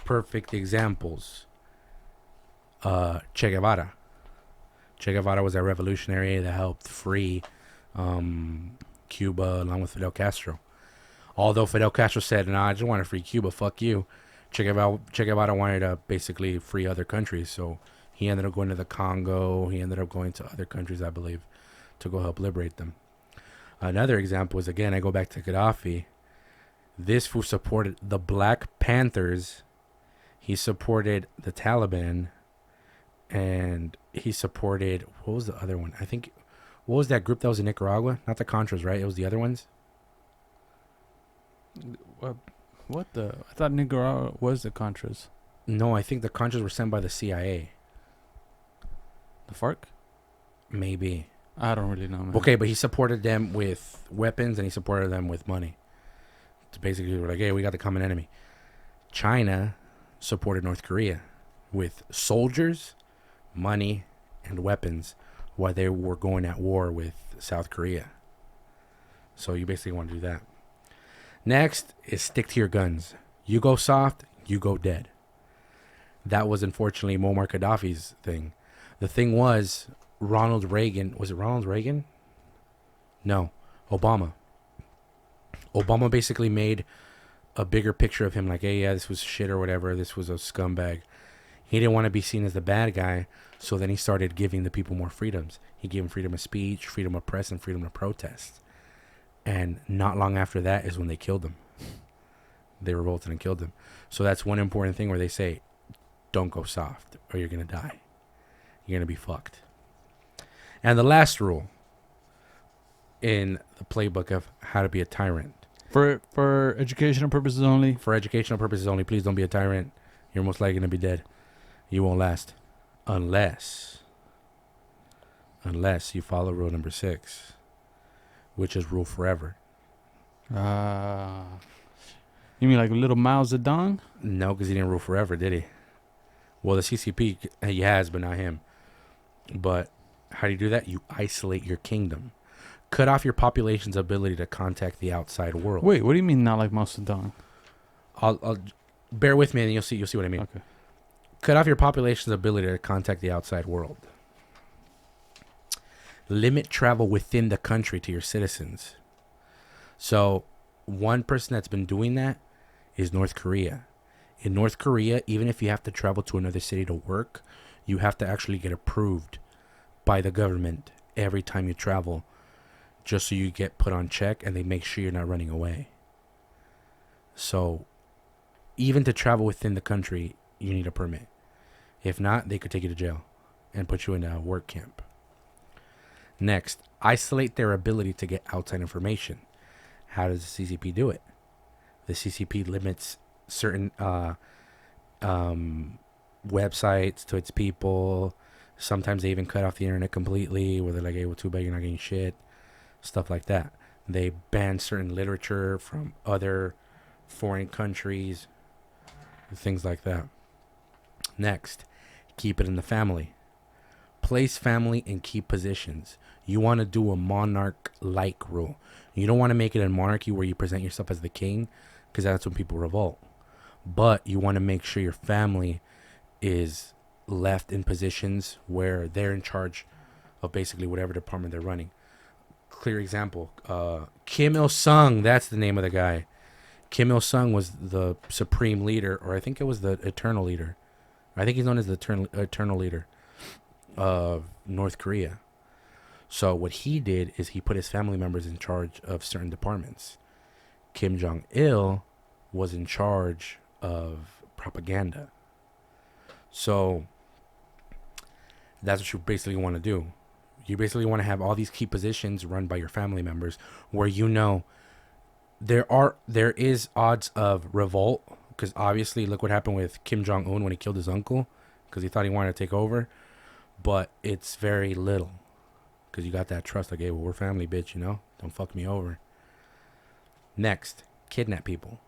Speaker 2: Perfect examples. Che Guevara. Che Guevara was a revolutionary that helped free Cuba along with Fidel Castro. Although Fidel Castro said, nah, I just want to free Cuba, fuck you. Che Guevara wanted to basically free other countries, so he ended up going to the Congo. He ended up going to other countries, I believe, to go help liberate them. Another example is, again, I go back to Gaddafi. This fool supported the Black Panthers. He supported the Taliban. And he supported, what was the other one? I think, what was that group that was in Nicaragua? Not the Contras, right? It was the other ones.
Speaker 1: What the? I thought Nicaragua was the Contras.
Speaker 2: No, I think the Contras were sent by the CIA.
Speaker 1: The FARC?
Speaker 2: Maybe.
Speaker 1: I don't really know, man.
Speaker 2: Okay, but he supported them with weapons and he supported them with money. To basically, we're like, hey, we got the common enemy. China supported North Korea with soldiers, money, and weapons while they were going at war with South Korea. So you basically want to do that. Next is stick to your guns. You go soft, you go dead. That was unfortunately Muammar Gaddafi's thing. The thing was, Ronald Reagan, was it Ronald Reagan? No, Obama. Obama basically made a bigger picture of him like, hey, yeah, this was shit or whatever. This was a scumbag. He didn't want to be seen as the bad guy, so then he started giving the people more freedoms. He gave them freedom of speech, freedom of press, and freedom of protest. And not long after that is when they killed him. They revolted and killed him. So that's one important thing where they say, don't go soft or you're going to die. You're going to be fucked. And the last rule in the playbook of how to be a tyrant.
Speaker 1: For educational purposes only?
Speaker 2: For educational purposes only. Please don't be a tyrant. You're most likely going to be dead. You won't last. Unless you follow rule number 6. Which is rule forever.
Speaker 1: You mean like little Mao Zedong?
Speaker 2: No, because he didn't rule forever, did he? Well, the CCP, he has, but not him. But how do you do that? You isolate your kingdom. Cut off your population's ability to contact the outside world.
Speaker 1: Wait, what do you mean not like Mao Zedong?
Speaker 2: I'll bear with me and you'll see what I mean.
Speaker 1: Okay.
Speaker 2: Cut off your population's ability to contact the outside world. Limit travel within the country to your citizens. So, one person that's been doing that is North Korea. In North Korea, even if you have to travel to another city to work, you have to actually get approved by the government every time you travel, just so you get put on check and they make sure you're not running away. So even to travel within the country, you need a permit. If not, they could take you to jail and put you in a work camp. Next, isolate their ability to get outside information. How does the CCP do it? The CCP limits certain websites to its people. Sometimes they even cut off the internet completely, where they're like, hey, well, too bad you're not getting shit. Stuff like that. They ban certain literature from other foreign countries. Things like that. Next, keep it in the family. Place family in key positions. You want to do a monarch-like rule. You don't want to make it a monarchy where you present yourself as the king, because that's when people revolt. But you want to make sure your family is left in positions where they're in charge of basically whatever department they're running. Clear example, Kim Il-sung, that's the name of the guy. Kim Il-sung was the supreme leader, or I think it was the eternal leader. I think he's known as the eternal leader of North Korea. So what he did is he put his family members in charge of certain departments. Kim Jong-il was in charge of propaganda. So that's what you basically want to do. You basically want to have all these key positions run by your family members, where you know there is odds of revolt, because obviously look what happened with Kim Jong-un when he killed his uncle because he thought he wanted to take over. But it's very little, because you got that trust, like, hey, well, we're family, bitch, you know? Don't fuck me over. Next, kidnap people.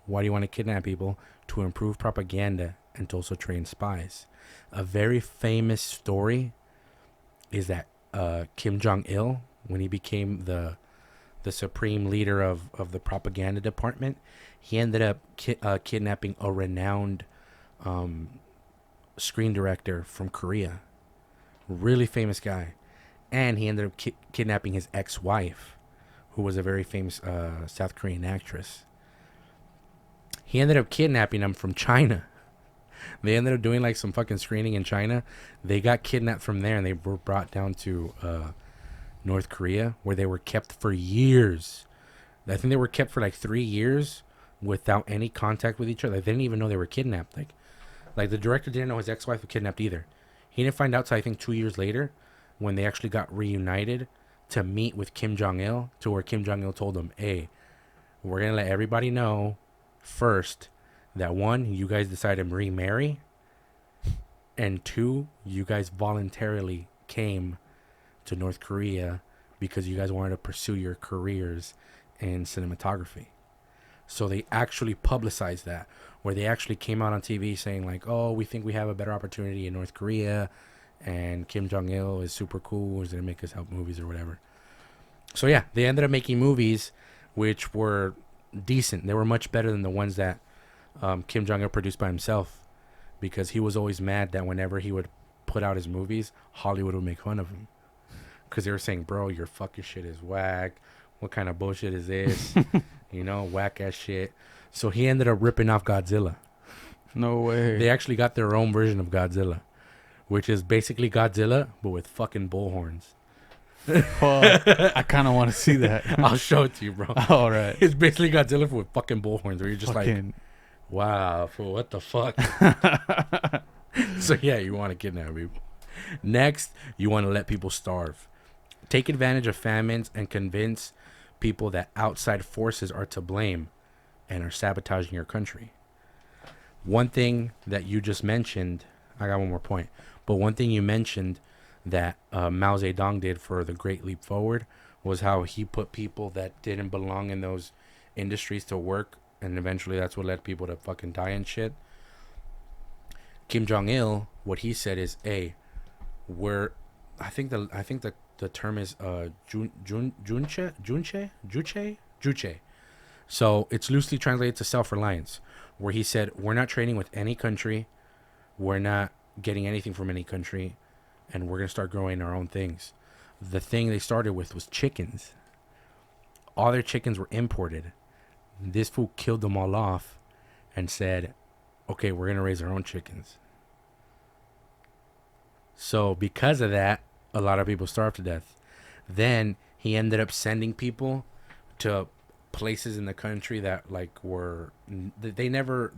Speaker 2: Why do you want to kidnap people? To improve propaganda and to also train spies. A very famous story is that Kim Jong-il, when he became the supreme leader of the propaganda department, he ended up kidnapping a renowned screen director from Korea. Really famous guy. And he ended up kidnapping his ex-wife, who was a very famous South Korean actress. He ended up kidnapping them from China. They ended up doing like some fucking screening in China. They got kidnapped from there and they were brought down to North Korea, where they were kept for years. I think they were kept for like 3 years without any contact with each other. They didn't even know they were kidnapped. Like the director didn't know his ex-wife was kidnapped either. He didn't find out till I think 2 years later, when they actually got reunited to meet with Kim Jong-il, to where Kim Jong-il told them, hey, we're going to let everybody know first that, one, you guys decided to remarry, and two, you guys voluntarily came to North Korea because you guys wanted to pursue your careers in cinematography. So they actually publicized that, where they actually came out on TV saying like, oh, we think we have a better opportunity in North Korea, and Kim Jong-il is super cool, he's going to make us help movies or whatever. So yeah, they ended up making movies which were decent. They were much better than the ones that Kim Jong-il produced by himself, because he was always mad that whenever he would put out his movies, Hollywood would make fun of him, because they were saying, bro, your fucking shit is whack. What kind of bullshit is this? You know, whack ass shit. So he ended up ripping off Godzilla.
Speaker 1: No way.
Speaker 2: They actually got their own version of Godzilla, which is basically Godzilla, but with fucking bull horns.
Speaker 1: I kind of want to see that.
Speaker 2: I'll show it to you, bro.
Speaker 1: All right.
Speaker 2: It's basically Godzilla with fucking bull horns, where you're just
Speaker 1: Fucking...
Speaker 2: like, wow, fool, what the fuck? So yeah, you want to kidnap people. Next, you want to let people starve. Take advantage of famines and convince people that outside forces are to blame and are sabotaging your country. One thing that you just mentioned, I got one more point, but one thing you mentioned that Mao Zedong did for the Great Leap Forward was how he put people that didn't belong in those industries to work, and eventually that's what led people to fucking die and shit. Kim Jong-il, what he said is, hey, I think the term is Juche. So it's loosely translated to self-reliance, where he said, we're not trading with any country, we're not getting anything from any country, and we're going to start growing our own things. The thing they started with was chickens. All their chickens were imported. This fool killed them all off and said, okay, we're going to raise our own chickens. So because of that, a lot of people starved to death. Then he ended up sending people to places in the country that like were they never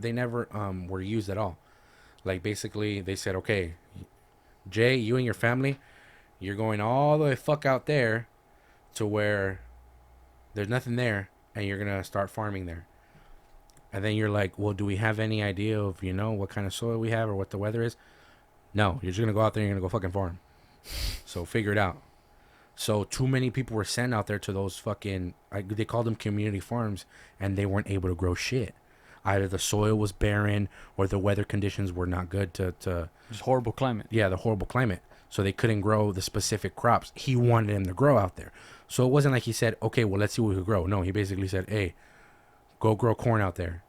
Speaker 2: were used at all. Like basically they said, okay, Jay, you and your family, you're going all the way fuck out there to where there's nothing there, and you're gonna start farming there. And then you're like, well, do we have any idea of, you know, what kind of soil we have or what the weather is? No, you're just gonna go out there and you're gonna go fucking farm. So figure it out. So too many people were sent out there to those fucking, they called them community farms, and they weren't able to grow shit. Either the soil was barren or the weather conditions were not good to
Speaker 1: just horrible climate.
Speaker 2: Yeah, the horrible climate. So they couldn't grow the specific crops he wanted them to grow out there. So it wasn't like he said, okay, well, let's see what we could grow. No, he basically said, hey, go grow corn out there.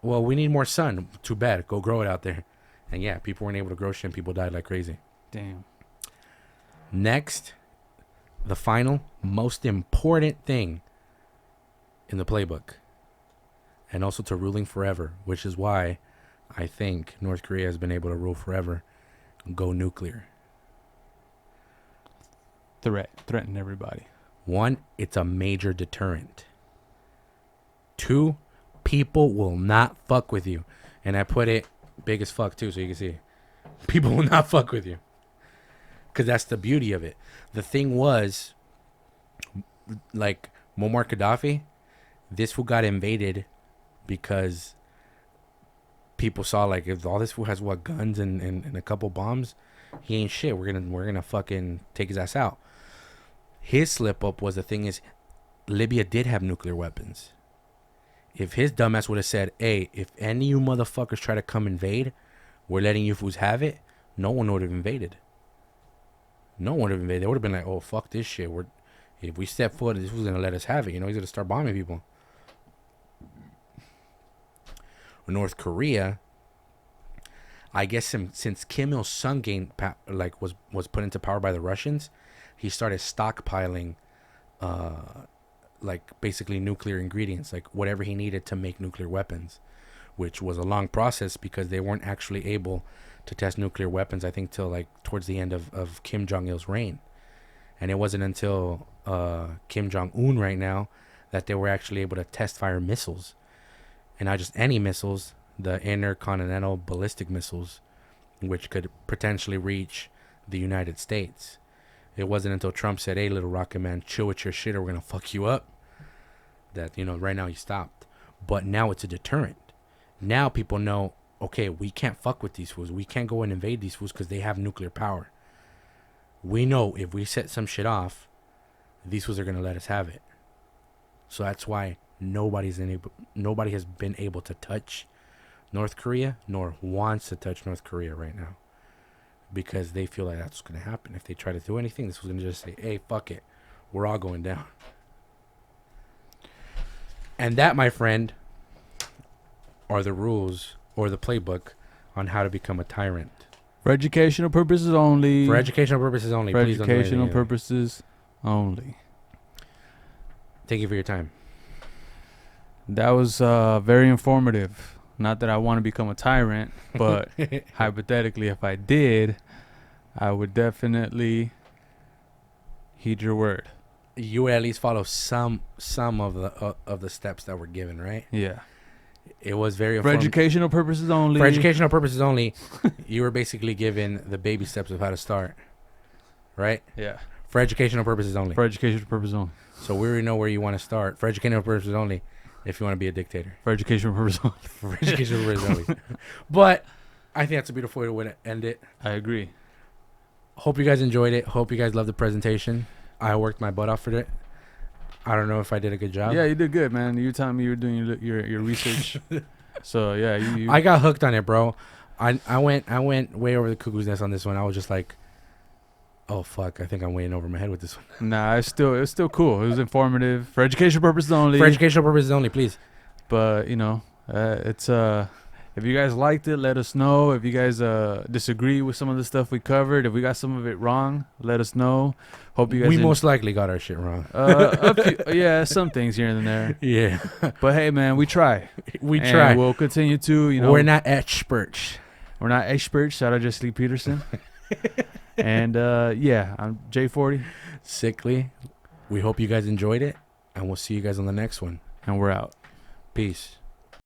Speaker 2: Well, we need more sun. Too bad. Go grow it out there. And yeah, people weren't able to grow shit and people died like crazy.
Speaker 1: Damn.
Speaker 2: Next, the final, most important thing in the playbook. And also to ruling forever, which is why I think North Korea has been able to rule forever. Go nuclear.
Speaker 1: Threaten everybody.
Speaker 2: 1, it's a major deterrent. 2, people will not fuck with you. And I put it big as fuck too, so you can see. People will not fuck with you. Because that's the beauty of it. The thing was, like, Muammar Gaddafi, this fool got invaded because people saw, like, if all this fool has, what, guns and a couple bombs, he ain't shit. We're gonna fucking take his ass out. His slip up was, the thing is, Libya did have nuclear weapons. If his dumbass would have said, hey, if any of you motherfuckers try to come invade, we're letting you fools have it, no one would have invaded. No one would have invaded. They would have been like, oh, fuck this shit. If we step foot, this fool's going to let us have it. You know, he's going to start bombing people. North Korea, I guess since Kim Il-sung was put into power by the Russians, he started stockpiling like basically nuclear ingredients, like whatever he needed to make nuclear weapons, which was a long process because they weren't actually able to test nuclear weapons, I think, till like towards the end of Kim Jong-il's reign. And it wasn't until Kim Jong-un right now that they were actually able to test fire missiles. And not just any missiles, the intercontinental ballistic missiles, which could potentially reach the United States. It wasn't until Trump said, hey, little rocket man, chill with your shit or we're going to fuck you up, that, you know, right now he stopped. But now it's a deterrent. Now people know, okay, we can't fuck with these fools. We can't go and invade these fools because they have nuclear power. We know if we set some shit off, these fools are going to let us have it. So that's why nobody has been able to touch North Korea, nor wants to touch North Korea right now. Because they feel like that's what's going to happen. If they try to do anything, this was going to just say, hey, fuck it. We're all going down. And that, my friend, are the rules or the playbook on how to become a tyrant.
Speaker 1: For educational purposes only.
Speaker 2: For educational purposes only.
Speaker 1: For
Speaker 2: Please
Speaker 1: educational purposes only.
Speaker 2: Thank you for your time.
Speaker 1: That was very informative. Not that I want to become a tyrant, but hypothetically, if I did, I would definitely heed your word.
Speaker 2: You would at least follow some of the steps that were given, right?
Speaker 1: Yeah.
Speaker 2: It was very
Speaker 1: for educational purposes only.
Speaker 2: For educational purposes only, you were basically given the baby steps of how to start, right?
Speaker 1: Yeah.
Speaker 2: For educational purposes only.
Speaker 1: For educational purposes only.
Speaker 2: So we already know where you want to start. For educational purposes only. If you want to be a dictator.
Speaker 1: For educational purposes only.
Speaker 2: For educational purposes only. But I think that's a beautiful way to end it.
Speaker 1: I agree.
Speaker 2: Hope you guys enjoyed it. Hope you guys loved the presentation. I worked my butt off for it. I don't know if I did a good job.
Speaker 1: Yeah, you did good, man. You telling me you were doing your research. So yeah, you
Speaker 2: I got hooked on it, bro. I went way over the cuckoo's nest on this one. I was just like, oh fuck, I think I'm way in over my head with this one.
Speaker 1: Nah, it was still cool. It was informative for educational purposes only.
Speaker 2: For educational purposes only, please.
Speaker 1: But you know, it's if you guys liked it, let us know. If you guys disagree with some of the stuff we covered, if we got some of it wrong, let us know. Hope you guys.
Speaker 2: We most likely got our shit wrong.
Speaker 1: Yeah, some things here and there.
Speaker 2: Yeah.
Speaker 1: But hey, man, we try.
Speaker 2: We try.
Speaker 1: We'll continue to. You know,
Speaker 2: we're not experts.
Speaker 1: We're not experts. Shout out Jesse Lee Peterson. And yeah, I'm J40,
Speaker 2: Sickly. We hope you guys enjoyed it, and we'll see you guys on the next one.
Speaker 1: and we're out.
Speaker 2: Peace.